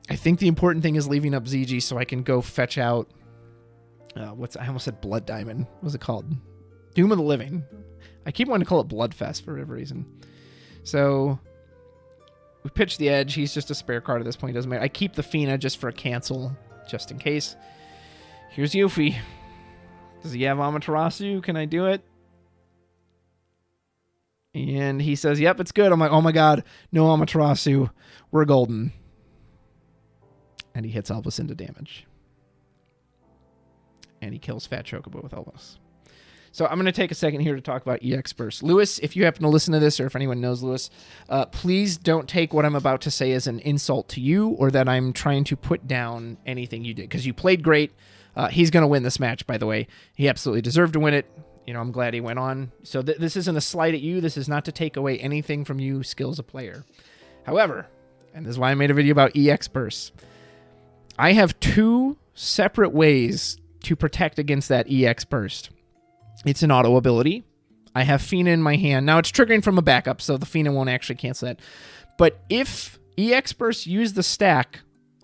the important thing is leaving up ZG so I can go fetch out... I almost said Blood Diamond. What's it called? Doom of the Living. I keep wanting to call it Bloodfest for whatever reason. So... we pitch the Edge. He's just a spare card at this point. Doesn't matter. I keep the Fina just for a cancel, just in case. Here's Yuffie. Does he have Amaterasu? Can I do it? And he says, yep, it's good. I'm like, oh my god, no Amaterasu. We're golden. And he hits Elvis into damage. And he kills Fat Chocobo with Elvis. So I'm going to take a second here to talk about EX Burst. Lewis, if you happen to listen to this, or if anyone knows Lewis, please don't take what I'm about to say as an insult to you, or that I'm trying to put down anything you did, because you played great. He's going to win this match, by the way. He absolutely deserved to win it. You know, I'm glad he went on. So this isn't a slight at you. This is not to take away anything from you skill as a player. However, and this is why I made a video about EX Burst, I have 2 separate ways to protect against that EX Burst. It's an auto ability. I have Fina in my hand. Now, it's triggering from a backup, so the Fina won't actually cancel that. But if EX Burst use the stack,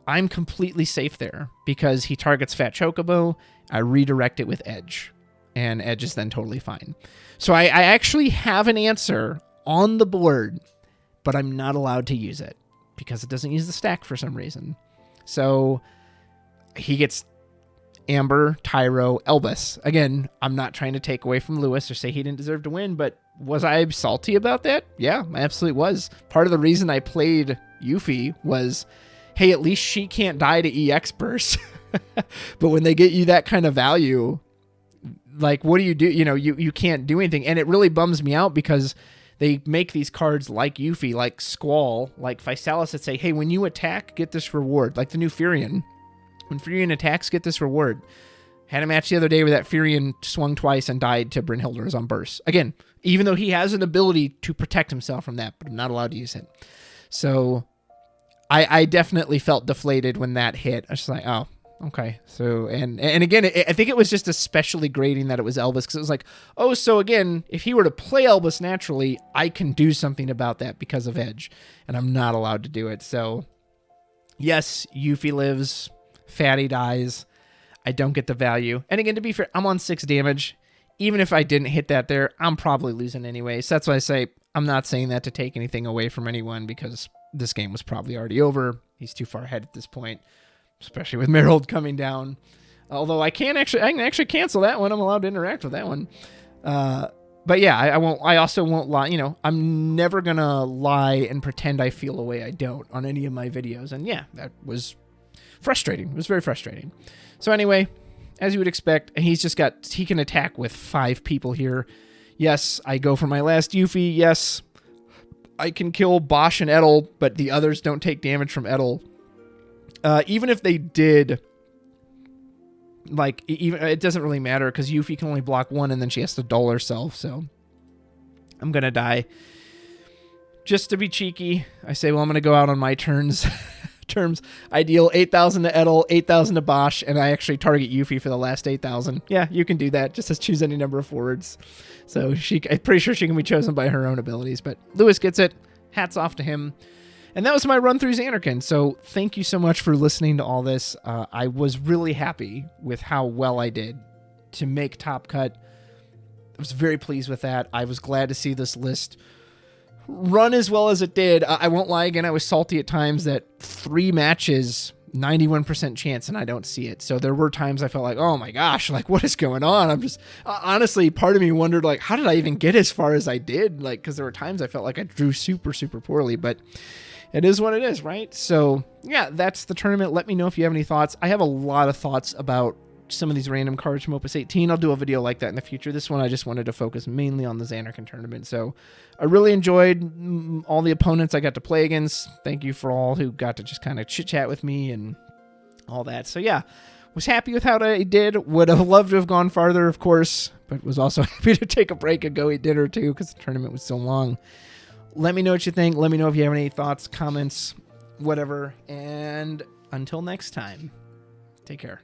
I'm completely safe there, because he targets Fat Chocobo. I redirect it with Edge, and Edge is then totally fine. So I actually have an answer on the board, but I'm not allowed to use it, because it doesn't use the stack for some reason. So he gets... Amber, Tyro, Elvis. Again, I'm not trying to take away from Lewis or say he didn't deserve to win, but was I salty about that? Yeah, I absolutely was. Part of the reason I played Yuffie was, hey, at least she can't die to EX Burst. But when they get you that kind of value, like, what do? You know, you can't do anything. And it really bums me out, because they make these cards like Yuffie, like Squall, like Physalis, that say, hey, when you attack, get this reward. Like the new Furion. When Furion attacks, get this reward. Had a match the other day where that Furion swung twice and died to Brynhildr's on burst. Again, even though he has an ability to protect himself from that, but I'm not allowed to use it. So I definitely felt deflated when that hit. I was just like, oh, okay. So, and again, I think it was just especially grating that it was Elvis, because it was like, oh, so again, if he were to play Elvis naturally, I can do something about that because of Edge, and I'm not allowed to do it. So, yes, Yuffie lives... Fatty dies. I don't get the value. And again, to be fair, I'm on 6 damage. Even if I didn't hit that there, I'm probably losing anyway. So that's why I say I'm not saying that to take anything away from anyone, because this game was probably already over. He's too far ahead at this point, especially with Merald coming down. Although I can actually cancel that one. I'm allowed to interact with that one. But yeah, I won't. I also won't lie. You know, I'm never gonna lie and pretend I feel a way I don't on any of my videos. And yeah, that was frustrating. It was very frustrating. So anyway, as you would expect, he can attack with 5 people here. Yes, I go for my last Yuffie. Yes, I can kill Bosch and Edel, but the others don't take damage from Edel. even if they did, like, even it doesn't really matter because Yuffie can only block one and then she has to dull herself. So I'm going to die. Just to be cheeky, I say, well, I'm going to go out on my terms. I deal 8,000 to Edel, 8,000 to Bosch, and I actually target Yuffie for the last 8,000. Yeah, you can do that. Just as choose any number of forwards. So I'm pretty sure she can be chosen by her own abilities. But Lewis gets it. Hats off to him. And that was my run through Zanarkand. So thank you so much for listening to all this. I was really happy with how well I did to make Top Cut. I was very pleased with that. I was glad to see this list run as well as it did. I won't lie again. I was salty at times that 3 matches, 91% chance, and I don't see it. So there were times I felt like, oh my gosh, like what is going on? I'm just honestly, part of me wondered like, how did I even get as far as I did? Like, because there were times I felt like I drew super, super poorly, but it is what it is, right? So yeah, that's the tournament. Let me know if you have any thoughts. I have a lot of thoughts about some of these random cards from Opus 18. I'll do a video like that in the future. This one, I just wanted to focus mainly on the Zanarkand tournament. So I really enjoyed all the opponents I got to play against. Thank you for all who got to just kind of chit chat with me and all that. So yeah, was happy with how I did. Would have loved to have gone farther, of course, but was also happy to take a break and go eat dinner too because the tournament was so long. Let me know what you think. Let me know if you have any thoughts, comments, whatever. And until next time, take care.